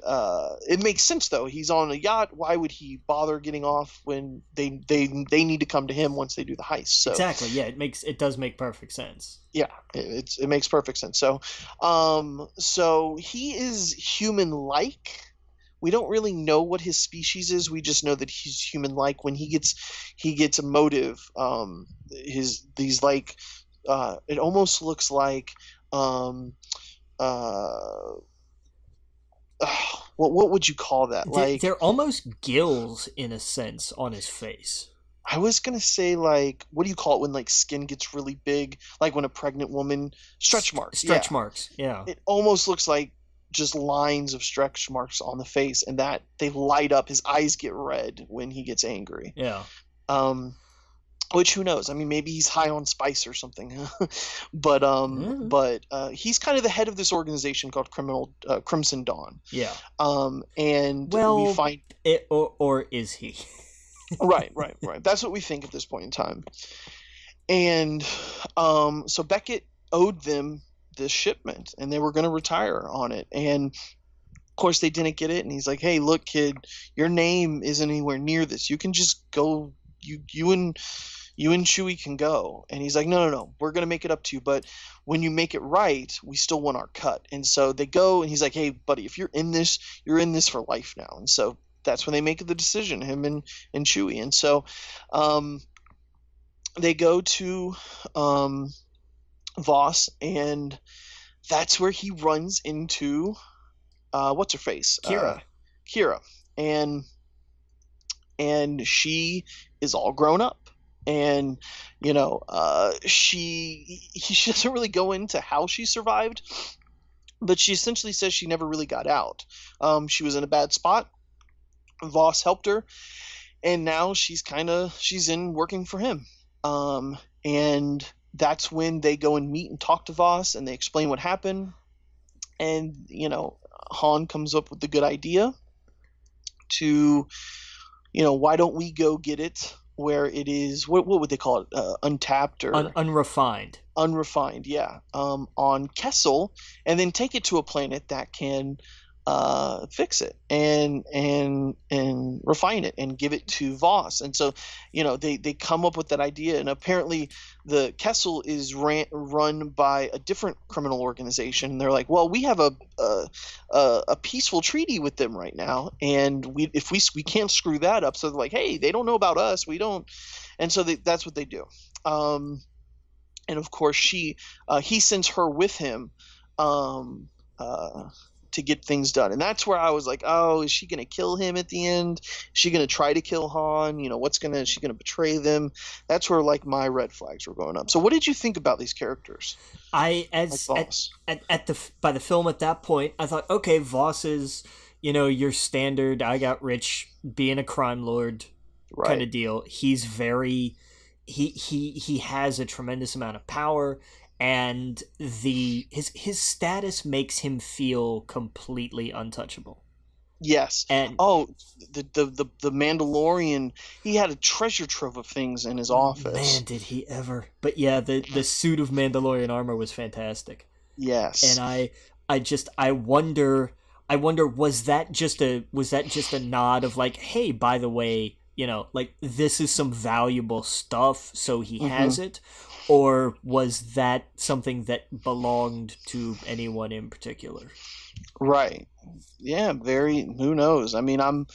it makes sense, though. He's on a yacht. Why would he bother getting off when they need to come to him once they do the heist? So exactly, yeah, it does make perfect sense. Yeah, it makes perfect sense. So so he is human-like. We don't really know what his species is. We just know that he's human-like. When he gets emotive, these like it almost looks like what would you call that? Like, they're almost gills in a sense on his face. I was gonna say, like, what do you call it when like skin gets really big? Like when a pregnant woman, stretch marks. Stretch marks. Yeah. It almost looks like just lines of stretch marks on the face, and that they light up. His eyes get red when he gets angry. Yeah. Which, who knows? I mean, maybe he's high on spice or something. But he's kind of the head of this organization called Crimson Dawn. Yeah. And we find it, or is he? Right. That's what we think at this point in time. And so Beckett owed them this shipment, and they were going to retire on it. And of course they didn't get it. And he's like, "Hey, look, kid, your name isn't anywhere near this. You can just go. You and you and Chewie can go. And he's like, no, no, no, we're going to make it up to you. But when you make it right, we still want our cut. And so they go, and he's like, hey, buddy, if you're in this for life now. And so that's when they make the decision, him and Chewie. And so they go to Voss, and that's where he runs into what's her face? Kira. And she is all grown up. And she doesn't really go into how she survived, but she essentially says she never really got out. She was in a bad spot. Voss helped her, and now she's in working for him. And that's when they go and meet and talk to Voss, and they explain what happened. And Han comes up with the good idea to, why don't we go get it where it is, what would they call it, untapped or unrefined, yeah, on Kessel, and then take it to a planet that can fix it and refine it and give it to Voss. And so they come up with that idea, and apparently the Kessel is run by a different criminal organization, and they're like, well, we have a peaceful treaty with them right now, and we can't screw that up. So they're like, hey, they don't know about us, we don't. And so that's what they do. And of course he sends her with him to get things done. And that's where I was like, oh, is she going to kill him at the end? Is she going to try to kill Han? Is she going to betray them? That's where like my red flags were going up. So what did you think about these characters? By the film at that point, I thought, okay, Voss is, your standard, I got rich, being a crime lord kind of deal. He's very, he has a tremendous amount of power, and his status makes him feel completely untouchable. Yes. And the Mandalorian, he had a treasure trove of things in his office. Man, did he ever. But yeah, the suit of Mandalorian armor was fantastic. Yes. And I wonder was that just a nod of like, hey, by the way, like this is some valuable stuff, so he has it? Or was that something that belonged to anyone in particular? Right. Yeah, who knows? I mean, I'm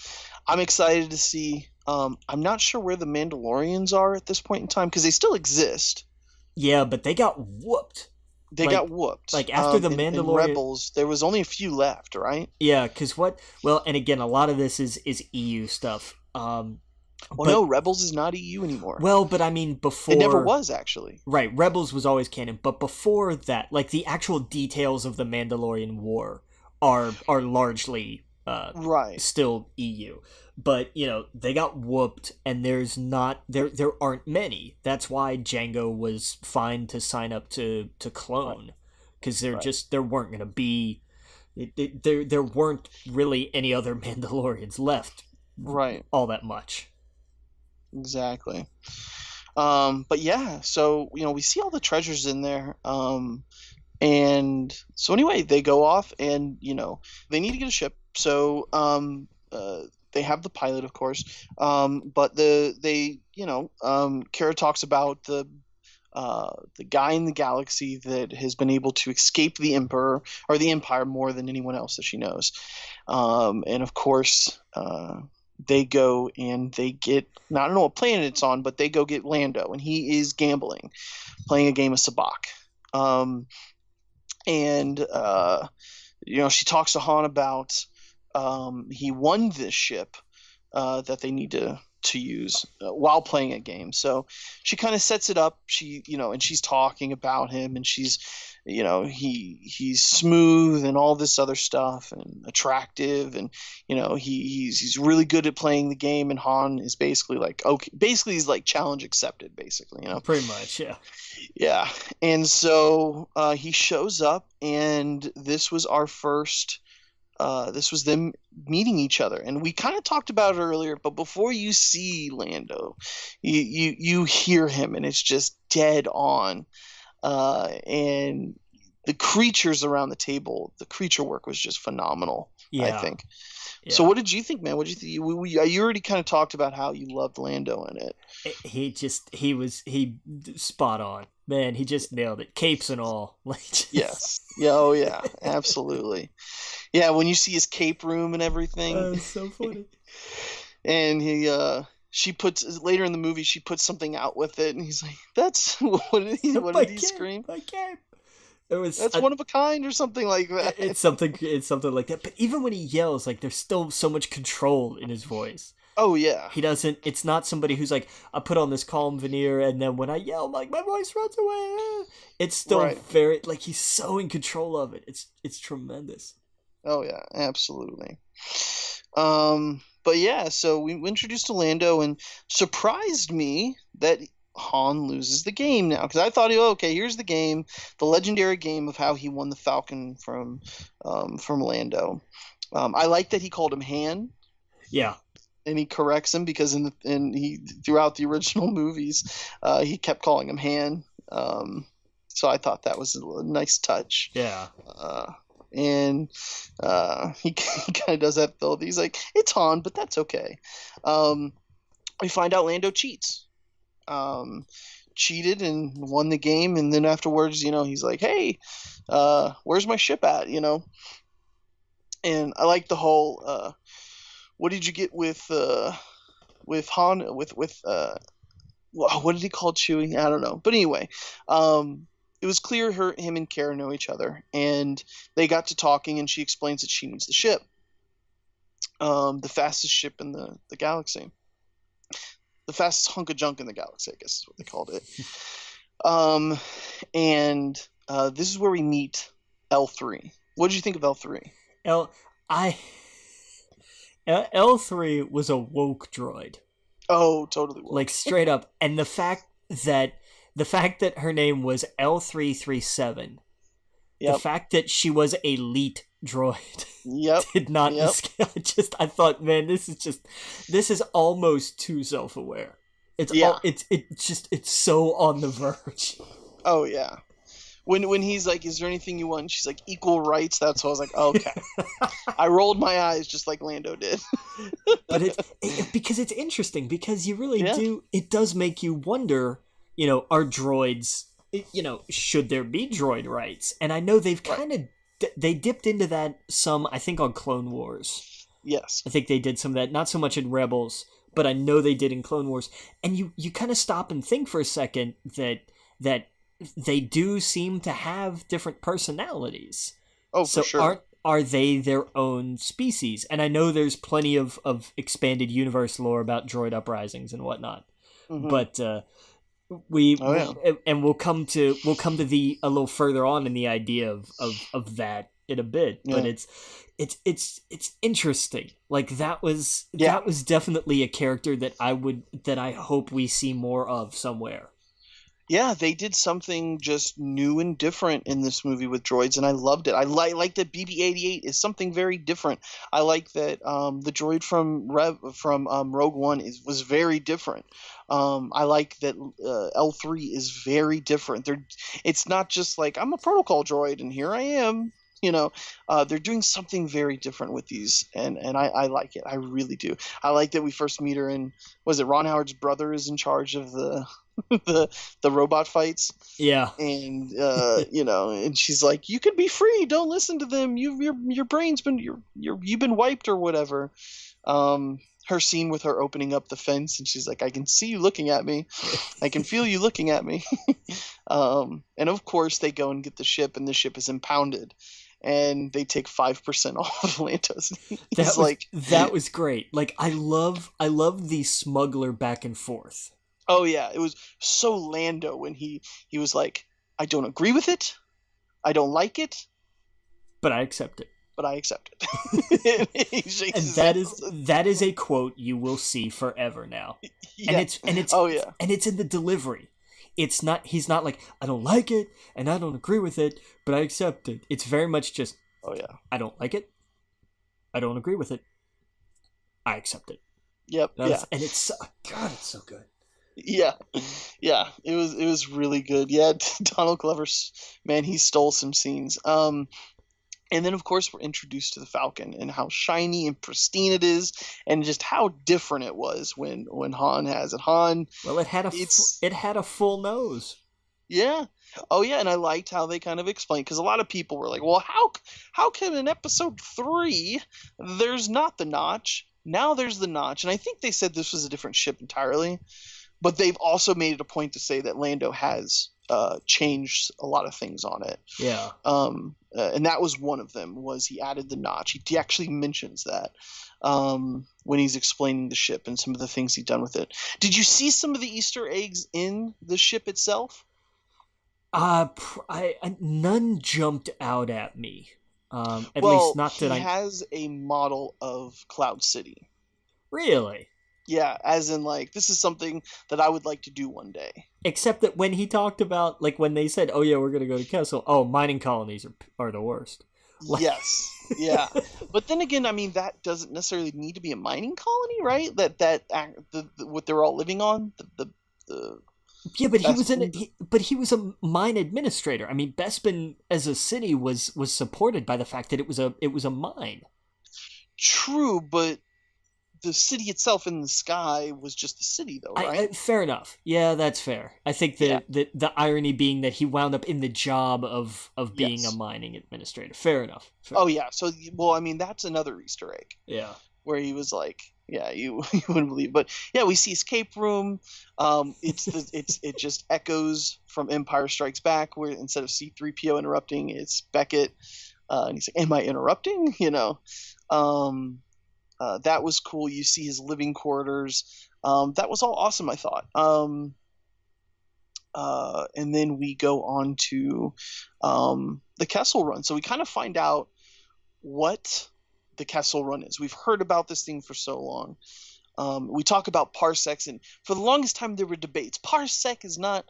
excited to see. I'm not sure where the Mandalorians are at this point in time, because they still exist. Yeah, but they got whooped. They got whooped. Like after the Mandalorian in Rebels, there was only a few left, right? Yeah, because and again, a lot of this is EU stuff. No, Rebels is not EU anymore. Well, but I mean, before... It never was, actually. Right, Rebels was always canon, but before that, like, the actual details of the Mandalorian War are largely still EU. But, they got whooped, and there aren't many. That's why Jango was fine to sign up to clone, because there weren't going to be... There weren't really any other Mandalorians left all that much. Exactly. But yeah, so we see all the treasures in there, and so anyway, they go off, and they need to get a ship, so they have the pilot, of course, but Kara talks about the guy in the galaxy that has been able to escape the Emperor or the Empire more than anyone else that she knows, and of course they go and they get, I don't know what planet it's on, but they go get Lando, and he is gambling, playing a game of sabacc. She talks to Han about he won this ship that they need to use while playing a game. So she kind of sets it up. And she's talking about him, and she's, he's smooth and all this other stuff and attractive, and he's really good at playing the game. And Han is basically like, okay, basically he's like challenge accepted, basically, pretty much, yeah. And so he shows up, and this was our first. This was them meeting each other, and we kind of talked about it earlier. But before you see Lando, you hear him, and it's just dead on. And the creatures around the table, the creature work was just phenomenal. I Yeah, think. So yeah. what did you think, man? What did you think? You already kind of talked about how you loved Lando in it. He spot on, man. He just nailed it, capes and all. Like, just, Yes. Yeah. Oh yeah. Absolutely. Yeah. When you see his cape room and everything, it's so funny. and she puts later in the movie she puts something out with it, and he's like, "That's what My did he cape, scream? my cape. It was. That's one of a kind or something like that." It's something. It's something like that. But even when he yells, like, there's still so much control in his voice. Oh yeah. He doesn't. It's not somebody who's like, I put on this calm veneer, and then when I yell, like, my voice runs away. It's still Right. very like he's so in control of it. It's tremendous. Oh yeah. Absolutely. But yeah, so we introduced to Lando, and surprised me that Han loses the game now, because I thought, oh, okay, here's the game, the legendary game of how he won the Falcon from Lando. I like that he called him Han, Yeah. and he corrects him, because he throughout the original movies, he kept calling him Han. So I thought that was a nice touch. Yeah. And he kind of does that though. He's like, it's Han, but that's okay. We find out Lando cheats. Cheated and won the game, and then afterwards, he's like, hey, where's my ship at? And I like the whole what did you get with Han, with what did he call Chewie? I don't know, but anyway, it was clear him and Kara know each other, and they got to talking, and she explains that she needs the ship, the fastest ship in the galaxy, the fastest hunk of junk in the galaxy, I guess is what they called it. And this is where we meet L3. What did you think of L3? L3 was a woke droid. Oh, totally woke. Like, straight up. And the fact that her name was L337, Yep. the fact that she was a elite droid, Yep. did not Yep. I thought, man, this is almost too self-aware. It's so on the verge. Oh yeah. When he's like, is there anything you want? And she's like, equal rights. That's what I was like, okay. I rolled my eyes just like Lando did. But because it's interesting, because you really Yeah. do. It does make you wonder. Are droids? Should there be droid rights? And I know they've kind of they dipped into that some. I think on Clone Wars. Yes. I think they did some of that. Not so much in Rebels, but I know they did in Clone Wars. And you kind of stop and think for a second that they do seem to have different personalities. Oh, for sure. Are they their own species? And I know there's plenty of expanded universe lore about droid uprisings and whatnot. Mm-hmm. But we'll come to the a little further on in the idea of that in a bit. Yeah. But it's interesting. Like, that was definitely a character that I hope we see more of somewhere. Yeah, they did something just new and different in this movie with droids, and I loved it. I like that BB-88 is something very different. I like that the droid from Rogue One was very different. I like that L3 is very different. It's not just like, I'm a protocol droid and here I am. They're doing something very different with these, and I like it. I really do. I like that we first meet her, and was it Ron Howard's brother is in charge of the the robot fights? Yeah. And and she's like, you can be free, don't listen to them, your brain's been you've been wiped or whatever. Her scene with her opening up the fence, and she's like, I can see you looking at me, I can feel you looking at me. And of course they go and get the ship, and the ship is impounded, and they take 5% off of Lando's. That was great. Like, I love the smuggler back and forth. Oh yeah, it was so Lando when he was like, I don't agree with it, I don't like it, but I accept it. And that is a quote you will see forever now. Yeah. And it's oh yeah, and it's in the delivery. He's not like, I don't like it and I don't agree with it, but I accept it. It's very much just, oh yeah, I don't like it, I don't agree with it, I accept it. Yep. Yeah. And it's so good. Yeah, it was really good. Yeah, Donald Glover, man, he stole some scenes. And then, of course, we're introduced to the Falcon and how shiny and pristine it is, and just how different it was when Han has it. Han, Well, it's it had a full nose. yeah, oh yeah, and I liked how they kind of explained, because a lot of people were like, "Well, how can in Episode 3 there's not the notch? Now there's the notch." And I think they said this was a different ship entirely, but they've also made it a point to say that Lando has changed a lot of things on it. Yeah. And that was one of them, was he added the notch. He actually mentions that when he's explaining the ship and some of the things he's done with it. Did you see some of the Easter eggs in the ship itself? None jumped out at me. At Well, least not that he has a model of Cloud City. Really? Yeah, as in, like, this is something that I would like to do one day. Except that when he talked about, like, when they said, "Oh yeah, we're gonna go to Kessel," oh, mining colonies are the worst. Like... Yes, yeah, but then again, I mean, that doesn't necessarily need to be a mining colony, right? What they're all living on, the yeah, but he was a mine administrator. I mean, Bespin as a city was supported by the fact that it was a mine. True, but the city itself in the sky was just the city, though, right? Fair enough. Yeah, that's fair. I think the irony being that he wound up in the job of being a mining administrator. Fair enough. Oh yeah. So, well, I mean, that's another Easter egg. Yeah. Where he was like, yeah, you wouldn't believe, but yeah, we see escape room. It just echoes from Empire Strikes Back, where instead of C-3PO interrupting, it's Beckett, and he's like, "Am I interrupting?" That was cool. You see his living quarters. That was all awesome, I thought. And then we go on to the Kessel Run. So we kind of find out what the Kessel Run is. We've heard about this thing for so long. We talk about parsecs, and for the longest time there were debates. Parsec is not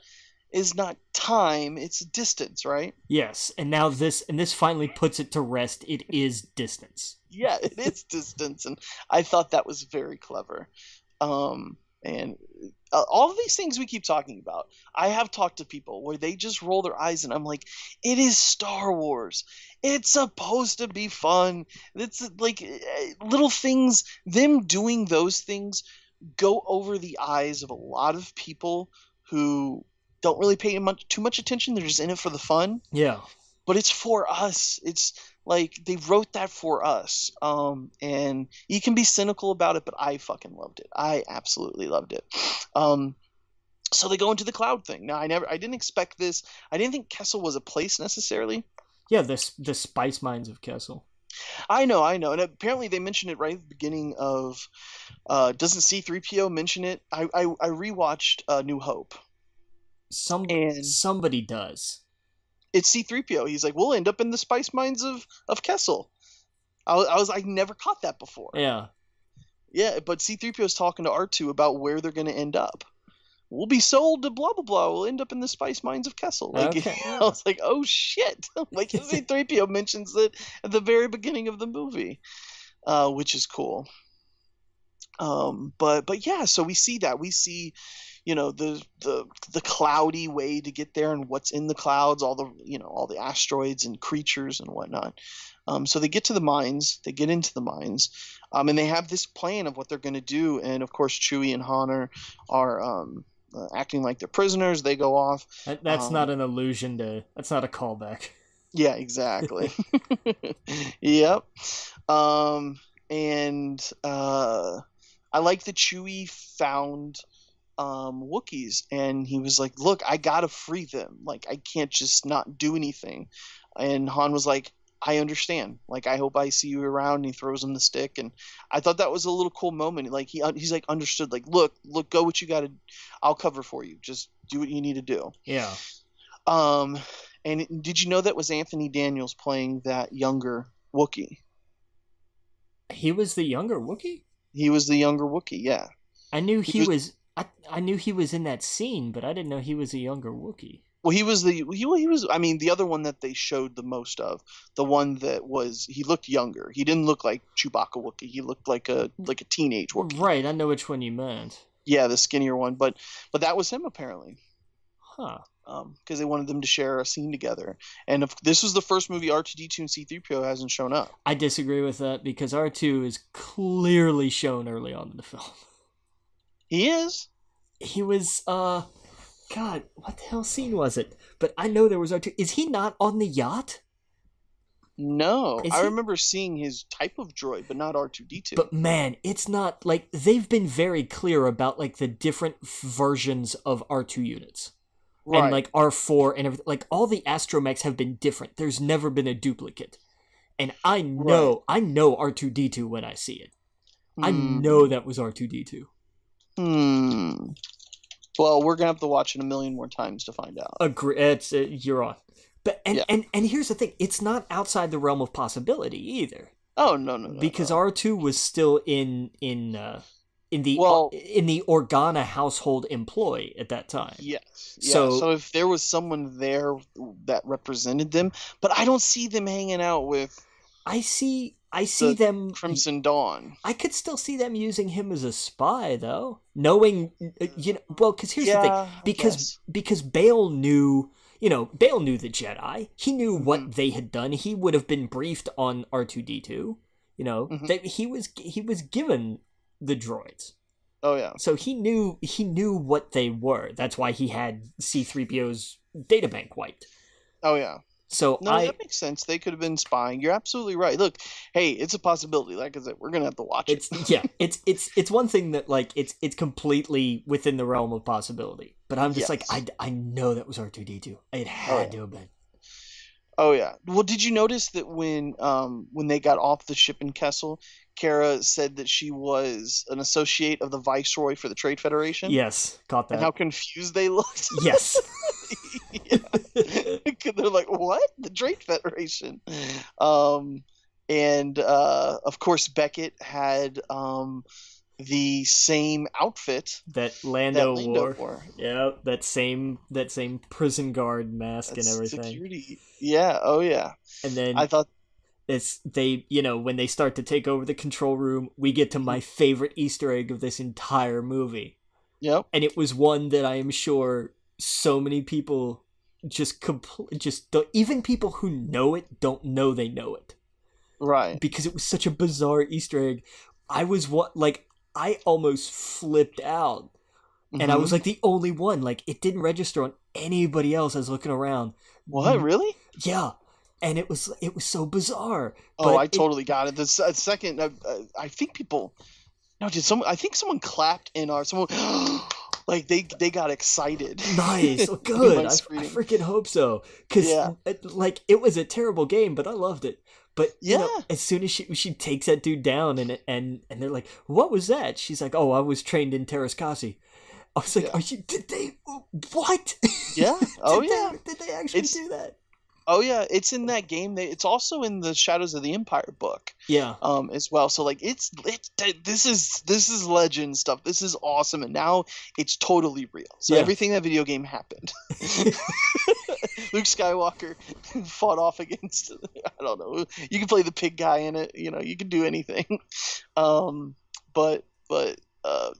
time, it's distance, right? Yes, and now this finally puts it to rest. It is distance. Yeah, it is distance, and I thought that was very clever. And all of these things we keep talking about, I have talked to people where they just roll their eyes, and I'm like, it is Star Wars. It's supposed to be fun. It's like little things, them doing those things go over the eyes of a lot of people who don't really pay too much attention. They're just in it for the fun. Yeah. But it's for us. It's like they wrote that for us. And you can be cynical about it, but I fucking loved it. I absolutely loved it. So they go into the cloud thing. Now I didn't expect this. I didn't think Kessel was a place necessarily. Yeah, the spice mines of Kessel. I know. And apparently they mentioned it right at the beginning of doesn't C-3PO mention it? I rewatched New Hope. Somebody does. It's C-3PO. He's like, we'll end up in the spice mines of Kessel. I never caught that before. Yeah. Yeah, but C-3PO is talking to R2 about where they're going to end up. We'll be sold to blah, blah, blah. We'll end up in the spice mines of Kessel. Like, okay. I was like, oh, shit. Like, C-3PO mentions it at the very beginning of the movie, which is cool. But yeah, so we see that. We see, the cloudy way to get there and what's in the clouds, all the asteroids and creatures and whatnot. So they get to the mines, they get into the mines, and they have this plan of what they're going to do. And of course, Chewie and Han are acting like they're prisoners. They go off. That's not an allusion to. That's not a callback. Yeah, exactly. Yep. And I like that Chewie found Wookiees, and he was like, look, I gotta free them. Like, I can't just not do anything. And Han was like, I understand. Like, I hope I see you around. And he throws him the stick, and I thought that was a little cool moment. Like, he's like, understood. Like, look, go what you gotta. I'll cover for you. Just do what you need to do. Yeah. And did you know that was Anthony Daniels playing that younger Wookiee? He was the younger Wookiee? He was the younger Wookiee, yeah. I knew he was I knew he was in that scene, but I didn't know he was a younger Wookiee. Well, he was the other one that they showed the most of. The one that he looked younger. He didn't look like Chewbacca Wookiee. He looked like a teenage Wookiee. Right, I know which one you meant. Yeah, the skinnier one, but that was him apparently. Huh. Because they wanted them to share a scene together. And if this was the first movie R2D2 and C3PO hasn't shown up. I disagree with that because R2 is clearly shown early on in the film. He is? He was, God, what the hell scene was it? But I know there was R2. Is he not on the yacht? No. I remember seeing his type of droid, but not R2D2. But man, it's not, like, they've been very clear about, like, the different versions of R2 units. Right. And, like, R4 and everything. Like, all the astromechs have been different. There's never been a duplicate. And I know R2D2 when I see it. I know that was R2D2. Well, we're gonna have to watch it a million more times to find out. Agree. You're on. But and here's the thing: it's not outside the realm of possibility either. Oh no! Because R2 was still in the Organa household employ at that time. Yes. So if there was someone there that represented them, but I don't see them hanging out with. I see them Crimson Dawn. I could still see them using him as a spy, though, knowing well, because here's the thing: because Bale knew the Jedi. He knew what they had done. He would have been briefed on R2D2. That he was given the droids. Oh yeah. So he knew what they were. That's why he had C-3PO's databank wiped. Oh yeah. So that makes sense. They could have been spying. You're absolutely right. Look, hey, it's a possibility. Like I said, we're gonna have to watch it. It's one thing that like it's completely within the realm of possibility. But I'm just like I know that was R2D2. It had to have been. Oh yeah. Well, did you notice that when they got off the ship in Kessel, Kara said that she was an associate of the Viceroy for the Trade Federation? Yes, caught that. And how confused they looked. Yes. They're like, what? The Trade Federation. And of course Beckett had the same outfit that Lando wore. Yeah, that same prison guard mask and everything. Security. Yeah, oh yeah. And then I thought when they start to take over the control room, we get to my favorite Easter egg of this entire movie. Yep. And it was one that I am sure so many people even people who know it don't know they know it. Right. Because it was such a bizarre Easter egg. I almost flipped out. And I was like the only one. Like, it didn't register on anybody else. I was looking around. What? Really? Yeah. And it was so bizarre. Oh, I totally got it. The second, I think people. No, I think someone clapped in someone. Like they got excited. Nice, oh, good. I freaking hope so. Because it was a terrible game, but I loved it. But as soon as she takes that dude down and they're like, "What was that?" She's like, "Oh, I was trained in Terrascasi." I was like, "Did they? What?" Yeah. Did they actually do that? Oh yeah, it's in that game. It's also in the Shadows of the Empire book. Yeah. As well. So like this is legend stuff. This is awesome, and now it's totally real. So everything in that video game happened. Luke Skywalker fought off against. I don't know. You can play the pig guy in it. You can do anything. But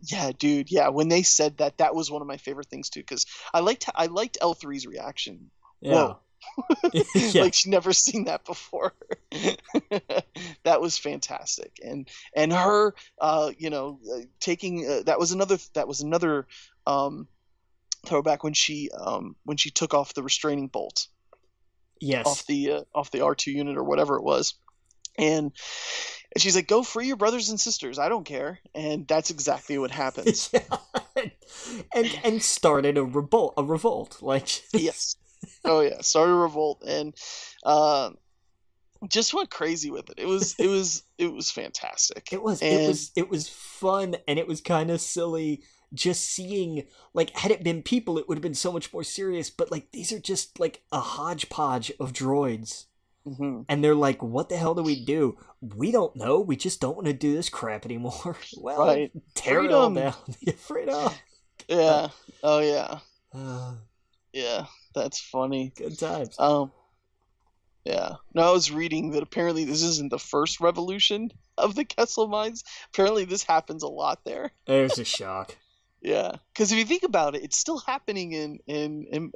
yeah, dude. Yeah, when they said that was one of my favorite things too, because I liked L3's reaction. Yeah. Whoa. Like she'd never seen that before. That was fantastic, and her taking that was another throwback when she took off the restraining bolt off the R2 unit or whatever it was, and she's like, "Go free your brothers and sisters, I don't care." And that's exactly what happens. and started a revolt like yes. Oh yeah, started a revolt and just went crazy with it. It was fantastic. It was fun, and it was kind of silly just seeing, like, had it been people it would have been so much more serious, but like these are just like a hodgepodge of droids. Mm-hmm. And they're like, what the hell do we do? We don't know. We just don't want to do this crap anymore. Well, tear it all down. Freedom. Yeah. Oh yeah. Yeah. That's funny. Good times. Yeah. No, I was reading that apparently this isn't the first revolution of the Kessel mines. Apparently this happens a lot there. There's a shock. Yeah, because if you think about it, it's still happening in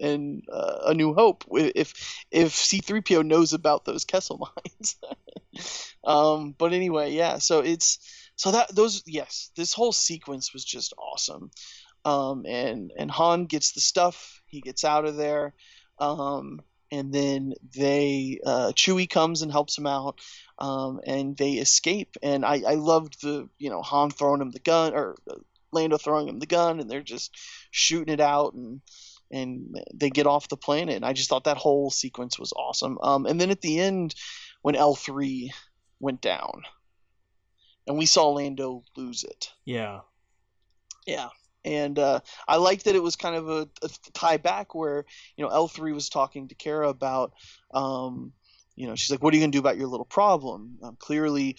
A New Hope. If C-3PO knows about those Kessel mines. But anyway, yeah. So that those yes, this whole sequence was just awesome. And Han gets the stuff. He gets out of there. And then Chewie comes and helps him out. And they escape. And I loved Han throwing him the gun, or Lando throwing him the gun, and they're just shooting it out, and they get off the planet. And I just thought that whole sequence was awesome. And then at the end, when L3 went down, and we saw Lando lose it. Yeah. Yeah. And I liked that it was kind of a tie back where, L3 was talking to Kara about, she's like, what are you going to do about your little problem? Clearly,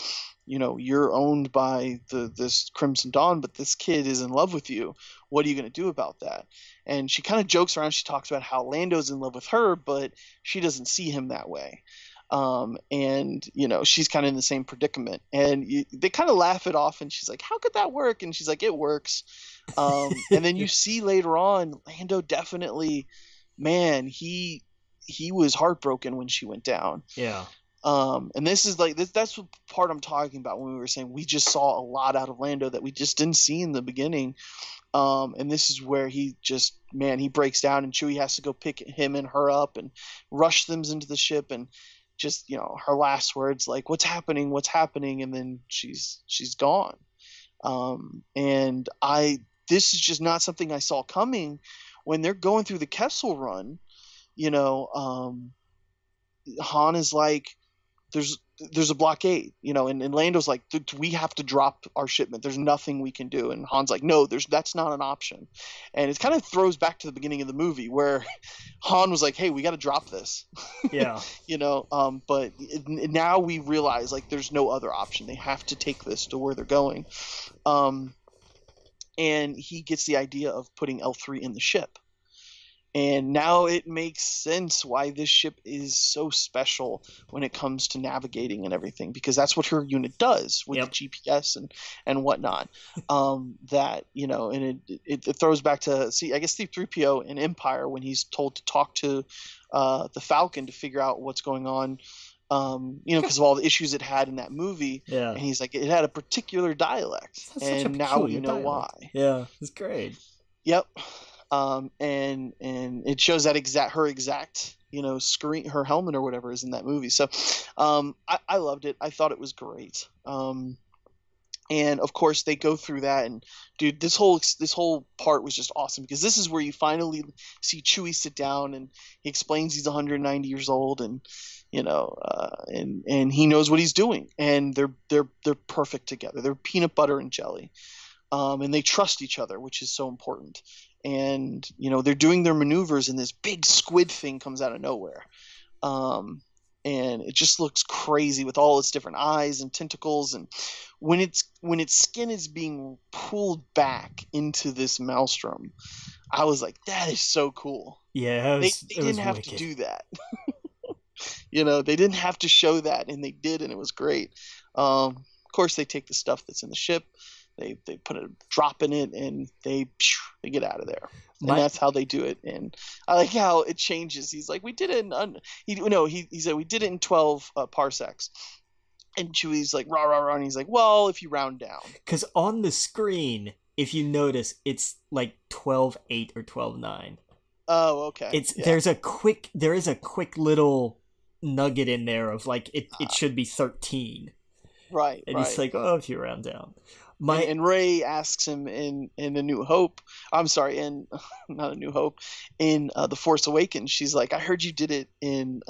you're owned by this Crimson Dawn, but this kid is in love with you. What are you going to do about that? And she kind of jokes around. She talks about how Lando's in love with her, but she doesn't see him that way. And she's kind of in the same predicament, and they kind of laugh it off, and she's like, how could that work? And she's like, it works. And then you see later on, Lando definitely, man, he was heartbroken when she went down. Yeah. And this is like, that's what part I'm talking about when we were saying we just saw a lot out of Lando that we just didn't see in the beginning. And this is where he breaks down, and Chewie has to go pick him and her up and rush them into the ship, and just, her last words, like, what's happening? And then she's gone. And this is just not something I saw coming when they're going through the Kessel run. Han is like, there's a blockade, and Lando's like, we have to drop our shipment. There's nothing we can do. And Han's like, no, that's not an option. And it kind of throws back to the beginning of the movie where Han was like, hey, we got to drop this. Yeah. But now we realize, like, there's no other option. They have to take this to where they're going. And he gets the idea of putting L3 in the ship. And now it makes sense why this ship is so special when it comes to navigating and everything, because that's what her unit does with the GPS and whatnot. And it throws back to, I guess, C-3PO in Empire when he's told to talk to the Falcon to figure out what's going on, because of all the issues it had in that movie. Yeah. And he's like, it had a particular dialect, and now we know why. Yeah, it's great. Yep. And it shows that her exact screen, her helmet or whatever is in that movie. So I loved it. I thought it was great. And of course they go through that, and dude, this whole part was just awesome, because this is where you finally see Chewie sit down, and he explains he's 190 years old, and and he knows what he's doing, and they're perfect together. They're peanut butter and jelly. And they trust each other, which is so important. And they're doing their maneuvers, and this big squid thing comes out of nowhere, and it just looks crazy with all its different eyes and tentacles. And when its skin is being pulled back into this maelstrom, I was like, that is so cool. Yeah, they didn't have wicked to do that. They didn't have to show that, and they did, and it was great. Of course, they take the stuff that's in the ship. They put a drop in it, and they get out of there. And that's how they do it. And I like how it changes. He's like, we did it he said we did it in 12 parsecs. And Chewie's like, rah, rah, rah. And he's like, well, if you round down. Because on the screen, if you notice, it's like 12.8 or 12.9. Oh, okay. There is a quick little nugget in there of like, it should be 13. Right. And he's like, oh, if you round down. And Rey asks him in A New Hope. I'm sorry, in not A New Hope, in The Force Awakens. She's like, I heard you did it in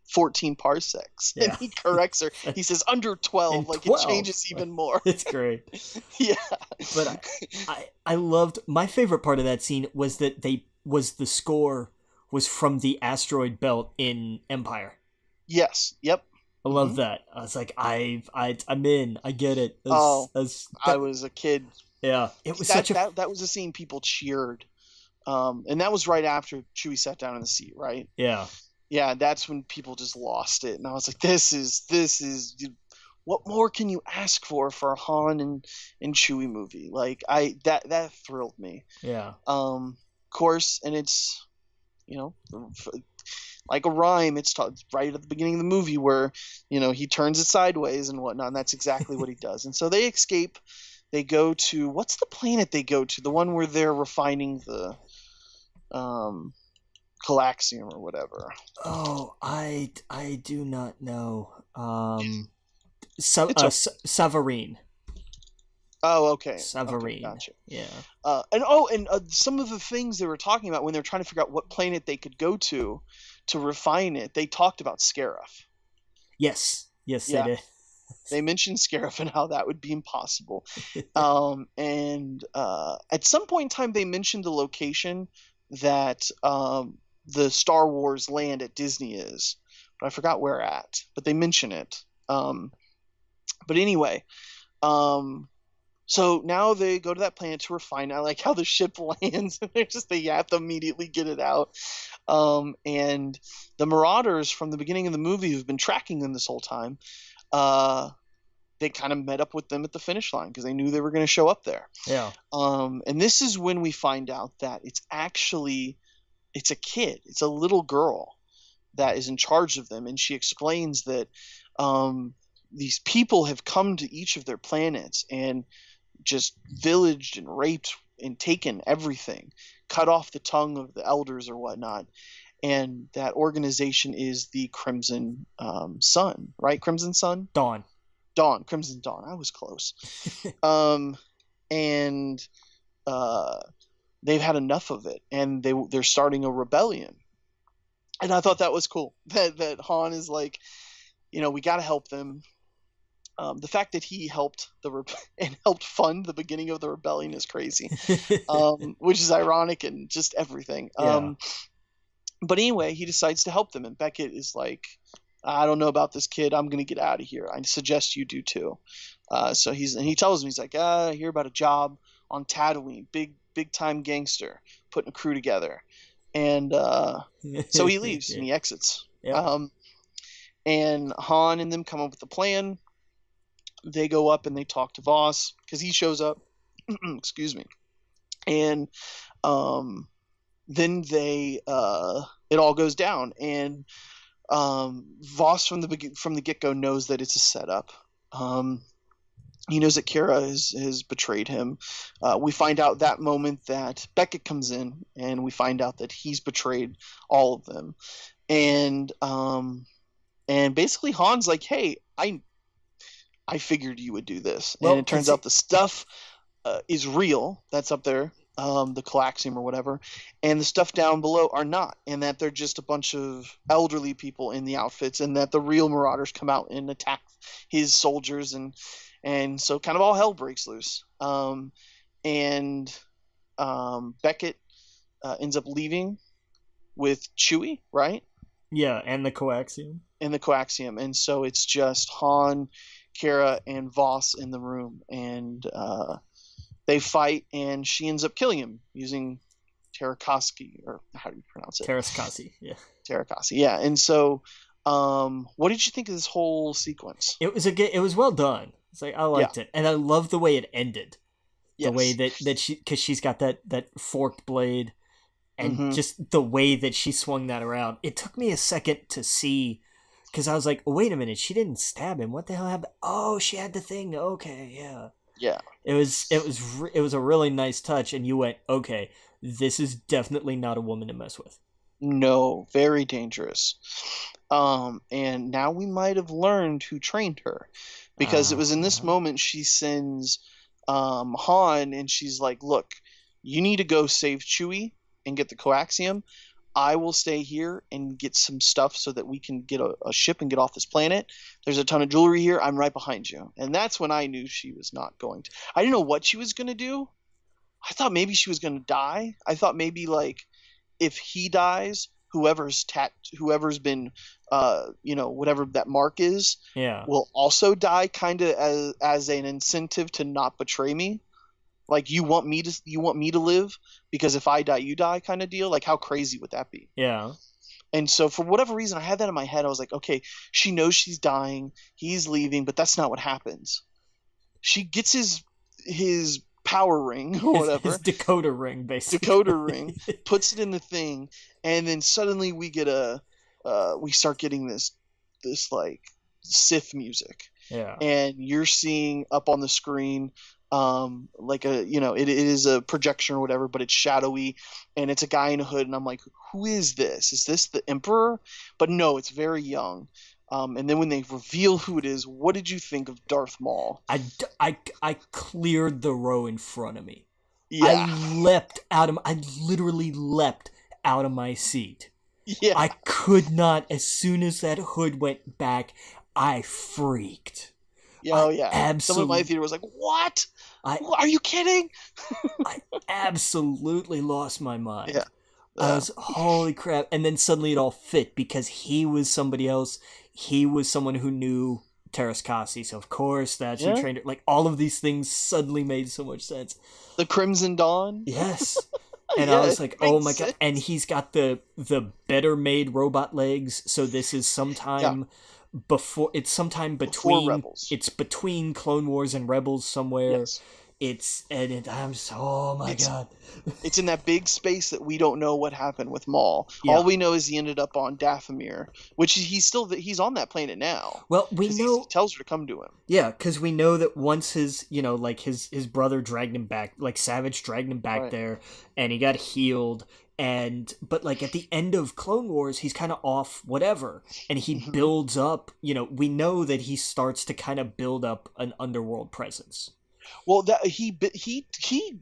14 parsecs. Yeah. And he corrects her. He says under 12. Like 12. It changes even more. It's great. Yeah. But I loved, my favorite part of that scene was that the score was from the asteroid belt in Empire. Yes. Yep. I love that. I was like, I'm in. I get it. I was a kid. Yeah, it was that was a scene people cheered, and that was right after Chewie sat down in the seat, right? Yeah, yeah. That's when people just lost it, and I was like, this is what more can you ask for a Han and Chewie movie? Like that thrilled me. Yeah. Of course, and it's like a rhyme. It's right at the beginning of the movie where he turns it sideways and whatnot, and that's exactly what he does. And so they escape. They go to, what's the planet they go to? The one where they're refining the Calaxium or whatever. Oh, I do not know. Savarine. Oh, okay. Savarine. Okay, gotcha. Yeah. And some of the things they were talking about when they were trying to figure out what planet they could go to refine it, they talked about Scarif. Yes. Yes, yeah. They did. They mentioned Scarif and how that would be impossible. And at some point in time, they mentioned the location that the Star Wars land at Disney is, but I forgot where at. But they mention it. But anyway, so now they go to that planet to refine. I like how the ship lands and they have to immediately get it out. And the Marauders from the beginning of the movie who've been tracking them this whole time, they kind of met up with them at the finish line because they knew they were going to show up there. Yeah. And this is when we find out that it's a kid. It's a little girl that is in charge of them. And she explains that these people have come to each of their planets and just villaged and raped and taken everything, cut off the tongue of the elders or whatnot. And that organization is the Crimson Sun, right? Crimson Sun? Dawn, Crimson Dawn. I was close. And they've had enough of it, and they're starting a rebellion. And I thought that was cool. That Han is like, we got to help them. The fact that he helped and helped fund the beginning of the rebellion is crazy, which is ironic and just everything. Yeah. But anyway, he decides to help them, and Beckett is like, I don't know about this kid. I'm going to get out of here. I suggest you do too. So he tells me, he's like, I hear about a job on Tatooine, big time gangster, putting a crew together. And so he leaves and he exits. Yeah. And Han and them come up with a plan. They go up and they talk to Voss because he shows up. Excuse me. And then it all goes down. And Voss from the get-go knows that it's a setup. He knows that Kara has betrayed him. We find out that moment that Beckett comes in, and we find out that he's betrayed all of them. And basically Han's like, hey, I figured you would do this. And it turns out the stuff is real that's up there, the Calaxium or whatever, and the stuff down below are not, and that they're just a bunch of elderly people in the outfits, and that the real Marauders come out and attack his soldiers, and so kind of all hell breaks loose. And Beckett ends up leaving with Chewie, right? Yeah, and the Coaxium. And so it's just Han, Kara, and Voss in the room, and they fight, and she ends up killing him using Terrakoski, or how do you pronounce it? Terrakoski, yeah. Terrakoski, yeah. And so, what did you think of this whole sequence? It was well done. It's like, I liked it, and I love the way it ended. The way that she, because she's got that forked blade, and just the way that she swung that around. It took me a second to see, because I was like, oh, wait a minute, she didn't stab him. What the hell happened? Oh, she had the thing. Okay, yeah. Yeah. It was a really nice touch, and you went, okay, this is definitely not a woman to mess with. No, very dangerous. And now we might have learned who trained her, because it was in this moment she sends Han, and she's like, look, you need to go save Chewie and get the Coaxium. I will stay here and get some stuff so that we can get a ship and get off this planet. There's a ton of jewelry here. I'm right behind you. And that's when I knew she was not going to. I didn't know what she was going to do. I thought maybe she was going to die. I thought maybe, like, if he dies, whoever's been, whatever that mark is, will also die, kind of as an incentive to not betray me. Like, you want me to live because if I die, you die, kind of deal. Like, how crazy would that be? Yeah. And so for whatever reason, I had that in my head. I was like, okay, she knows she's dying. He's leaving, but that's not what happens. She gets his power ring or His whatever, decoder ring, basically. decoder ring, puts it in the thing, and then suddenly we start getting this like Sith music, Yeah. and you're seeing up on the screen like it is a projection or whatever, but it's shadowy, and it's a guy in a hood, and I'm like, who is this? Is this the Emperor? But no, it's very young. And then when they reveal who it is, what did you think of Darth Maul? I cleared the row in front of me. Yeah. I literally leapt out of my seat. Yeah. I could not, as soon as that hood went back, I freaked. Oh, yeah. Someone in my theater was like, what? Are you kidding? I absolutely lost my mind. Yeah. I was, holy crap. And then suddenly it all fit because he was somebody else. He was someone who knew Terras Kasi, so of course that's your trainer. Like, all of these things suddenly made so much sense. The Crimson Dawn? Yes. And I was like, oh my god. And he's got the better made robot legs, so this is sometime before, it's sometime between Rebels. It's between Clone Wars and Rebels somewhere. Yes. I'm just, oh my god. It's in that big space that we don't know what happened with Maul. Yeah. All we know is he ended up on Dathomir, which he's on that planet now. Well, we know he tells her to come to him. Yeah, because we know that once his brother dragged him back, like Savage dragged him back there, and he got healed. But like at the end of Clone Wars, he's kind of off whatever, and he builds up. We know that he starts to kind of build up an underworld presence. Well, that he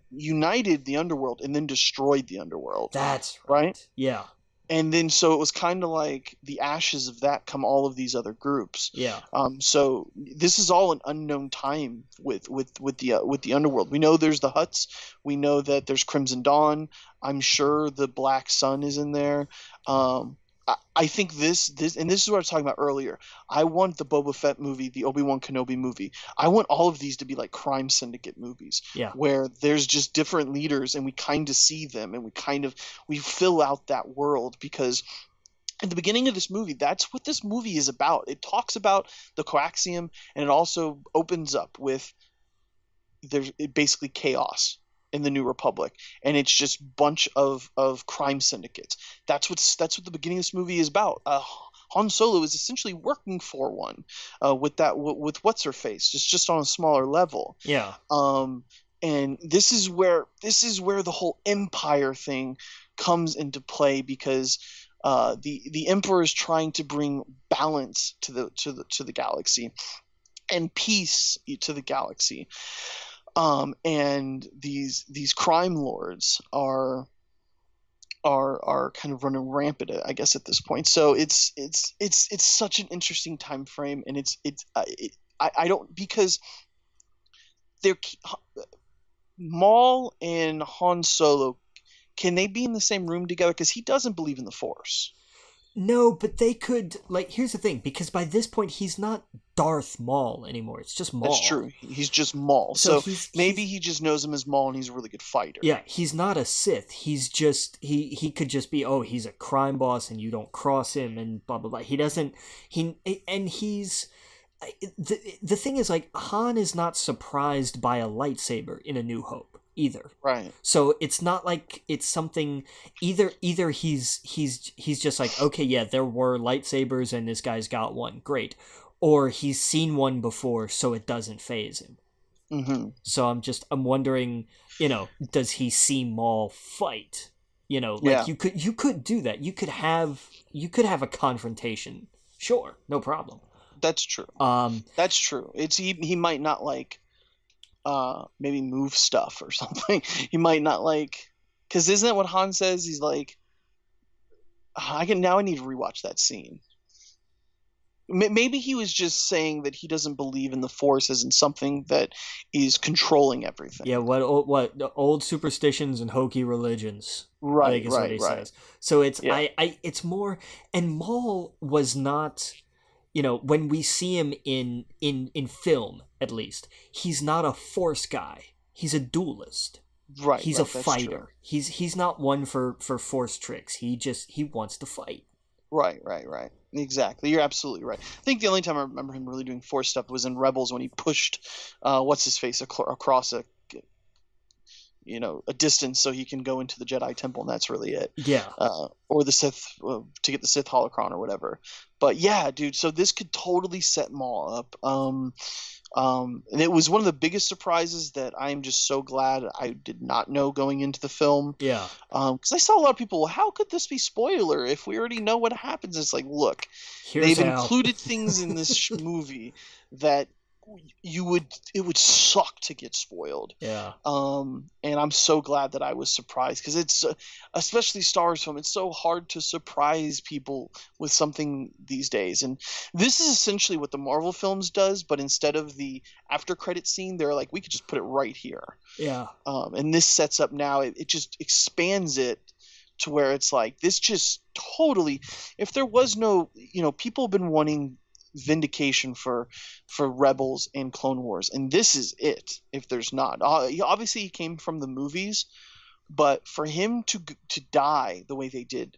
united the underworld and then destroyed the underworld. That's right. Yeah. And then so it was kind of like the ashes of that come all of these other groups. Yeah. So this is all an unknown time with the underworld. We know there's the Hutts. We know that there's Crimson Dawn. I'm sure the Black Sun is in there. I think this and this is what I was talking about earlier. I want the Boba Fett movie, the Obi-Wan Kenobi movie. I want all of these to be like crime syndicate movies, where there's just different leaders and we kind of see them and we fill out that world, because at the beginning of this movie, that's what this movie is about. It talks about the coaxium, and it also opens up with there's basically chaos in the New Republic, and it's just bunch of crime syndicates. That's what the beginning of this movie is about. Han Solo is essentially working for one, with what's her face, just on a smaller level. Yeah. And this is where the whole Empire thing comes into play, because the Emperor is trying to bring balance to the galaxy and peace to the galaxy. And these crime lords are kind of running rampant, I guess, at this point. So it's such an interesting time frame, and I don't, because they're Maul and Han Solo, can they be in the same room together? Because he doesn't believe in the Force. No, but they could, like, here's the thing, because by this point he's not Darth Maul anymore. It's just Maul. That's true. He's just Maul. So maybe he just knows him as Maul, and he's a really good fighter. Yeah, he's not a Sith. He's just he could just be, oh, he's a crime boss and you don't cross him and blah blah blah. He doesn't he's the thing is, like, Han is not surprised by a lightsaber in A New Hope either. Right. So it's not like it's something either he's just like, okay, yeah, there were lightsabers and this guy's got one, great, or he's seen one before, so it doesn't faze him. Mm-hmm. So I'm wondering, does he see Maul fight? Like, you could do that. You could have a confrontation. Sure, no problem. That's true. That's true. It's he might not like maybe move stuff or something. He might not like, because isn't that what Han says? He's like, I need to rewatch that scene. Maybe he was just saying that he doesn't believe in the Force as in something that is controlling everything. Yeah, what old superstitions and hokey religions. Right, I think is what he says. So it's it's more, and Maul was not, when we see him in film, at least, he's not a Force guy. He's a duelist. Right. He's a fighter. He's not one for Force tricks. He wants to fight. Right. Exactly. You're absolutely right. I think the only time I remember him really doing Force stuff was in Rebels when he pushed, what's his face across a distance so he can go into the Jedi Temple, and that's really it. Yeah. Or the Sith, to get the Sith holocron or whatever. But yeah, dude. So this could totally set Maul up. And it was one of the biggest surprises that I'm just so glad I did not know going into the film. Yeah. Because I saw a lot of people, well, how could this be spoiler if we already know what happens? It's like, look, Here's they've how. included things in this movie that it would suck to get spoiled. Yeah. And I'm so glad that I was surprised, because it's especially Star Wars film, it's so hard to surprise people with something these days. And this is essentially what the Marvel films does, but instead of the after credit scene, they're like, we could just put it right here. Yeah. And this sets up now, it just expands it to where it's like, this just totally, if there was no, people have been wanting vindication for Rebels and Clone Wars, and this is it. If there's not, obviously he came from the movies, but for him to die the way they did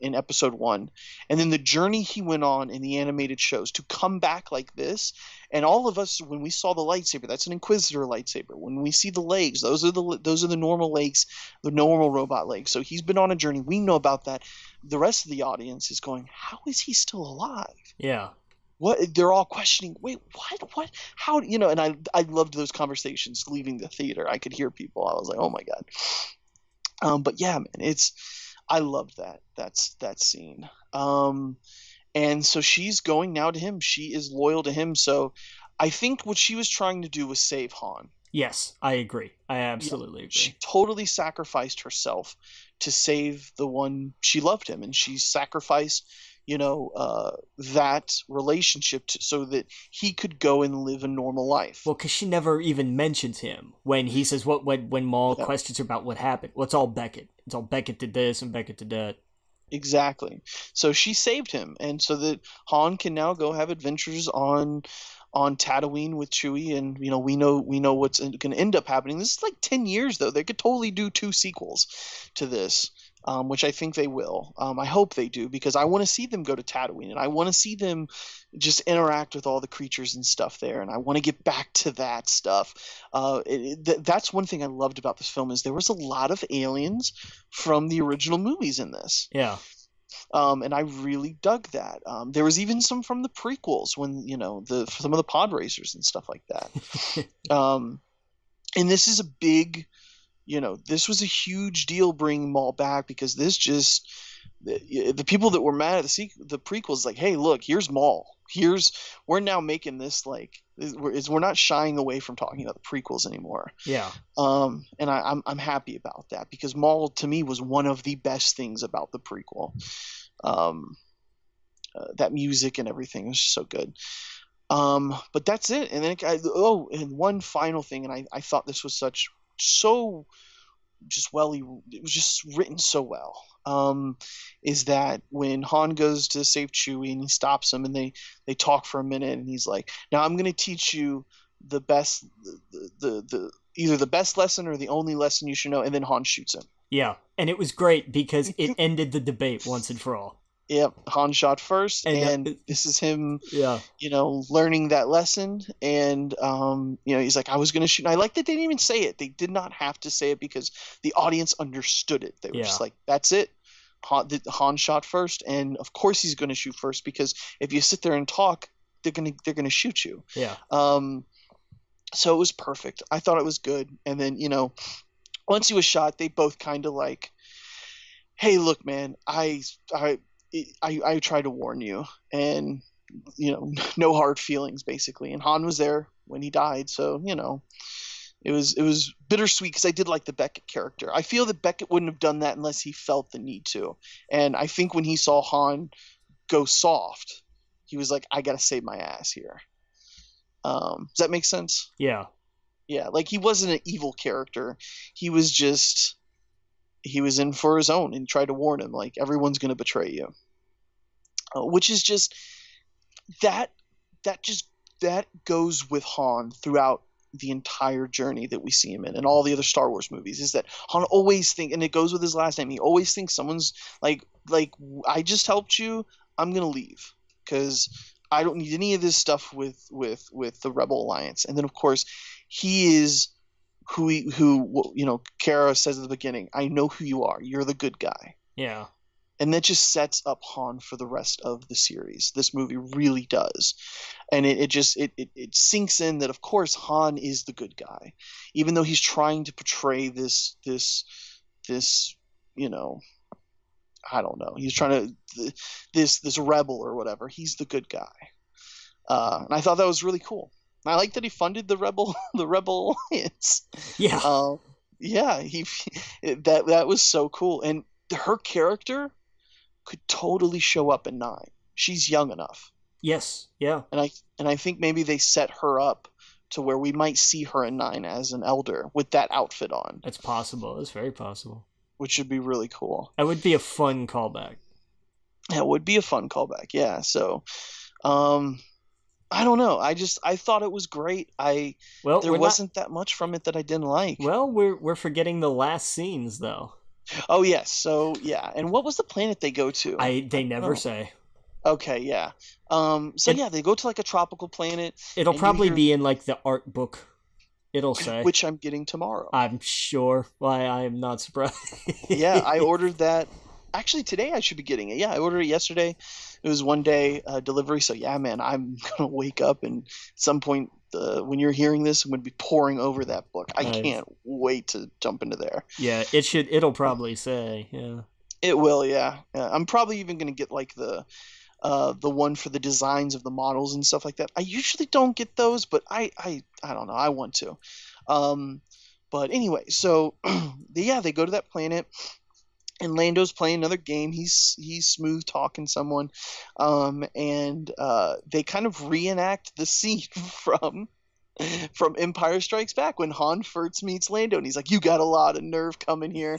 in Episode 1, and then the journey he went on in the animated shows to come back like this, and all of us, when we saw the lightsaber, that's an Inquisitor lightsaber. When we see the legs, those are the normal legs, the normal robot legs. So he's been on a journey. We know about that. The rest of the audience is going, how is he still alive? Yeah. What, they're all questioning, wait, what, how, and I loved those conversations leaving the theater. I could hear people. I was like, oh my God. But yeah, man, I loved that scene. And so she's going now to him. She is loyal to him. So I think what she was trying to do was save Han. Yes, I agree. I absolutely agree. She totally sacrificed herself to save the one she loved him, and she sacrificed, that relationship so that he could go and live a normal life. Well, because she never even mentions him when he says when Maul questions her about what happened. Well, it's all Beckett. It's all Beckett did this and Beckett did that. Exactly. So she saved him, and so that Han can now go have adventures on Tatooine with Chewie, and we know what's going to end up happening. This is like 10 years though. They could totally do 2 sequels to this, which I think they will. I hope they do, because I want to see them go to Tatooine, and I want to see them just interact with all the creatures and stuff there, and I want to get back to that stuff. That's one thing I loved about this film, is there was a lot of aliens from the original movies in this. Yeah. And I really dug that. There was even some from the prequels, when some of the pod racers and stuff like that. And this is a big, this was a huge deal bringing Maul back, because this just the people that were mad at the prequels, like, hey, look, here's Maul. We're now making this like we're not shying away from talking about the prequels anymore. Yeah. And I'm happy about that, because Maul to me was one of the best things about the prequel. That music and everything was just so good. But that's it. And then and one final thing, and I thought this was it was just written so well. Is that when Han goes to save Chewie and he stops him, and they talk for a minute, and he's like, now I'm going to teach you the best, the either the best lesson or the only lesson you should know, and then Han shoots him. Yeah, and it was great because it ended the debate once and for all. Yep, Han shot first, and this is him, yeah, learning that lesson, and he's like, I was going to shoot. And I like that they didn't even say it. They did not have to say it, because the audience understood it. They were just like, that's it. Han shot first, and of course he's going to shoot first, because if you sit there and talk, they're gonna shoot you. Yeah. So it was perfect. I thought it was good, and then once he was shot, they both kind of like, hey, look, man, I tried to warn you, and no hard feelings, basically. And Han was there when he died, so it was bittersweet, because I did like the Beckett character. I feel that Beckett wouldn't have done that unless he felt the need to, and I think when he saw Han go soft, he was like, I gotta save my ass here. Does that make sense? Yeah. Yeah, like he wasn't an evil character. He was in for his own, and tried to warn him, like, everyone's going to betray you. Which is just that goes with Han throughout the entire journey that we see him in, and all the other Star Wars movies, is that Han always and it goes with his last name, he always thinks someone's like like, I just helped you. I'm gonna leave because I don't need any of this stuff with the Rebel Alliance. And then of course he is who Kara says at the beginning, I know who you are. You're the good guy. Yeah. And that just sets up Han for the rest of the series. This movie really does. And it sinks in that of course Han is the good guy. Even though he's trying to portray this, you know, I don't know. He's trying to this rebel or whatever. He's the good guy. And I thought that was really cool. I like that he funded the Rebel Alliance. Yeah. Yeah, that was so cool. And her character could totally show up in 9. She's young enough. Yes. Yeah. And I think maybe they set her up to where we might see her in 9 as an elder with that outfit on. That's possible. It's very possible. Which would be really cool. That would be a fun callback. That would be a fun callback. Yeah. So, I don't know. I thought it was great. There wasn't that much from it that I didn't like. Well, we're forgetting the last scenes though. Oh yes. So yeah. And what was the planet they go to? They never say. Okay. Yeah. Yeah, they go to like a tropical planet. It'll probably be in like the art book. It'll say, which I'm getting tomorrow. I'm sure. Why, I am not surprised. Yeah, I ordered that. Actually, today I should be getting it. Yeah, I ordered it yesterday. It was 1-day delivery. So yeah, man, I'm gonna wake up and at some point when you're hearing this, I'm gonna be poring over that book. I can't wait to jump into there. Yeah, it'll probably say. Yeah, it will. Yeah. I'm probably even gonna get like the one for the designs of the models and stuff like that. I usually don't get those, but I don't know. I want to. But anyway, so they go to that planet, and Lando's playing another game. He's smooth talking someone, and they kind of reenact the scene from Empire Strikes Back when Han first meets Lando, and he's like, "You got a lot of nerve coming here,"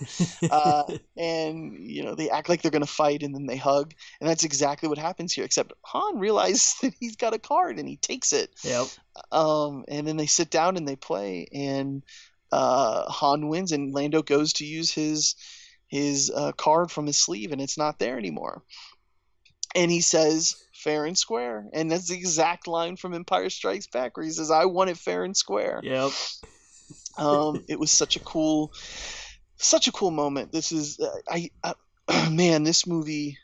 and they act like they're gonna fight, and then they hug, and that's exactly what happens here. Except Han realizes that he's got a card, and he takes it. Yep. And then they sit down and they play, and Han wins, and Lando goes to use his card from his sleeve, and it's not there anymore. And he says, "Fair and square," and that's the exact line from Empire Strikes Back where he says, "I want it fair and square." Yep. It was such a cool moment. This is man, this movie,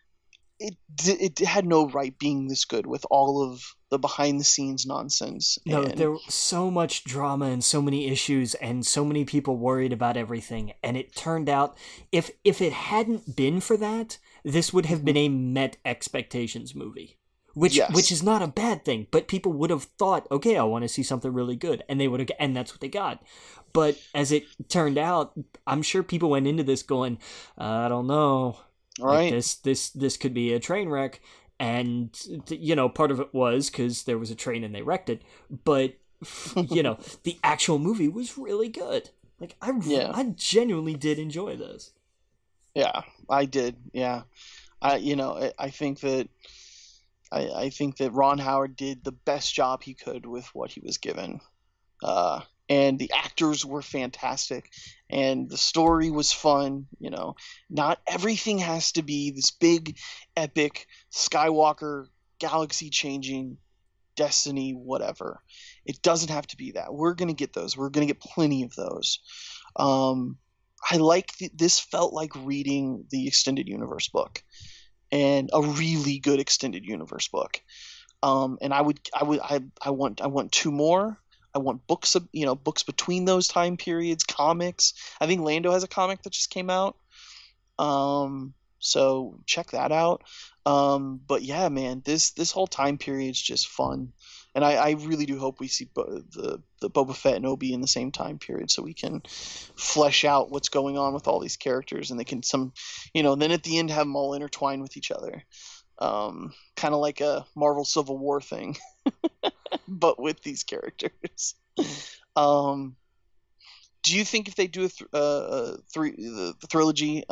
it had no right being this good with all of the behind the scenes nonsense. No, there was so much drama and so many issues and so many people worried about everything, and it turned out if it hadn't been for that, this would have been a met expectations movie. Which is not a bad thing, but people would have thought, okay, I want to see something really good, and that's what they got. But as it turned out, I'm sure people went into this going, I don't know, right? Like this could be a train wreck, and part of it was because there was a train and they wrecked it, but the actual movie was really good. Like I genuinely did enjoy this. Yeah, I did. Yeah, I think that. I think that Ron Howard did the best job he could with what he was given. And the actors were fantastic. And the story was fun. Not everything has to be this big, epic, Skywalker, galaxy-changing, Destiny, whatever. It doesn't have to be that. We're going to get those. We're going to get plenty of those. I like this felt like reading the Extended Universe book. And a really good extended universe book. And I want 2 more. I want books between those time periods, comics. I think Lando has a comic that just came out. So check that out. But yeah, man, this whole time period is just fun. And I really do hope we see the Boba Fett and Obi in the same time period, so we can flesh out what's going on with all these characters, and they can then at the end have them all intertwined with each other, kind of like a Marvel Civil War thing, but with these characters. Do you think if they do the trilogy,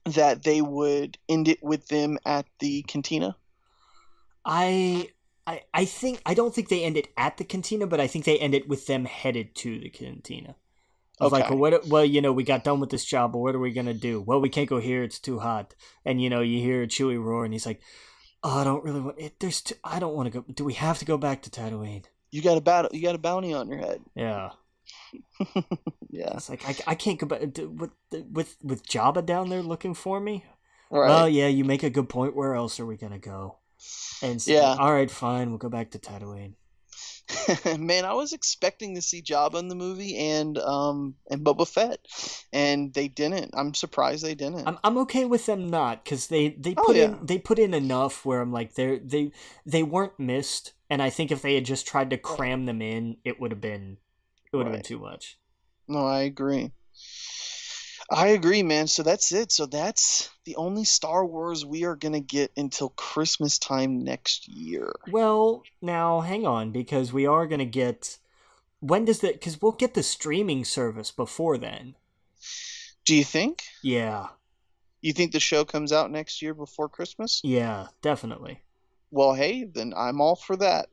that they would end it with them at the cantina? I don't think they end it at the cantina, but I think they end it with them headed to the cantina. I was like, well, Okay. we got done with this job, but what are we gonna do? Well, we can't go here; it's too hot. And you hear Chewie roar, and he's like, "Oh, I don't really want it. I don't want to go. Do we have to go back to Tatooine?" You got a battle. You got a bounty on your head. Yeah. Yeah. It's like I can't go back with Jabba down there looking for me. Right. Well, yeah, you make a good point. Where else are we gonna go? And Yeah. all right, fine, we'll go back to Tatooine. Man, I was expecting to see Jabba in the movie and Boba Fett, and they didn't. I'm surprised they didn't. I'm okay with them not, because they Oh yeah. put in enough where I'm like they weren't missed, and I think if they had just tried to Right. cram them in, it would have been Right. too much. No, I agree. I agree, man. So that's it. So that's the only Star Wars we are gonna get until Christmas time next year. Well, now hang on, because we are gonna get when does that? Because we'll get the streaming service before then. Do you think? Yeah, You think the show comes out next year before Christmas? yeah, definitely. Well, hey, then I'm all for that.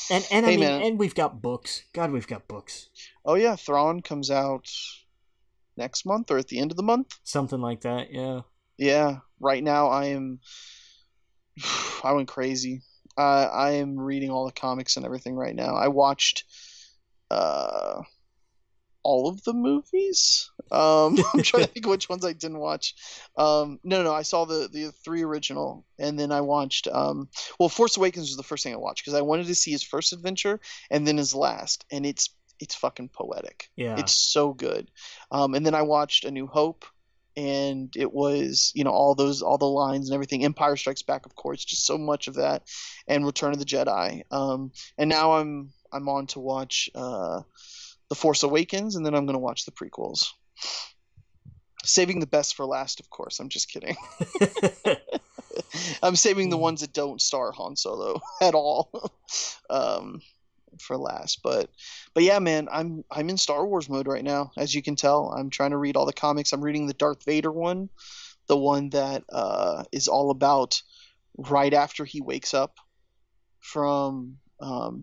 And I Hey, mean, man. and we've got books. God, we've got books. Oh yeah, Thrawn comes out next month or at the end of the month. Something like that. Yeah. Yeah. Right now, I went crazy. I am reading all the comics and everything right now. I watched uh, all of the movies. I'm trying to think which ones I didn't watch. No, I saw the three original, and then I watched. Well, Force Awakens was the first thing I watched because I wanted to see his first adventure and then his last, and it's fucking poetic. Yeah. It's so good. And then I watched A New Hope, and it was all the lines and everything. Empire Strikes Back, of course, just so much of that, and Return of the Jedi. And now I'm on to watch The Force Awakens, and then I'm gonna watch the prequels. Saving the best for last, of course. I'm just kidding. I'm saving the ones that don't star Han Solo at all. um, for last. But yeah, man, I'm in Star Wars mode right now. As you can tell, I'm trying to read all the comics. I'm reading the Darth Vader one, the one that is all about right after he wakes up from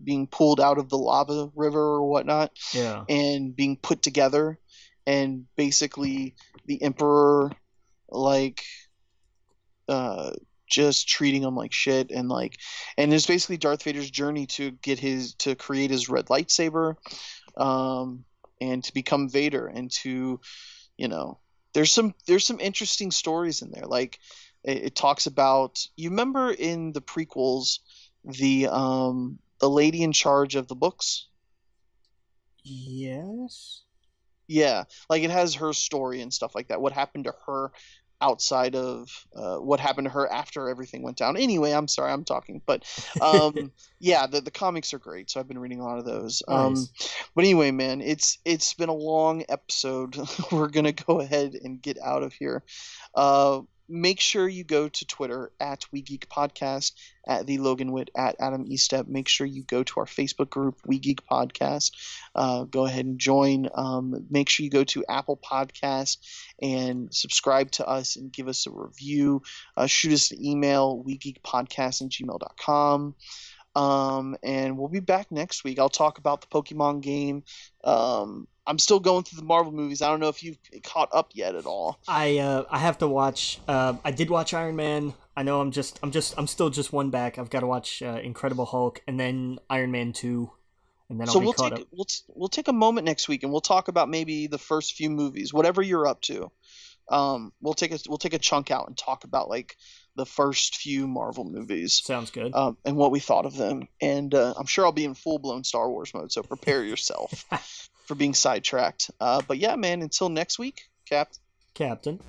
being pulled out of the lava river or whatnot, Yeah. and being put together, and basically the Emperor like uh just treating him like shit, and it's basically Darth Vader's journey to create his red lightsaber, um and to become Vader, and to you know there's some interesting stories in there. Like it talks about, you remember in the prequels, the lady in charge of the books. Yes. Yeah, like it has her story and stuff like that. What happened to her outside of what happened to her after everything went down. Anyway, I'm sorry, I'm talking, but yeah, the comics are great, so I've been reading a lot of those. Nice. But anyway, man, it's been a long episode. We're gonna go ahead and get out of here. Make sure you go to Twitter at We Geek Podcast, at the Logan Witt, at Adam Estep. Make sure you go to our Facebook group, We Geek Podcast. Go ahead and join. Make sure you go to Apple Podcasts and subscribe to us and give us a review. Shoot us an email, wegeekpodcast@gmail.com. And we'll be back next week. I'll talk about the Pokemon game. I'm still going through the Marvel movies. I don't know if you've caught up yet at all. I have to watch. I did watch Iron Man. I know I'm still just one back. I've got to watch Incredible Hulk and then Iron Man 2, and then I'll be caught up. We'll take a moment next week and we'll talk about maybe the first few movies, whatever you're up to. We'll take a chunk out and talk about like the first few Marvel movies. Sounds good. And what we thought of them. And I'm sure I'll be in full blown Star Wars mode, so prepare yourself for being sidetracked. But yeah, man, until next week, Captain.